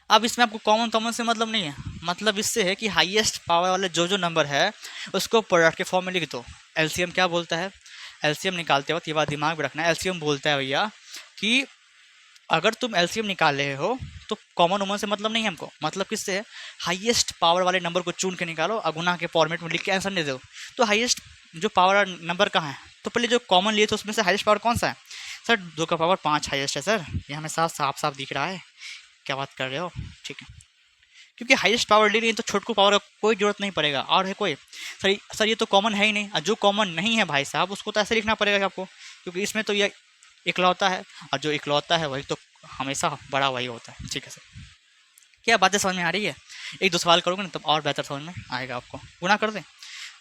अब इसमें आपको कॉमन कॉमन से मतलब नहीं है, मतलब इससे है कि हाईएस्ट पावर वाले जो जो नंबर है उसको प्रोडक्ट के फॉर्म में लिख दो। एलसीएम क्या बोलता है? एलसीएम निकालते वक्त ये बात दिमाग में रखना है। एलसीएम बोलता है भैया कि अगर तुम एलसीएम निकाल रहे हो तो कॉमन उमन से मतलब नहीं है हमको, मतलब किससे है? हाईएस्ट पावर वाले नंबर को चुन के निकालो और गुना के फॉर्मेट में लिख के आंसर दे दो। तो हाईएस्ट जो पावर नंबर कहाँ है? तो पहले जो कॉमन लिए थे उसमें से हाईएस्ट पावर कौन सा है? सर 2 का पावर 5 हाईएस्ट है सर, ये हमें साफ साफ दिख रहा है। क्या बात कर रहे हो, ठीक है, क्योंकि हाईएस्ट पावर ले रही है तो छोटकू पावर का कोई जरूरत नहीं पड़ेगा। और है कोई? सर ये तो कॉमन है ही नहीं, और जो कॉमन नहीं है भाई साहब उसको तो ऐसे लिखना पड़ेगा आपको, क्योंकि इसमें तो ये इकलौता है, और जो इकलौता है वही तो हमेशा बड़ा वही होता है, ठीक है सर। क्या बातें समझ में आ रही है? एक दो सवाल करोगे ना तब और बेहतर समझ में आएगा आपको। गुना कर दें,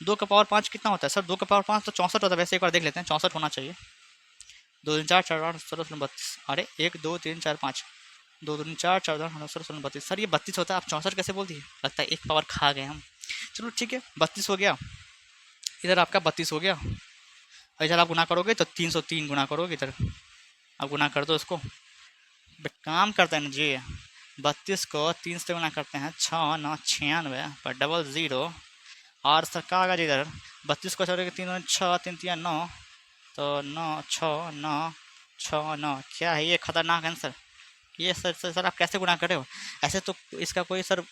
2 का पावर 5 कितना होता है सर? 2 का पावर 5 तो 64 होता है, वैसे एक बार देख लेते हैं, 64 होना चाहिए। 2 3 4 4 8 16 16 32, अरे 1 2 3 4 5, 2 3 4 4 16 16 32, सर ये 32 होता है, आप 64 कैसे बोल दिए? लगता है एक पावर खा गए हम। चलो ठीक है, 32 हो गया, इधर आपका 32 हो गया, और इधर आप गुना करोगे तो 303 गुना करोगे, इधर आप गुना कर दो इसको। काम करते हैं ना जी, 32 को 3 से गुना करते हैं, 6 9 96 पर डबल 0, और सर का आएगा जी इधर 32 को छोड़ेगा 3 6 3 3 9, तो 9 6 9 6 9, क्या है ये खतरनाक आंसर ये? सर आप कैसे गुना कर रहे हो? ऐसे तो इसका कोई सर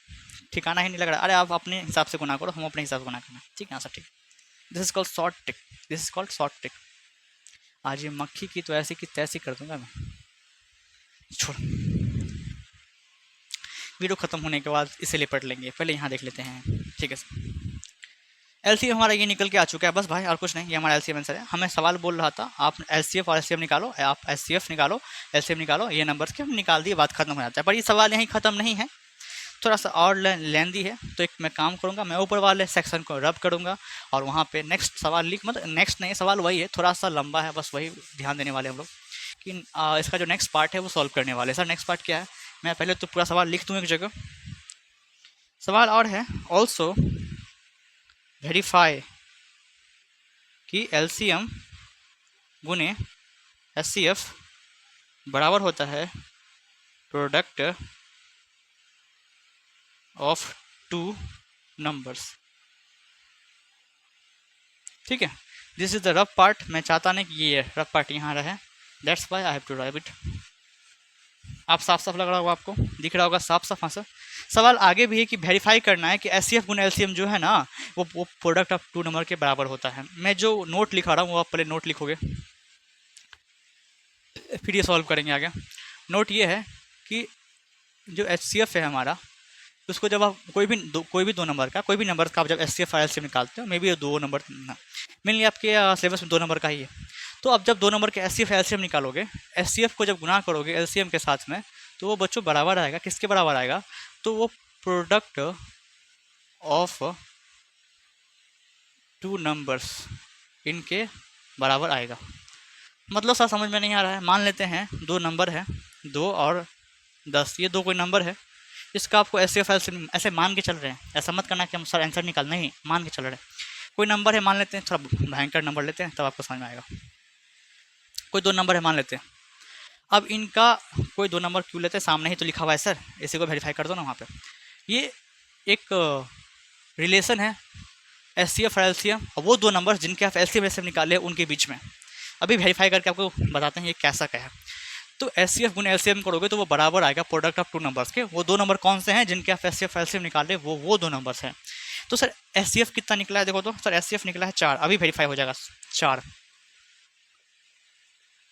ठिकाना ही नहीं लग रहा। अरे आप अपने हिसाब से गुना करो, हम अपने हिसाब से गुना करना, ठीक है ना सर, ठीक। This is called short trick, this is called short trick. आज ये मक्खी की तो ऐसी की तैसी कर दूंगा मैं। छोड़, वीडियो खत्म होने के बाद इसे लिपट लेंगे, पहले यहाँ देख लेते हैं, ठीक है सर। एलसीएम हमारा ये निकल के आ चुका है, बस भाई और कुछ नहीं, ये हमारा एलसीएम आंसर है। हमें सवाल बोल रहा था आप एलसीएफ और एलसीएम निकालो, आप एचसीएफ निकालो, एलसीएम निकालो, ये नंबर्स के हम निकाल दिए, बात खत्म हो जाता है। पर ये सवाल यहीं खत्म नहीं है, थोड़ा सा और लेंदी है, तो एक मैं काम करूँगा, मैं ऊपर वाले सेक्शन को रब करूँगा और वहाँ पे नेक्स्ट सवाल लिख, मतलब नेक्स्ट नहीं, सवाल वही है, थोड़ा सा लंबा है, बस वही ध्यान देने वाले हम लोग कि इसका जो नेक्स्ट पार्ट है वो सॉल्व करने वाले। सर नेक्स्ट पार्ट क्या है? मैं पहले तो पूरा सवाल लिख दूँ एक जगह। सवाल और है, ऑल्सो वेरीफाई कि एलसीएम गुने एचसीएफ बराबर होता है प्रोडक्ट ऑफ 2 नंबर्स, ठीक है। This is the rough part, मैं चाहता नहीं कि ये रफ पार्ट यहाँ रहे, that's why I have to write it. आप साफ लग रहा होगा, आपको दिख रहा होगा साफ। हाँ सर, सवाल आगे भी है कि वेरीफाई करना है कि एचसीएफ गुना एलसीएम जो है ना वो प्रोडक्ट ऑफ 2 नंबर के बराबर होता है। मैं जो नोट लिखा रहा हूँ वो आप पहले नोट लिखोगे, फिर ये सॉल्व करेंगे आगे। नोट ये है कि जो एचसीएफ है हमारा, उसको जब आप कोई भी दो नंबर का, कोई भी नंबर का आप जब एचसीएफ और एलसीएम निकालते हो, मे बी 2 नंबर मिल लिया आपके सिलेबस में 2 नंबर का ही है, तो अब जब दो नंबर के एच सी एफ एलसीएम निकालोगे, एच सी एफ को जब गुना करोगे एलसीएम के साथ में, तो वो बच्चों बराबर आएगा, किसके बराबर आएगा, तो वो प्रोडक्ट ऑफ टू नंबर्स इनके बराबर आएगा। मतलब सर समझ में नहीं आ रहा है। मान लेते हैं दो नंबर है, 2 और 10, ये दो कोई नंबर है, इसका आपको एस सी एफ एलसीएम ऐसे मान के चल रहे हैं, ऐसा मत करना कि हम सर आंसर निकाल, नहीं, मान के चल रहे हैं। कोई नंबर है मान लेते हैं, थोड़ा भयंकर नंबर लेते हैं तब आपको समझ में आएगा। कोई दो नंबर है मान लेते हैं, अब इनका कोई दो नंबर क्यों लेते हैं, सामने ही तो लिखा हुआ है सर, इसी को वेरीफाई कर दो ना वहाँ पे। ये एक रिलेशन है एस सी एफ और एल सी एम, और वो दो नंबर जिनके आप L C M S M निकाले उनके बीच में। अभी वेरीफाई करके आपको बताते हैं ये कैसा क्या है। तो एस सी एफ गुने एल सी एम करोगे तो वो बराबर आएगा प्रोडक्ट ऑफ टू नंबर्स के। वो दो नंबर कौन से हैं जिनके आप S C F L C M निकाले, वो दो नंबर्स हैं। तो सर एस सी एफ कितना निकला है, देखो तो सर एस सी एफ निकला है 4, अभी वेरीफाई हो जाएगा 4।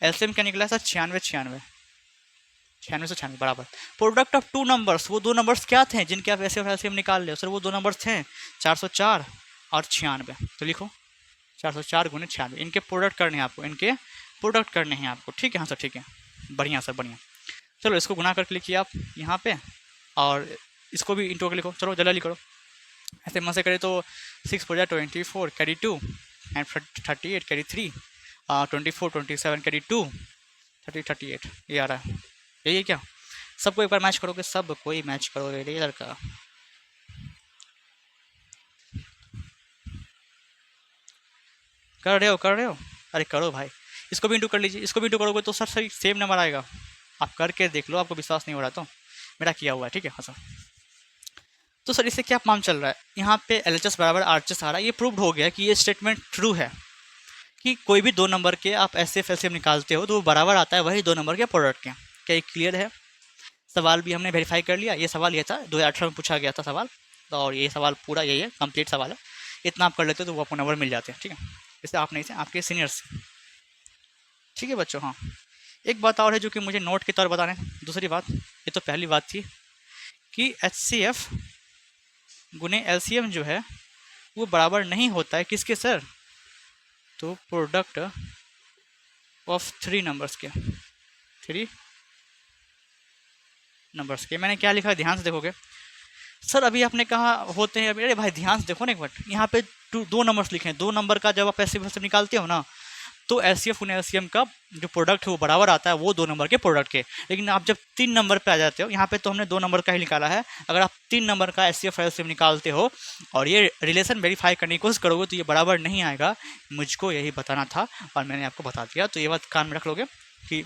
एल सी एम क्या निकला है सर, 96 96 96 से 96 बराबर प्रोडक्ट ऑफ टू नंबर्स। वो दो नंबर्स क्या थे जिनके आप S C F L C M निकाल ले, सर वो दो नंबर्स थे 404 और 96। तो लिखो 404 गुने 96, इनके प्रोडक्ट करने हैं आपको, इनके प्रोडक्ट करने हैं आपको, ठीक है। हाँ सर ठीक है, बढ़िया सर बढ़िया। चलो इसको गुना करके लिखिए आप यहाँ पे, और इसको भी इंटू करके लिखो, चलो जल्दी करो। ऐसे मन से करे तो 6 4 24 कैरी 2 एंड 38 कैरी 3, 24 27 कैरी 2 30 38, ये आ रहा है, यही है क्या। सबको एक बार मैच करोगे, सब कोई मैच करोगे रे लड़का। कर रहे हो, अरे करो भाई, इसको भी इंटू कर लीजिए, इसको भी इंटू करोगे तो सर सही सेम नंबर आएगा। आप करके देख लो, आपको विश्वास नहीं हो रहा तो मेरा किया हुआ है, ठीक है। हाँ सर, तो सर इससे क्या मान चल रहा है, यहाँ पे एल एच एस बराबर आर एच एस आ रहा है। ये प्रूव्ड हो गया कि ये स्टेटमेंट ट्रू है कि कोई भी दो नंबर के आप S F L C M निकालते हो तो वो बराबर आता है वही दो नंबर के प्रोडक्ट के। क्या ये क्लियर है। सवाल भी हमने वेरीफाई कर लिया, ये सवाल ये था 2018 में पूछा गया था सवाल, और ये सवाल पूरा यही है, कंप्लीट सवाल है। इतना आप कर लेते हो तो वो आपको नंबर मिल जाते हैं, ठीक है। इससे आप नहीं से आपके सीनियर्स, ठीक है बच्चों। हाँ, एक बात और है जो कि मुझे नोट के तौर पर बताने, दूसरी बात, ये तो पहली बात थी कि एच सी एफ गुने एल सी एम जो है वो बराबर नहीं होता है किसके सर, तो प्रोडक्ट ऑफ थ्री नंबर्स के। मैंने क्या लिखा है ध्यान से देखोगे सर, अभी आपने कहा होते हैं, अरे भाई ध्यान से देखो ना एक बार, यहाँ पे दो नंबर्स लिखे हैं, दो नंबर का जब आप ऐसे निकालते हो ना तो एल सी एफ उन्हें एल सी एम का जो प्रोडक्ट है वो बराबर आता है वो दो नंबर के प्रोडक्ट के। लेकिन आप जब तीन नंबर पे आ जाते हो, यहाँ पे तो हमने दो नंबर का ही निकाला है, अगर आप तीन नंबर का S C F L C M निकालते हो और ये रिलेशन वेरीफाई करने की कोशिश करोगे तो ये बराबर नहीं आएगा। मुझको यही बताना था और मैंने आपको बता दिया, तो ये बात कान में रख लोगे कि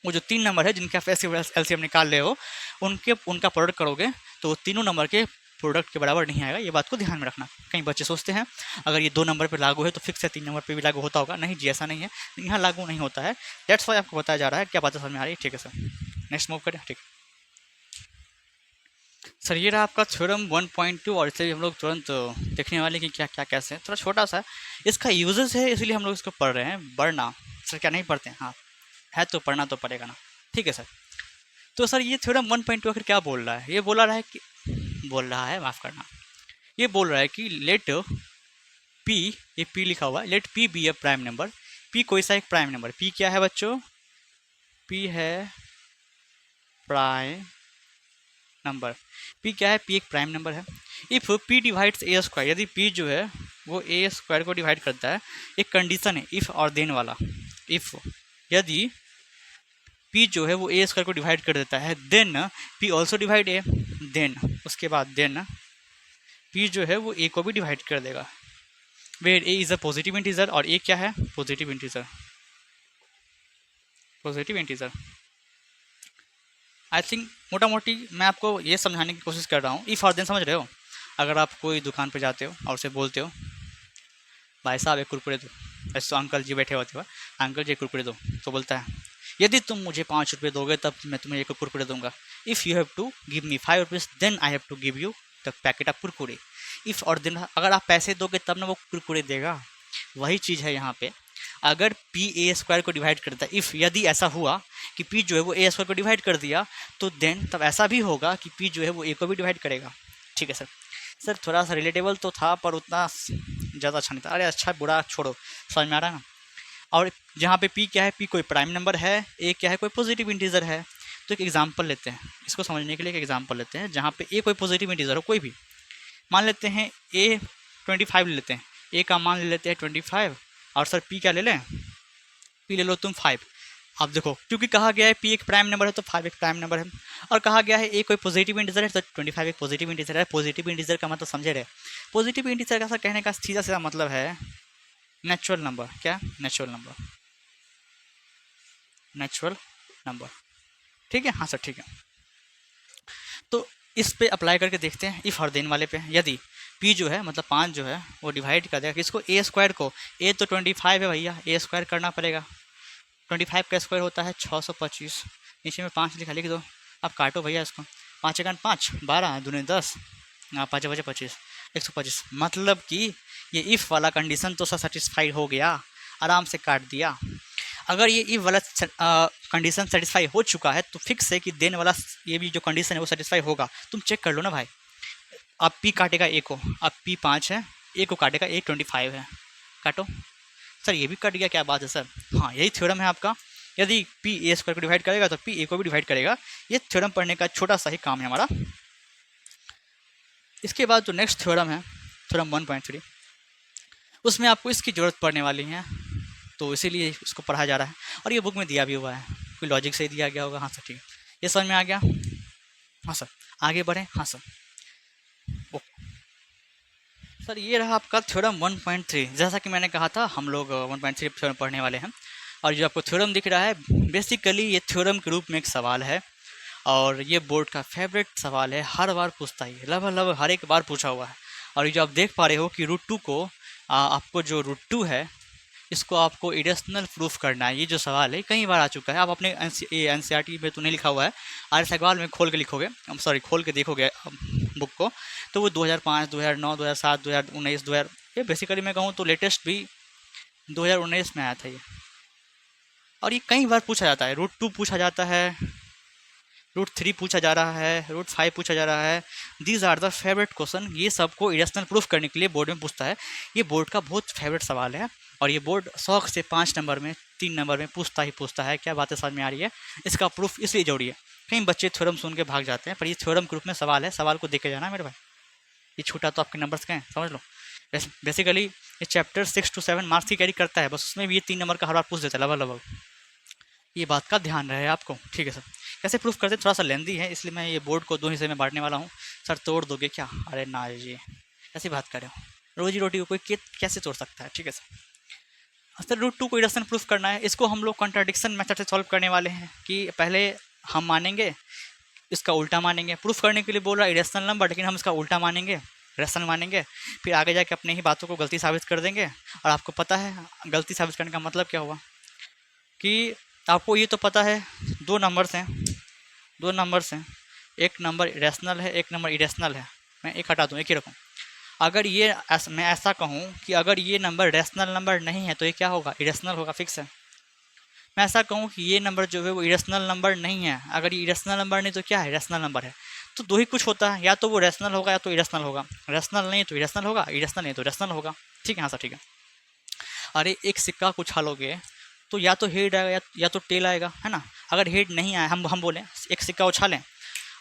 वो जो तीन नंबर है जिनके आप S C F L C M निकाल रहे हो उनका प्रोडक्ट करोगे तो तीनों नंबर के प्रोडक्ट के बराबर नहीं आएगा। ये बात को ध्यान में रखना। कई बच्चे सोचते हैं अगर ये दो नंबर पे लागू है तो फिक्स है तीन नंबर पे भी लागू होता होगा, नहीं जी ऐसा नहीं है, यहाँ लागू नहीं होता है। दैट्स वाई आपको बताया जा रहा है। क्या बात समझ में आ रही है, ठीक है सर। नेक्स्ट मूव करें, ठीक सर। ये रहा आपका थ्योरम 1.2 और इससे भी हम लोग तुरंत देखने वाले कि क्या क्या कैसे है। थोड़ा छोटा सा इसका यूजेस है इसलिए हम लोग इसको पढ़ रहे हैं, बढ़ना सर क्या नहीं पढ़ते हैं, हाँ है तो पढ़ना तो पड़ेगा ना, ठीक है सर। तो सर ये थ्योरम 1.2 आखिर क्या बोल रहा है, ये बोल रहा है माफ़ करना, ये बोल रहा है कि लेट पी, ये पी लिखा हुआ है, लेट पी बी ए प्राइम नंबर। पी कोई सा एक प्राइम नंबर, पी क्या है बच्चों, पी है प्राइम नंबर। पी क्या है, पी एक प्राइम नंबर है। If P divides A square, यदि पी जो है वो ए स्क्वायर को डिवाइड करता है, एक कंडीशन है इफ़ और देन वाला। इफ़ यदि पी जो है वो ए स्क्वायर को डिवाइड कर देता है, देन पी ऑल्सो डिवाइड ए, देन उसके बाद देन पी जो है वो ए को भी डिवाइड कर देगा, where A is a positive integer और ए क्या है पॉजिटिव इंटीजर। आई थिंक मोटा मोटी मैं आपको ये समझाने की कोशिश कर रहा हूँ। इफ़ और देन समझ रहे हो। अगर आप कोई दुकान पर जाते हो और उसे बोलते हो भाई साहब एक कुरकुरे दो, ऐसे तो अंकल जी बैठे होते हो, अंकल जी कुरकुरे दो, तो बोलता है यदि तुम मुझे 5 रुपये दोगे तब मैं तुम्हें एक कुरकुरे दूंगा। If you have to give me 5 rupees then I have to give you the packet of Kurkure. If और देन, अगर आप पैसे दोगे तब ना वो कुरकुरे देगा। वही चीज़ है यहाँ पे। अगर पी ए स्क्वायर को डिवाइड करता है, इफ़ यदि ऐसा हुआ कि पी जो है वो ए स्क्वायर को डिवाइड कर दिया तो देन तब ऐसा भी होगा कि पी जो है वो ए को भी डिवाइड करेगा, ठीक है सर। सर थोड़ा सा रिलेटेबल तो था पर उतना ज़्यादा अच्छा नहीं था। अरे अच्छा बुरा छोड़ो, समझ में आ रहा है ना। और जहाँ पे पी क्या है, पी कोई प्राइम नंबर है, ए क्या है, कोई पॉजिटिव इंटीजर है। तो एक एग्जांपल लेते हैं, इसको समझने के लिए एक एग्जांपल लेते हैं जहाँ पे ए कोई पॉजिटिव इंटीजर हो, कोई भी मान लेते हैं ए 25 ले लेते हैं, ए का मान ले लेते हैं 25 और सर पी क्या ले लें, पी ले लो तुम 5। अब देखो क्योंकि कहा गया है पी एक प्राइम नंबर है तो 5 एक प्राइम नंबर है, और कहा गया है ए कोई पॉजिटिव इंटीजर है तो 25 एक पॉजिटिव इंटीजर है। पॉजिटिव इंटीजर का मतलब समझे रहे, पॉजिटिव इंटीजर का कहने का सीधा सीधा मतलब है नेचुरल नंबर। क्या? नेचुरल नंबर, नेचुरल नंबर, ठीक है। हाँ सर ठीक है। तो इस पे अप्लाई करके देखते हैं इफ और देन वाले पे। यदि p जो है मतलब 5 जो है वो डिवाइड कर देगा किसको, ए स्क्वायर को। ए तो 25 है भैया, ए स्क्वायर करना पड़ेगा। 25 का स्क्वायर होता है 625, नीचे में 5 लिखा, लिख दो। अब काटो भैया इसको, 5 एकान 5, 12 दूनी 10, 5 बजे 25, 125। मतलब कि ये इफ़ वाला कंडीशन तो सेटिस्फाई हो गया, आराम से काट दिया। अगर ये इफ वाला कंडीशन सेटिस्फाई हो चुका है तो फिक्स है कि देन वाला ये भी जो कंडीशन है वो सेटिस्फाई होगा। तुम चेक कर लो ना भाई। अब पी काटेगा ए को, अब पी 5 है, ए को काटेगा, ए 25 है, काटो। सर ये भी कट गया, क्या बात है सर। हाँ यही थ्योरम है आपका। यदि पी ए स्क्वायर को डिवाइड करेगा तो पी ए को भी डिवाइड करेगा। ये थ्योरम पढ़ने का छोटा सा ही काम है हमारा। इसके बाद जो नेक्स्ट थ्योरम है, थ्योरम 1.3, उसमें आपको इसकी ज़रूरत पड़ने वाली है, तो इसीलिए इसको पढ़ा जा रहा है। और ये बुक में दिया भी हुआ है, कोई लॉजिक से ही दिया गया होगा। हाँ सर ठीक है, ये समझ में आ गया। हाँ सर आगे बढ़ें। हाँ सर ओ सर ये रहा आपका थ्योरम 1.3। जैसा कि मैंने कहा था हम लोग 1.3 थ्योरम पढ़ने वाले हैं। और जो आपको थ्योरम दिख रहा है बेसिकली ये थ्योरम के रूप में एक सवाल है, और ये बोर्ड का फेवरेट सवाल है, हर बार पूछता ही है, लगभग हर एक बार पूछा हुआ है। और ये जो आप देख पा रहे हो कि √2 को आपको जो √2 है इसको आपको इरेशनल प्रूफ करना है। ये जो सवाल है कई बार आ चुका है। आप अपने NCERT में तो नहीं लिखा हुआ है, RS अग्रवाल में खोल के लिखोगे, सॉरी खोल के देखोगे बुक को, तो वो 2005, 2009, 2007, 2019, 2000, ये बेसिकली मैं कहूँ तो लेटेस्ट भी 2019 में आया था ये। और ये कई बार पूछा जाता है, √2 पूछा जाता है, √3 पूछा जा रहा है, √5 पूछा जा रहा है। These are the favourite question. ये सबको इरेशनल प्रूफ करने के लिए बोर्ड में पूछता है। ये बोर्ड का बहुत फेवरेट सवाल है, और ये बोर्ड शौक से 5 नंबर में, 3 नंबर में पूछता ही पूछता है। क्या बातें समझ में आ रही है? इसका प्रूफ इसलिए जरूरी है। कई बच्चे थ्योरम सुन के भाग जाते हैं, पर ये थ्योरम के रूप में सवाल है, सवाल को देखे जाना मेरे भाई। ये छूटा तो आपके नंबर्स के हैं, समझ लो। बेसिकली ये चैप्टर 6 to 7 मार्क्स की कैरी करता है, बस उसमें भी ये 3 नंबर का हर बार पूछ देता है लगभग। ये बात का ध्यान रहे आपको, ठीक है सर। कैसे प्रूफ करते हैं, थोड़ा सा लेंदी है, इसलिए मैं ये बोर्ड को 2 हिस्से में बांटने वाला हूँ। सर तोड़ दोगे क्या? अरे ना जी, ऐसी बात कर रहे हो, रोजी रोटी को कोई कैसे तोड़ सकता है, ठीक है सर। सर √2 को इरेशनल प्रूफ करना है, इसको हम लोग कॉन्ट्राडिक्शन मेथड से सॉल्व करने वाले हैं। कि पहले हम मानेंगे, इसका उल्टा मानेंगे। प्रूफ करने के लिए बोल रहा है इरेशनल नंबर, लेकिन हम इसका उल्टा मानेंगे, रेशनल मानेंगे। फिर आगे जाके अपने ही बातों को गलती साबित कर देंगे। और आपको पता है गलती साबित करने का मतलब क्या हुआ, कि आपको ये तो पता है 2 नंबर्स हैं, 2 नंबर्स हैं, एक नंबर रैशनल है, एक नंबर इरेशनल है। मैं एक हटा दूँ, एक ही रखूँ। अगर ये मैं ऐसा कहूँ कि अगर ये नंबर रैशनल नंबर नहीं है तो ये क्या होगा, इरेशनल होगा, फिक्स है। मैं ऐसा कहूँ कि ये नंबर जो है वो इरेशनल नंबर नहीं है, अगर ये इरेशनल नंबर नहीं तो क्या है, रैशनल नंबर है। तो 2 ही कुछ होता है, या तो वो रैशनल होगा या तो इरेशनल होगा। रैशनल नहीं तो इरेशनल होगा, इरेशनल नहीं तो रैशनल होगा, ठीक है। हाँ सर ठीक है। अरे एक सिक्का को उछालोगे तो या तो हेड आएगा या तो टेल आएगा, है ना। अगर हेड नहीं आया, हम बोलें एक सिक्का उछालें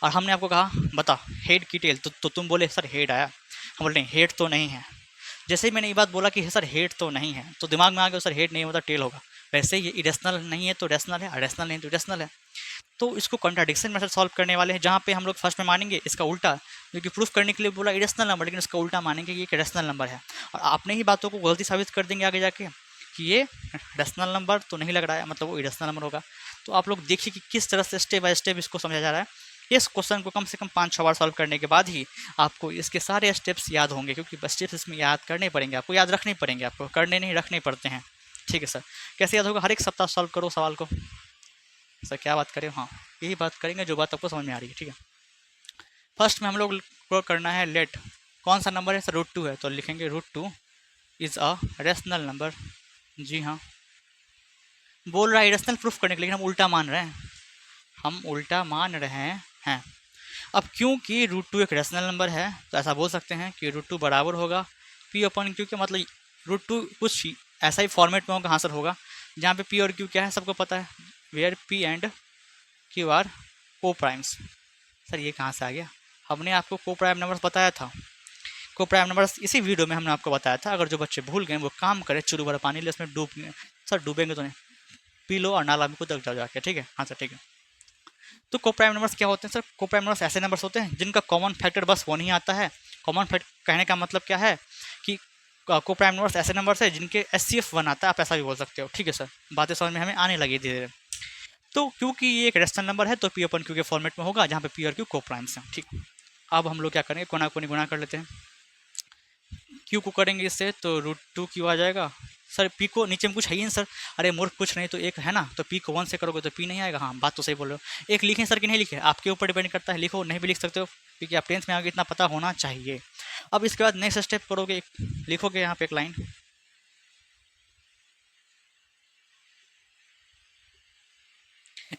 और हमने आपको कहा बता हेड की टेल, तो तुम बोले सर हेड आया। हम बोल रहे हैं हेड तो नहीं है। जैसे ही मैंने ये बात बोला कि सर हेड तो नहीं है, तो दिमाग में आ गया सर हेड नहीं होता टेल होगा। वैसे ही इरेशनल नहीं है तो रैशनल है, रैशनल नहीं तो इरेशनल है। तो इसको कॉन्ट्राडिक्शन मेथड सॉल्व करने वाले हैं, जहाँ पे हम लोग फर्स्ट में मानेंगे इसका उल्टा, क्योंकि प्रूफ करने के लिए बोला इरेशनल नंबर, लेकिन इसका उल्टा मानेंगे ये एक रैशनल नंबर है। और अपने ही बातों को गलती साबित कर देंगे आगे जाके कि ये रैशनल नंबर तो नहीं लग रहा है, मतलब वो इरेशनल नंबर होगा। तो आप लोग देखिए कि किस तरह से स्टेप बाय स्टेप इसको समझा जा रहा है। इस क्वेश्चन को कम से कम 5-6 बार सॉल्व करने के बाद ही आपको इसके सारे स्टेप्स याद होंगे, क्योंकि स्टेप्स इसमें याद करने पड़ेंगे, आपको याद रखने पड़ेंगे, आपको करने नहीं रखने पड़ते हैं, ठीक है सर। कैसे याद होगा, हर एक सप्ताह सॉल्व करो सवाल को। सर क्या बात करें, हाँ यही बात करेंगे जो बात आपको समझ में आ रही है, ठीक है। फर्स्ट में हम लोग को करना है लेट, कौन सा नंबर है सर, √2 है, तो लिखेंगे √2 इज़ अ रैशनल नंबर। जी हाँ, बोल रहा है इरेशनल प्रूफ करने के लिए, लेकिन हम उल्टा मान रहे हैं, हम उल्टा मान रहे हैं। अब क्योंकि √2 एक रैशनल नंबर है तो ऐसा बोल सकते हैं कि √2 बराबर होगा P/Q के, मतलब √2 कुछ ऐसा ही फॉर्मेट में होगा। हाँ सर होगा, जहाँ पे पी और क्यू क्या है सबको पता है, where P and Q are co primes. Sir ये कहाँ से आ गया? हमने आपको को प्राइम नंबर्स बताया था, को प्राइम नंबर्स इसी वीडियो में हमने आपको बताया था। अगर जो बच्चे भूल गए वो काम करें, चुरू भर पानी ले उसमें डूब, सर डूबेंगे तो नहीं, पी लो और नाला में कूद जाओ जाके, ठीक है? हाँ सर ठीक है। तो को प्राइम नंबर्स क्या होते हैं सर? को प्राइम नंबर्स ऐसे नंबर्स होते हैं जिनका कॉमन फैक्टर बस वो नहीं आता है। कॉमन फैक्टर कहने का मतलब क्या है कि को प्राइम नंबर्स ऐसे नंबर्स है जिनके SCF 1 आता है, आप ऐसा भी बोल सकते हो, ठीक है सर? बातें समझ में हमें आने लगी धीरे धीरे। तो क्योंकि ये एक रेशनल नंबर है तो पी अपन क्यू के फॉर्मेट में होगा, जहाँ पे पी और क्यू को प्राइम्स हैं, ठीक। अब हम लोग क्या करेंगे, कोना कोनी गुना कर लेते हैं। क्यू को करेंगे इससे तो √2 क्यू आ जाएगा। सर पी को नीचे में कुछ है ही नहीं सर। अरे मूर्ख कुछ नहीं तो एक है ना, तो पी को 1 से करोगे तो पी नहीं आएगा। हाँ बात तो सही बोल रहे हो। एक लिखें सर कि नहीं लिखे, आपके ऊपर डिपेंड करता है, लिखो नहीं भी लिख सकते हो, क्योंकि आप 10th में आगे इतना पता होना चाहिए। अब इसके बाद नेक्स्ट स्टेप करोगे, लिखोगे यहाँ पे एक लाइन,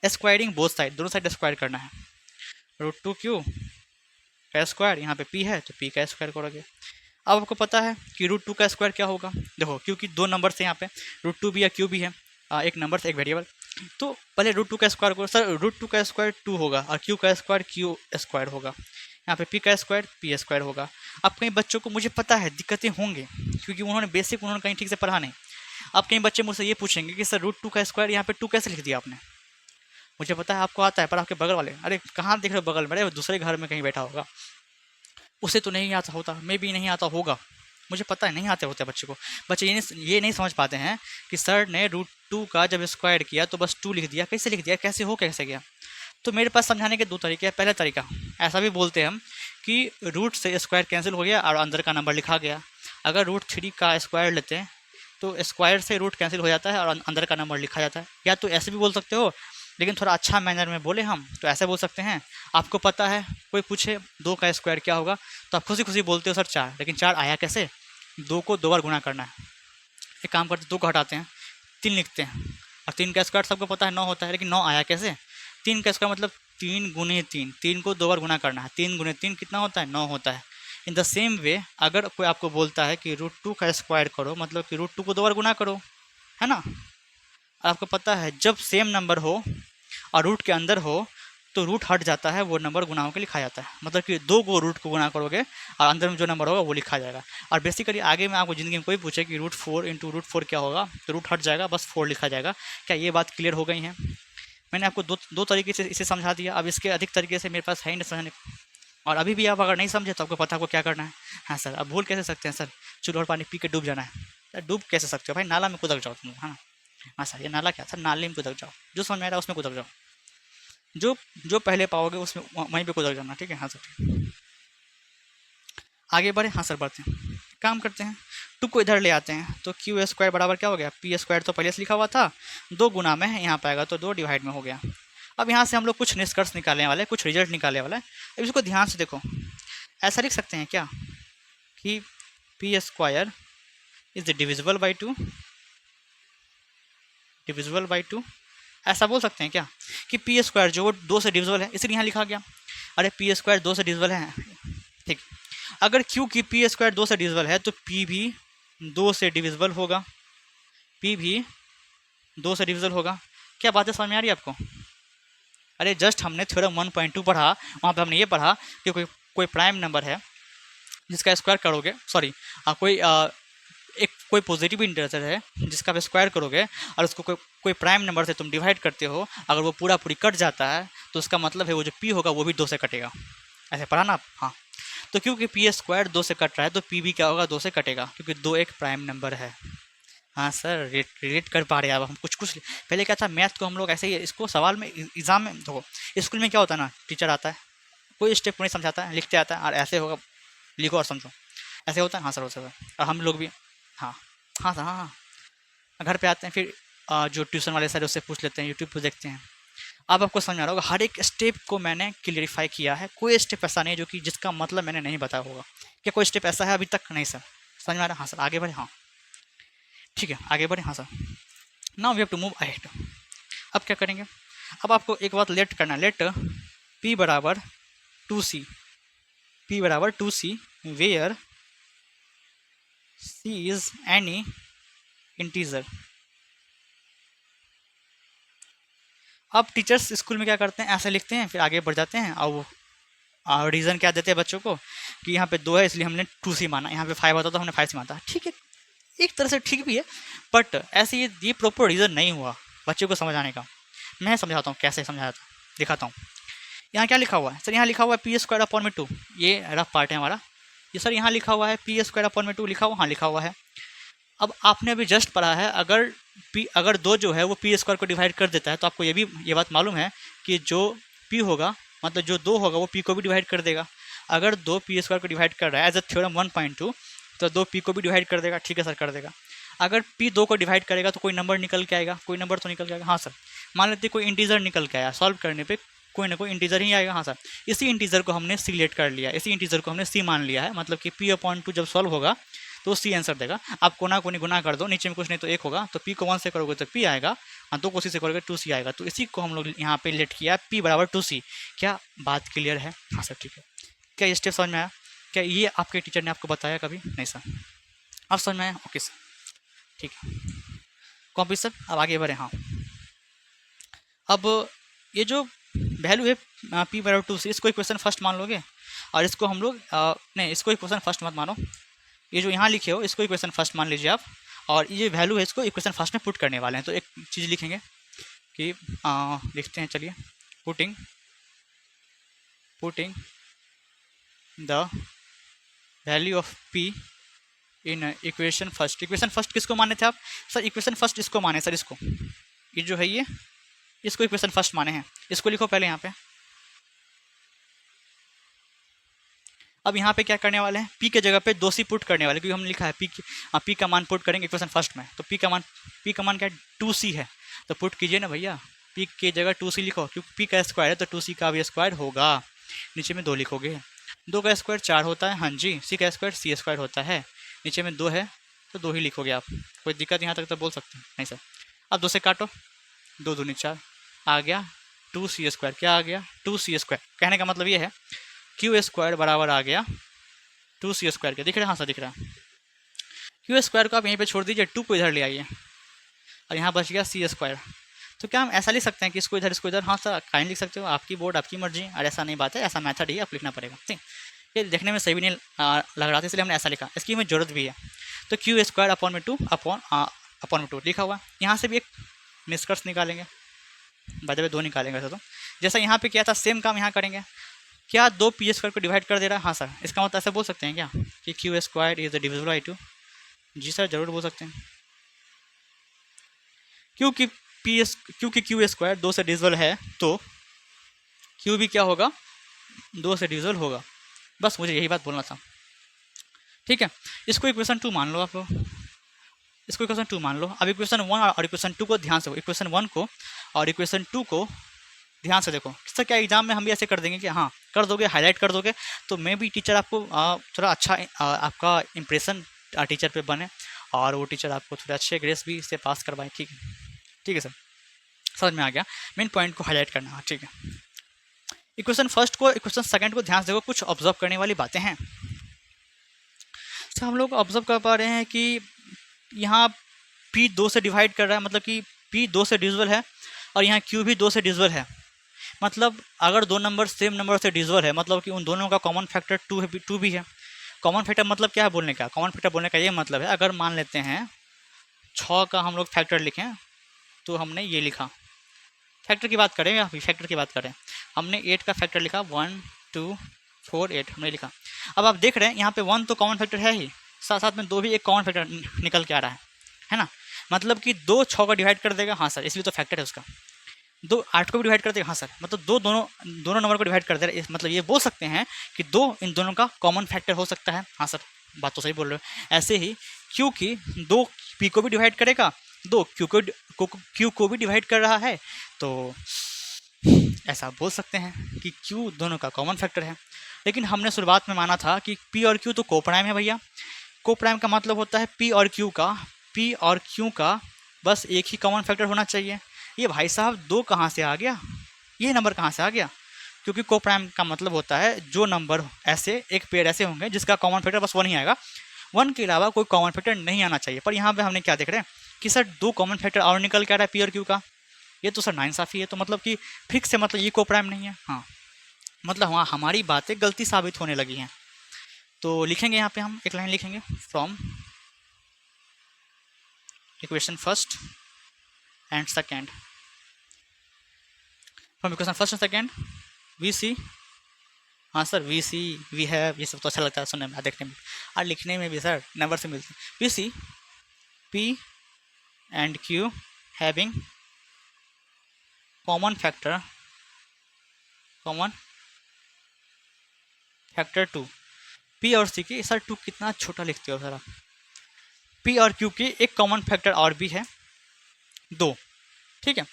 स्क्वायरिंग बोथ साइड, दोनों साइड स्क्वायर करना है। √2 क्यू का स्क्वायर, यहाँ पे पी है तो पी का स्क्वायर करोगे। अब आपको पता है कि √2 का स्क्वायर क्या होगा, देखो क्योंकि दो नंबर से यहाँ पे √2 भी या क्यू भी है, एक नंबर से एक वेरिएबल। तो पहले √2 का स्क्वायर करो। सर √2 का स्क्वायर 2 होगा और क्यू का स्क्वायर क्यू स्क्वायर होगा। यहाँ पे पी का स्क्वायर पी स्क्वायर होगा। अब कई बच्चों को मुझे पता है दिक्कतें होंगी, क्योंकि उन्होंने बेसिक उन्होंने कहीं ठीक से पढ़ा नहीं। अब कई बच्चे मुझसे ये पूछेंगे कि सर √2 का स्क्वायर यहाँ पे 2 कैसे लिख दिया आपने? मुझे पता है आपको आता है, पर आपके बगल वाले, अरे कहाँ देख रहे हो बगल में, अरे दूसरे घर में कहीं बैठा होगा, उसे तो नहीं आता होता, मे भी नहीं आता होगा, मुझे पता है नहीं आते होते बच्चे को। बच्चे ये नहीं समझ पाते हैं कि सर ने √2 का जब स्क्वायर किया तो बस 2 लिख दिया, कैसे लिख दिया, कैसे हो कैसे गया? तो मेरे पास समझाने के दो तरीके हैं। पहला तरीका ऐसा भी बोलते हैं हम कि रूट से स्क्वायर कैंसिल हो गया और अंदर का नंबर लिखा गया। अगर √3 का स्क्वायर लेते हैं तो स्क्वायर से रूट कैंसिल हो जाता है और अंदर का नंबर लिखा जाता है। या तो ऐसे भी बोल सकते हो, लेकिन थोड़ा अच्छा मैनर में बोले हम तो ऐसे बोल सकते हैं, आपको पता है कोई पूछे 2 का स्क्वायर क्या होगा तो आप खुशी खुशी बोलते हो सर 4, लेकिन 4 आया कैसे? 2 को 2 बार गुना करना है। एक काम करते 2 को हटाते हैं, 3 लिखते हैं, और 3 का स्क्वायर सबको पता है 9 होता है, लेकिन 9 आया कैसे? 3 का स्क्वायर मतलब 3 गुने 3, 3 को 2 बार गुना करना है, 3 गुने 3 कितना होता है? 9 होता है। इन द सेम वे अगर कोई आपको बोलता है कि √2 का स्क्वायर करो, मतलब कि √2 को 2 बार गुना करो, है ना? आपको पता है जब सेम नंबर हो और रूट के अंदर हो तो रूट हट जाता है, वो नंबर गुना होकर लिखा जाता है। मतलब कि 2 को रूट को गुना करोगे और अंदर में जो नंबर होगा वो लिखा जाएगा। और बेसिकली आगे में आपको ज़िंदगी में कोई पूछे कि √4 इंटू √4 क्या होगा तो रूट हट जाएगा, बस 4 लिखा जाएगा। क्या ये बात क्लियर हो गई है? मैंने आपको दो तरीके से इसे समझा दिया। अब इसके अधिक तरीके से मेरे पास है ही नहीं समझाने को। और अभी भी आप अगर नहीं समझे तो आपको पता आपको क्या करना है। हाँ सर, अब भूल कैसे सकते हैं सर? चूल्हा और पानी पी के डूब जाना है। सर डूब कैसे सकते हो भाई? नाला में कूदक जाओ तुम, है ना? हाँ सर, ये नाला क्या सर? नाले में कूदक जाओ, जो समझ में आ रहा है उसमें कूदक जाओ, जो जो पहले पाओगे उसमें वहीं पे कूदक जाना, ठीक है? हाँ सर ठीक। आगे बढ़े, हाँ सर बढ़ते हैं, काम करते हैं। 2 को इधर ले आते हैं तो क्यू स्क्वायर बराबर क्या हो गया? पी स्क्वायर तो पहले से लिखा हुआ था, 2 गुना में है, यहाँ पे आएगा तो 2 डिवाइड में हो गया। अब यहाँ से हम लोग कुछ निष्कर्ष निकालने वाले, कुछ रिजल्ट निकालने वाला है। अब इसको ध्यान से देखो, ऐसा लिख सकते हैं क्या कि P square is divisible by 2, divisible by 2, ऐसा बोल सकते हैं क्या कि पी स्क्वायर जो 2 से डिविजिबल है इसलिए यहाँ लिखा गया। अरे पी स्क्वायर 2 से डिविजिबल है, ठीक। अगर क्यू की पी स्क्वायर 2 से डिविजिबल है तो पी भी 2 से डिविजिबल होगा, पी भी 2 से डिविजिबल होगा। क्या बात है, समझ में आ रही है आपको? अरे जस्ट हमने थ्योरम 1.2 पढ़ा, वहाँ पे हमने ये पढ़ा कि कोई प्राइम नंबर है जिसका स्क्वायर करोगे, सॉरी कोई पॉजिटिव इंटीजर है जिसका आप स्क्वायर करोगे और उसको कोई प्राइम नंबर से तुम डिवाइड करते हो, अगर वो पूरी कट जाता है तो उसका मतलब है वो जो पी होगा वो भी 2 से कटेगा। ऐसे पढ़ा ना आप? हाँ। तो क्योंकि पी स्क्वायर 2 से कट रहा है तो पी भी क्या होगा? 2 से कटेगा, क्योंकि 2 एक प्राइम नंबर है। हाँ सर, रिलेट कर पा रहे हैं अब हम कुछ पहले क्या था, मैथ को हम लोग ऐसे ही इसको सवाल में एग्जाम में देखो, स्कूल में क्या होता है ना, टीचर आता है कोई स्टेप नहीं समझाता है, लिखते आता है और ऐसे होगा लिखो और समझो, ऐसे होता है। हाँ सर हो सकता है, और हम लोग भी हाँ हाँ सर हाँ हाँ घर पे आते हैं फिर जो ट्यूशन वाले सर उससे पूछ लेते हैं, यूट्यूब पर देखते हैं। अब आपको समझ आ रहा होगा हर एक स्टेप को मैंने क्लियरिफाई किया है, कोई स्टेप ऐसा नहीं जो कि जिसका मतलब मैंने नहीं बताया होगा। क्या कोई स्टेप ऐसा है अभी तक? नहीं सर। समझ में आ रहा है? हाँ सर आगे बढ़े। हाँ ठीक है आगे बढ़े। हाँ sir, now we have to move ahead. अब क्या करेंगे? अब आपको एक बात लेट करना है, लेट p बराबर 2c, p बराबर 2c where c is any integer, अब टीचर्स स्कूल में क्या करते हैं, ऐसे लिखते हैं, फिर आगे बढ़ जाते हैं और वो रीज़न क्या देते हैं बच्चों को कि यहाँ पे 2 है इसलिए हमने 2C माना, यहाँ पे 5 होता तो हमने 5C माना। ठीक है, एक तरह से ठीक भी है, बट ऐसे ये प्रॉपर रीज़न नहीं हुआ बच्चों को समझाने का। मैं समझाता हूँ कैसे समझाया था, दिखाता हूँ। यहाँ क्या लिखा हुआ है सर, यहाँ लिखा हुआ है पी स्क्वायर अपॉन में 2, ये रफ पार्ट है हमारा। ये सर यहाँ लिखा हुआ है पी स्क्वायर अपॉन में 2 लिखा हुआ, हाँ लिखा हुआ है। अब आपने अभी जस्ट पढ़ा है, अगर 2 जो है वो पी स्क्वायर को डिवाइड कर देता है तो आपको ये बात मालूम है कि जो पी होगा, मतलब जो 2 होगा वो पी को भी डिवाइड कर देगा। अगर 2 पी स्क्वायर को डिवाइड कर रहा है एज अ थ्योरम 1.2 तो 2 पी को भी डिवाइड कर देगा। ठीक है सर, कर देगा। अगर पी 2 को डिवाइड करेगा तो कोई नंबर निकल के आएगा, कोई नंबर तो निकल के आएगा। हाँ सर, मान लेते कोई इंटीजर निकल के आया, सॉल्व करने पे कोई ना कोई इंटीजर ही आएगा। हाँ सर, इसी इंटीजर को हमने सिलेक्ट कर लिया, इसी इंटीजर को हमने सी मान लिया है, मतलब कि पी अपॉन 2 जब सॉल्व होगा तो सी आंसर देगा। आप कोना कोनी गुना कर दो, नीचे में कुछ नहीं तो 1 होगा, तो पी को 1 से करोगे तो पी आएगा, हाँ 2 को सी से करोगे 2C आएगा। तो इसी को हम लोग यहाँ पे लेट किया, पी बराबर 2C। क्या बात क्लियर है? हाँ सर ठीक है। क्या ये स्टेप समझ में आया? क्या ये आपके टीचर ने आपको बताया कभी? नहीं सर। अब समझ में आया? ओके सर ठीक है। कॉपी सर, अब आगे बढ़े। हाँ, अब ये जो वैल्यू है पी बराबर 2C, इसको इक्वेशन फर्स्ट मान लोगे, और इसको हम लोग नहीं, इसको इक्वेशन फर्स्ट मत मानो, ये जो यहाँ लिखे हो इसको इक्वेशन फर्स्ट मान लीजिए आप, और ये वैल्यू है इसको इक्वेशन फर्स्ट में पुट करने वाले हैं। तो एक चीज़ लिखेंगे कि लिखते हैं, चलिए, putting the value of P in equation first. Equation first किसको माने थे आप सर? इक्वेशन फर्स्ट इसको माने सर, इसको, ये जो है ये, इसको इक्वेशन फर्स्ट माने हैं। इसको लिखो पहले यहाँ पे। अब यहाँ पे क्या करने वाले हैं, पी के जगह पे 2C पुट करने वाले, क्योंकि हमने लिखा है पी का मान पुट करेंगे इक्वेशन फर्स्ट में, तो पी का मान क्या है? 2C है, तो पुट कीजिए ना भैया, पी के जगह 2C लिखो, क्योंकि पी का स्क्वायर है तो 2C का भी स्क्वायर होगा। नीचे में 2 लिखोगे, 2 का स्क्वायर 4 होता है, हाँ जी, सी का स्क्वायर C स्क्वायर होता है, नीचे में 2 है तो 2 ही लिखोगे आप। कोई दिक्कत यहाँ तक तो बोल सकते हैं? नहीं सर। अब 2 से काटो, 2 दूनी 4 आ गया, 2C स्क्वायर, क्या आ गया? 2C square. कहने का मतलब ये है क्यू स्क्वायर बराबर आ गया 2C स्क्वायर के। दिख रहा है? हाँ सर दिख रहा है। क्यू स्क्वायर को आप यहीं पे छोड़ दीजिए, 2 को इधर ले आइए, और यहाँ बच गया C स्क्वायर। तो क्या हम ऐसा लिख सकते हैं कि इसको इधर इसको इधर? हाँ सर, काइंड लिख सकते हो, आपकी बोर्ड आपकी मर्जी, और ऐसा नहीं बात है, ऐसा मेथड ही आप लिखना पड़ेगा। ठीक, ये देखने में सही भी नहीं लग रहा था, इसलिए हमने ऐसा लिखा, इसकी हमें जरूरत भी है। तो क्यू स्क्वायर अपॉन में 2 अपॉन में 2 लिखा हुआ। यहाँ से भी एक निष्कर्ष निकालेंगे, बाय द वे 2 निकालेंगे वैसे तो। जैसा यहाँ पे किया था सेम काम यहाँ करेंगे। क्या 2 पी स्क्वायर को डिवाइड कर दे रहा है? हाँ सर, इसका मतलब ऐसा बोल सकते हैं क्या कि Q square is divisible by 2? जी सर, जरूर बोल सकते हैं, क्योंकि क्यू स्क्वायर 2 से डिविजिबल है तो क्यू भी क्या होगा? 2 से डिविजिबल होगा। बस मुझे यही बात बोलना था। ठीक है, इसको इक्वेशन 2 मान लो आप लोग, इसको इक्वेशन 2 मान लो। अब इक्वेशन 1 और इक्वेशन 2 को ध्यान से, इक्वेशन 1 को और इक्वेशन 2 को ध्यान से देखो। सर क्या एग्जाम में हम भी ऐसे कर देंगे कि हाँ कर दोगे, हाईलाइट कर दोगे, तो मैं भी टीचर आपको थोड़ा अच्छा आपका इंप्रेशन टीचर पे बने, और वो टीचर आपको थोड़े अच्छे ग्रेस भी से पास करवाएं। ठीक है, ठीक है सर, समझ में आ गया। मेन पॉइंट को हाईलाइट करना है। ठीक है, इक्वेशन फर्स्ट को इक्वेशन सेकंड को ध्यान से देखो, कुछ ऑब्जर्व करने वाली बातें हैं। सर हम लोग ऑब्जर्व कर पा रहे हैं कि यहाँ पी 2 से डिवाइड कर रहा है, मतलब कि पी 2 से डिविजिबल है, और यहाँ क्यू भी 2 से डिविजिबल है। मतलब अगर 2 नंबर सेम नंबर से डिविजिबल है, मतलब कि उन दोनों का कॉमन फैक्टर 2 भी है। कॉमन फैक्टर मतलब क्या है बोलने का? कॉमन फैक्टर बोलने का ये मतलब है, अगर मान लेते हैं 6 का हम लोग फैक्टर लिखें, तो हमने ये लिखा, फैक्टर की बात करें या फैक्टर की बात करें, हमने 8 का फैक्टर लिखा, 1 2 4 8 हमने लिखा। अब आप देख रहे हैं यहाँ पे 1 तो कॉमन फैक्टर है ही, साथ साथ में 2 भी एक कॉमन फैक्टर निकल के आ रहा है ना? मतलब कि 2 6 का डिवाइड कर देगा। हाँ सर, इसलिए तो फैक्टर है उसका। 2 8 को भी डिवाइड कर देगा। हाँ सर, मतलब दोनों नंबर को डिवाइड कर दे रहा है, मतलब ये बोल सकते हैं कि 2 इन दोनों का कॉमन फैक्टर हो सकता है। हाँ सर, बात तो सही बोल रहे हो। ऐसे ही क्योंकि 2 पी को भी डिवाइड करेगा, 2 क्यू को भी डिवाइड कर रहा है, तो ऐसा बोल सकते हैं कि क्यू दोनों का कॉमन फैक्टर है। लेकिन हमने शुरुआत में माना था कि पी और क्यू तो कोप्राइम है भैया। कोप्राइम का मतलब होता है पी और क्यू का बस एक ही कॉमन फैक्टर होना चाहिए। ये भाई साहब 2 कहाँ से आ गया? ये नंबर कहाँ से आ गया? क्योंकि कोप्राइम का मतलब होता है जो नंबर ऐसे एक पेयर ऐसे होंगे जिसका कॉमन फैक्टर बस 1 ही आएगा, 1 के अलावा कोई कॉमन फैक्टर नहीं आना चाहिए। पर यहाँ पे हमने क्या देख रहे हैं कि सर 2 कॉमन फैक्टर और निकल के आ रहा है पी और क्यू का, ये तो सर नाइंसाफ़ी है। तो मतलब कि फिक्स है, मतलब ये को प्राइम नहीं है। हाँ, मतलब हाँ, हमारी बातें गलती साबित होने लगी हैं। तो लिखेंगे यहाँ पे, हम एक लाइन लिखेंगे, from equation first and second, from equation first and second we see, हाँ sir, we see, we have, ये सब तो अच्छा लगता है सुनने में, देखने में, और लिखने में भी सर नंबर से मिलते हैं। We see P and Q having common factor, common factor 2। P और सी के, सर 2 कितना छोटा लिखते हो सर आप। पी और क्यू के एक कॉमन फैक्टर और भी है 2, ठीक है।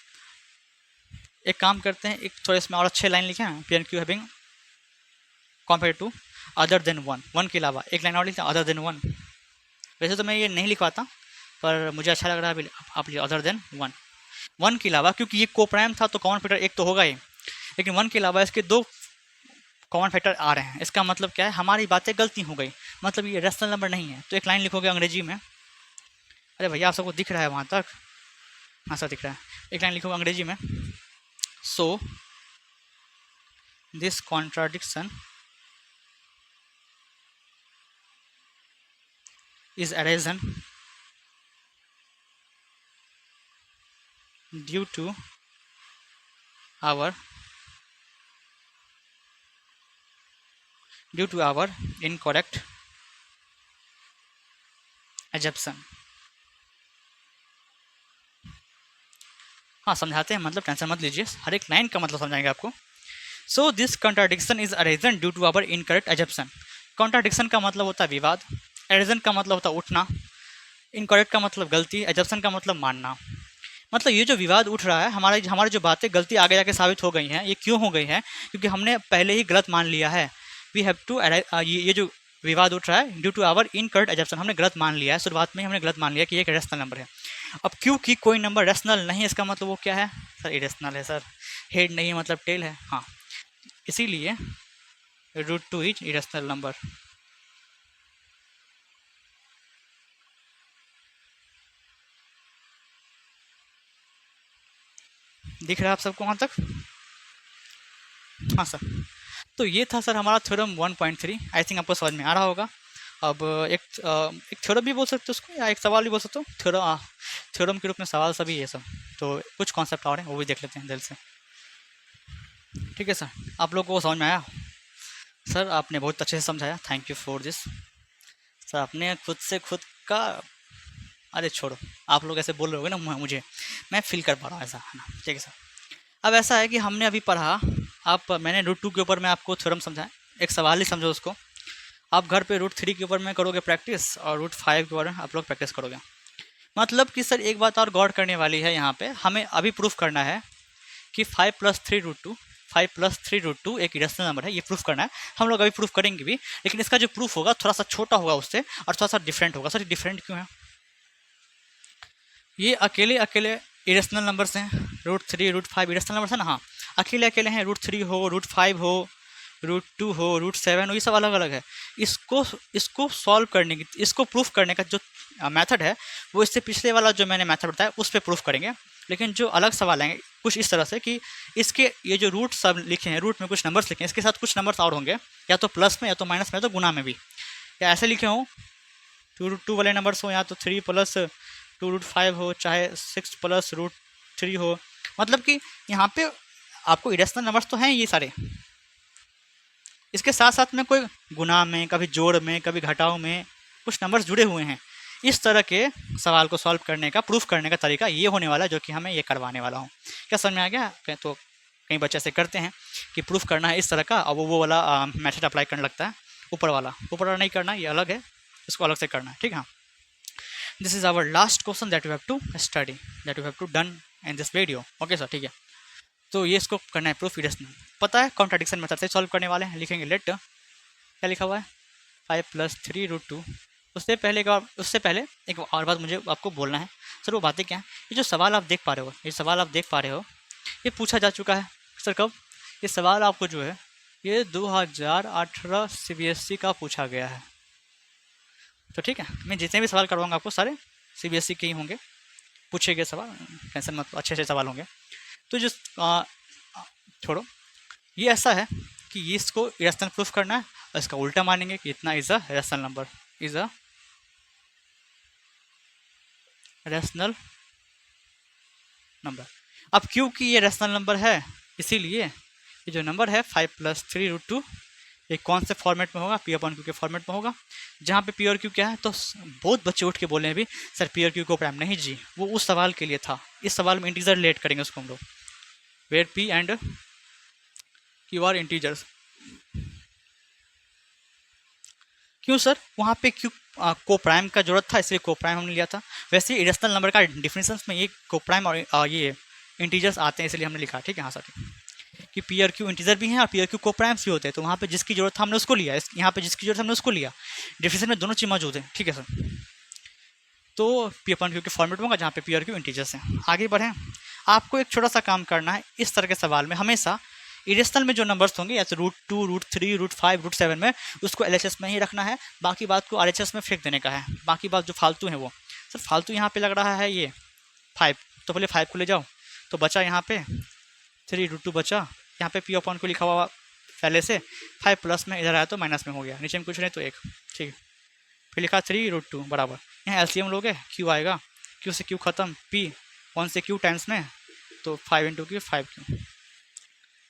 एक काम करते हैं, एक थोड़ा इसमें और अच्छे लाइन लिखे हैं, P and Q having compare to other than 1, 1 के अलावा एक लाइन और लिखते हैं, अदर देन 1। वैसे तो मैं ये नहीं लिखवाता, पर मुझे अच्छा लग रहा है आप लिखिए अदर देन 1, 1 के अलावा, क्योंकि ये को प्राइम था तो कॉमन फैक्टर एक तो होगा ही, लेकिन 1 के अलावा इसके 2 कॉमन फैक्टर आ रहे हैं। इसका मतलब क्या है, हमारी बातें गलती हो गई, मतलब ये रेशनल नंबर नहीं है। तो एक लाइन लिखोगे अंग्रेजी में, अरे भैया आप सबको दिख रहा है वहाँ तक, हाँ सर दिख रहा है। एक लाइन लिखोगे अंग्रेजी में, सो this contradiction is arisen due to our incorrect assumption। हाँ समझाते हैं, मतलब टेंशन मत लीजिए, हर एक लाइन का मतलब समझाएंगे आपको। So this contradiction is arisen due to our incorrect assumption. Contradiction का मतलब होता है विवाद, एरेजन का मतलब होता है उठना, इनकरेक्ट का मतलब गलती, एजप्शन का मतलब मानना। मतलब ये जो विवाद उठ रहा है, हमारी जो बातें गलती आगे जाके साबित हो गई हैं, ये क्यों हो गई हैं, क्योंकि हमने पहले ही गलत मान लिया है। वी हैव टू, ये जो विवाद उठ रहा है due to our incorrect assumption, हमने गलत मान लिया है, शुरुआत में हमने गलत मान लिया कि ये एक रेशनल नंबर है। अब क्योंकि कोई नंबर रेशनल नहीं है, इसका मतलब वो क्या है सर, इरेशनल है सर। हेड नहीं है मतलब टेल है, हाँ, इसीलिए √2 इज इरेशनल नंबर। दिख रहा है आप सबको वहाँ तक? हाँ सर, तो ये था सर हमारा थ्योरम 1.3। आई थिंक आपको समझ में आ रहा होगा। अब एक थ्योरम भी बोल सकते हो उसको, या एक सवाल भी बोल सकते हो। थ्योरम के रूप में सवाल सभी ये सब, तो कुछ कॉन्सेप्ट और हैं वो भी देख लेते हैं दिल से। ठीक है सर, आप लोगों को समझ में आया? सर आपने बहुत अच्छे से समझाया, thank you for this. Sir आपने खुद से खुद का, अरे छोड़ो, आप लोग ऐसे बोल रहे होगे ना मुझे, मैं फील कर पा रहा हूँ ऐसा, है ना। ठीक है सर, अब ऐसा है कि हमने अभी पढ़ा, मैंने √2 के ऊपर मैं आपको थ्योरम समझाया, एक सवाल ही समझो उसको। आप घर पे √3 के ऊपर में करोगे प्रैक्टिस, और √5 के ऊपर में आप लोग प्रैक्टिस करोगे। मतलब कि सर एक बात और गौर करने वाली है, यहाँ पे हमें अभी प्रूफ करना है कि 5 + 3√2, 5 + 3√2 एक इरेशनल नंबर है, ये प्रूफ करना है। हम लोग अभी प्रूफ करेंगे भी, लेकिन इसका जो प्रूफ होगा थोड़ा सा छोटा होगा उससे, और थोड़ा सा डिफरेंट होगा। सर डिफरेंट क्यों है? ये अकेले अकेले इरेशनल नंबर्स हैं, √3 √5 इरेशनल नंबर्स है ना। हाँ, अकेले अकेले हैं, √3 हो, √5 हो, √2 हो, √7 हो, ये सब अलग अलग है। इसको सॉल्व करने की, इसको प्रूफ करने का जो मेथड है, वो इससे पिछले वाला जो मैंने मेथड बताया उस पर प्रूफ करेंगे। लेकिन जो अलग सवाल आएंगे कुछ इस तरह से कि इसके ये जो रूट सब लिखे हैं, रूट में कुछ नंबर्स लिखे हैं, इसके साथ कुछ नंबर्स और होंगे, या तो प्लस में, या तो माइनस में, या तो गुना में भी, या ऐसे लिखे हों 2√2 वाले नंबर्स हो, या तो 3 + 2√5 हो, चाहे 6 + √3 हो। मतलब कि यहाँ पे आपको इरेशनल नंबर्स तो हैं ये सारे, इसके साथ साथ में कोई गुना में, कभी जोड़ में, कभी घटाव में कुछ नंबर्स जुड़े हुए हैं। इस तरह के सवाल को सॉल्व करने का, प्रूफ करने का तरीका ये होने वाला है, जो कि हमें ये करवाने वाला हूँ। क्या समझ में आ गया? तो कई बच्चे ऐसे करते हैं कि प्रूफ करना है इस तरह का, अब वो वाला मेथड अप्लाई करने लगता है, ऊपर वाला नहीं करना, ये अलग है, इसको अलग से करना है। ठीक है, this is our last question that you have to study, that you have to done in this video. Okay sir, ठीक है। तो ये इसको करना है प्रूफ इरेशनल, पता है कॉन्ट्राडिक्शन मेथड से सॉल्व करने वाले हैं। लिखेंगे लेट, क्या लिखा हुआ है, 5 + 3√2। उससे पहले एक और बात मुझे आपको बोलना है। सर वो बातें क्या हैं? ये जो सवाल आप देख पा रहे हो, ये पूछा जा चुका है। सर कब? ये सवाल आपको जो है ये 2018 CBSE का पूछा गया है। तो ठीक है, मैं जितने भी सवाल करवाऊंगा आपको सारे CBSE के ही होंगे, पूछे गए सवाल, टेंशन मत, अच्छे सवाल होंगे। तो जो छोड़ो, ये ऐसा है कि ये इसको इरेशनल प्रूफ करना है और इसका उल्टा मानेंगे कि इतना is a rational number, is a rational number. अब क्योंकि ये रैशनल नंबर है, इसीलिए ये जो नंबर है 5+3√2 ये कौन से फॉर्मेट में होगा, पी अपॉन क्यू के फॉर्मेट में होगा, जहाँ पे पी और क्यू क्या है। तो बहुत बच्चे उठ के बोले हैं भी सर पी और क्यू को प्राइम नहीं जी, वो उस सवाल के लिए था। इस सवाल में इंटीजर रिलेट करेंगे उसको हम लोग, where P and Q are integers. क्यों सर, वहाँ पे क्यू को प्राइम का जरूरत था इसलिए को प्राइम हमने लिया था। वैसे इरेशनल नंबर का डिफिनेशन में ये को प्राइम और ये इंटीजर्स आते हैं इसलिए हमने लिखा, ठीक है। हाँ सर, कि पी और क्यू इंटीजर भी हैं और पी और क्यू को प्राइम्स भी होते हैं, तो वहाँ पे जिसकी जरूरत था हमने उसको लिया, यहाँ पे जिसकी जरूरत है हमने उसको लिया। डिफिनेशन में दोनों चीज़ मौजूद है, ठीक है सर। तो पी अपॉन क्यू के फॉर्मेट में होगा जहाँ पे पी और क्यू इंटीजर्स हैं। आगे बढ़ें, आपको एक छोटा सा काम करना है। इस तरह के सवाल में हमेशा इरेशनल में जो नंबर्स होंगे, या तो √2, √3, √5, √7 में, उसको एलएचएस में ही रखना है, बाकी बात को आरएचएस में फेंक देने का है। बाकी बात जो फालतू है वो, सर फालतू यहाँ पे लग रहा है ये 5, तो पहले 5 को ले जाओ, तो बचा यहाँ पे 3√2 बचा। यहाँ पे पी अपॉन को लिखा हुआ पहले से, 5 प्लस में इधर आया तो माइनस में हो गया, नीचे में कुछ नहीं तो 1, ठीक है। फिर लिखा 3√2 बराबर, यहाँ एलसीएम लोगे, क्यू आएगा, क्यू से क्यू खत्म, पी 1 से क्यू टाइम्स में, तो 5 × क्यू 5Q।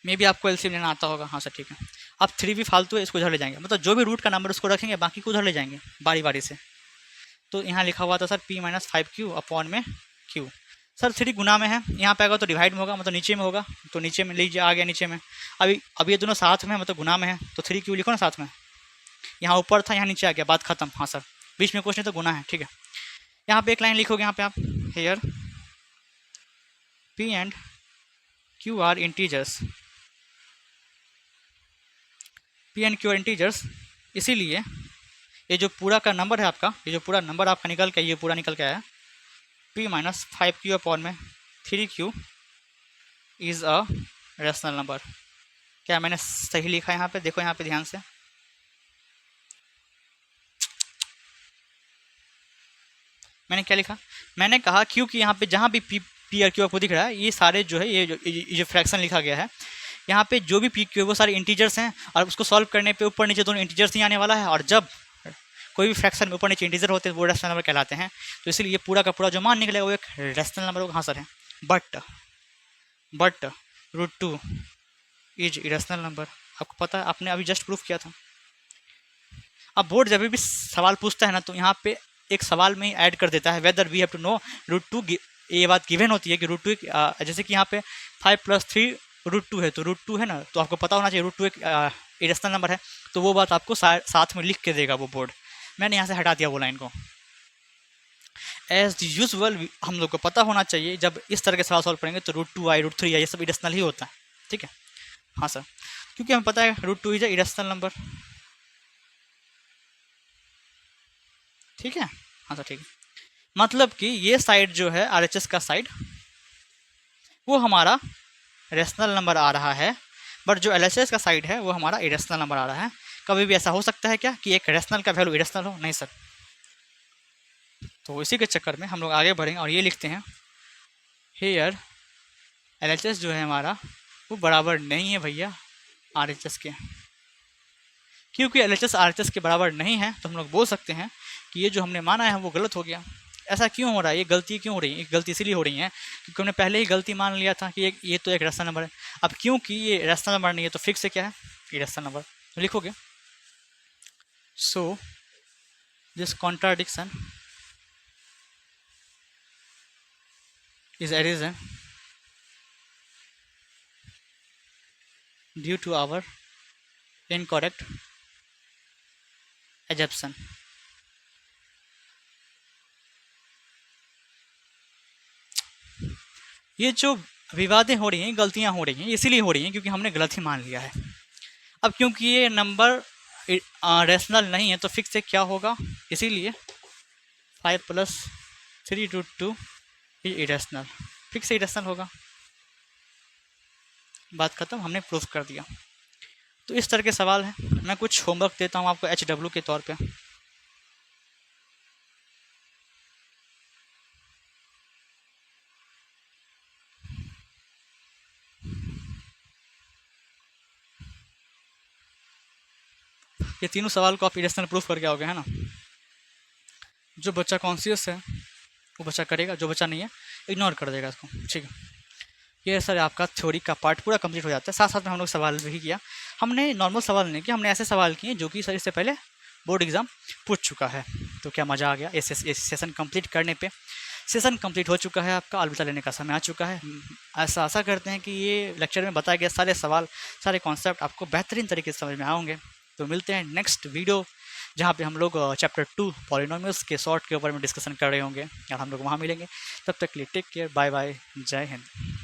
मे भी आपको एलसीएम लेना आता होगा। हाँ सर ठीक है। अब 3 भी फालतू है, इसको उधर ले जाएंगे, मतलब जो भी रूट का नंबर उसको रखेंगे, बाकी को उधर ले जाएंगे बारी बारी से। तो यहाँ लिखा हुआ था सर P - 5Q अपॉन में Q। सर 3 गुना में है, यहाँ पे आएगा तो डिवाइड में होगा, मतलब नीचे में होगा, तो नीचे में लीजिए, आ गया नीचे में। अब ये दोनों साथ में, मतलब गुना में है, तो 3Q लिखो ना साथ में। यहाँ ऊपर था, यहाँ नीचे आ गया, बात खत्म। हाँ सर, बीच में कुछ नहीं तो गुना है, ठीक है। यहाँ पे एक लाइन लिखोगे, यहाँ पे आप here P and Q are integers, P and Q are integers, इसीलिए ये जो पूरा का नंबर है आपका, ये जो पूरा नंबर आपका निकल के, ये पूरा निकल के आया P - 5Q अपॉन में 3Q is a rational number. क्या मैंने सही लिखा है यहाँ पे? देखो यहाँ पे ध्यान से, मैंने क्या लिखा? मैंने कहा क्योंकि यहाँ पे जहाँ भी पी और क्यू आपको दिख रहा है, ये सारे जो है, ये जो फ्रैक्शन लिखा गया है, यहाँ पे जो भी पी क्यू है वो सारे इंटीजर्स हैं, और उसको सॉल्व करने पे ऊपर नीचे दोनों इंटीजर्स ही आने वाला है। और जब कोई भी फ्रैक्शन में ऊपर नीचे इंटीजर होते हैं वो रैशनल नंबर कहलाते हैं। तो इसलिए ये पूरा का पूरा जो मान निकलेगा वो एक रैशनल नंबर होगा। हाँ सर है, बट √2 इज इरेशनल नंबर। आपको पता है, आपने अभी जस्ट प्रूफ किया था। अब बोर्ड जब भी सवाल पूछता है ना, तो यहाँ पे एक सवाल में ही ऐड कर देता है whether we have to know √2। ये बात गिवन होती है कि √2 जैसे कि यहाँ पे 5 + 3 √2 है, तो √2 है ना, तो आपको पता होना चाहिए √2 एक इरेशनल नंबर है। तो वो बात आपको साथ में लिख के देगा वो बोर्ड। मैंने यहाँ से हटा दिया वो लाइन को। एज यूजुअल हम लोग को पता होना चाहिए, जब इस तरह के सवाल सॉल्व करेंगे तो √2 आई, √3 आई, ये सब इरेशनल ही होता है, ठीक है। हाँ सर, क्योंकि हमें पता है √2 इज इरेशनल नंबर, ठीक है। हाँ सर ठीक है, मतलब कि ये साइड जो है आरएचएस का साइड, वो हमारा रेशनल नंबर आ रहा है, बट जो एलएचएस का साइड है वो हमारा इरेशनल नंबर आ रहा है। कभी भी ऐसा हो सकता है क्या कि एक रेशनल का वैल्यू इरेशनल हो? नहीं सर। तो इसी के चक्कर में हम लोग आगे बढ़ेंगे और ये लिखते हैं हेयर एलएचएस जो है हमारा वो बराबर नहीं है भैया आरएचएस के। क्योंकि एलएचएस आरएचएस के बराबर नहीं है, तो हम लोग बोल सकते हैं कि ये जो हमने माना है वो गलत हो गया। ऐसा क्यों हो रहा है? ये गलती क्यों हो रही है? ये गलती इसीलिए हो रही है क्योंकि हमने पहले ही गलती मान लिया था कि ये तो एक रैशनल नंबर है। अब क्योंकि ये रैशनल नंबर नहीं है, तो फिक्स से क्या है? ये रैशनल नंबर। तो लिखोगे so this contradiction is arisen due to our incorrect assumption. ये जो विवादें हो रही हैं, गलतियां हो रही हैं, इसीलिए हो रही हैं क्योंकि हमने गलत ही मान लिया है। अब क्योंकि ये नंबर रैशनल नहीं है, तो फिक्स से क्या होगा? इसीलिए 5 + 3√2 इज इरेशनल, फिक्स से इरेशनल होगा। बात खत्म, हमने प्रूफ कर दिया। तो इस तरह के सवाल हैं। मैं कुछ होमवर्क देता हूँ आपको HW के तौर पे। ये तीनों सवाल को आप इरेशनल प्रूफ करके आओगे, है ना। जो बच्चा कॉन्शियस है वो बच्चा करेगा, जो बच्चा नहीं है इग्नोर कर देगा इसको, ठीक है। ये सर आपका थ्योरी का पार्ट पूरा कंप्लीट हो जाता है। साथ साथ में हम लोग सवाल भी किया, हमने नॉर्मल सवाल नहीं किया, हमने ऐसे सवाल किए जो कि सर इससे पहले बोर्ड एग्ज़ाम पूछ चुका है। तो क्या मज़ा आ गया इस सेशन कंप्लीट करने पे। सेशन कंप्लीट हो चुका है, आपका अलविदा लेने का समय आ चुका है। ऐसा आशा करते हैं कि ये लेक्चर में बताए गए सारे सवाल, सारे कॉन्सेप्ट आपको बेहतरीन तरीके से समझ में आएंगे। तो मिलते हैं नेक्स्ट वीडियो, जहाँ पे हम लोग चैप्टर 2 पॉलिनोमियल्स के सॉर्ट के ऊपर में डिस्कशन कर रहे होंगे, और हम लोग वहाँ मिलेंगे। तब तक के लिए टेक केयर, बाय बाय, जय हिंद।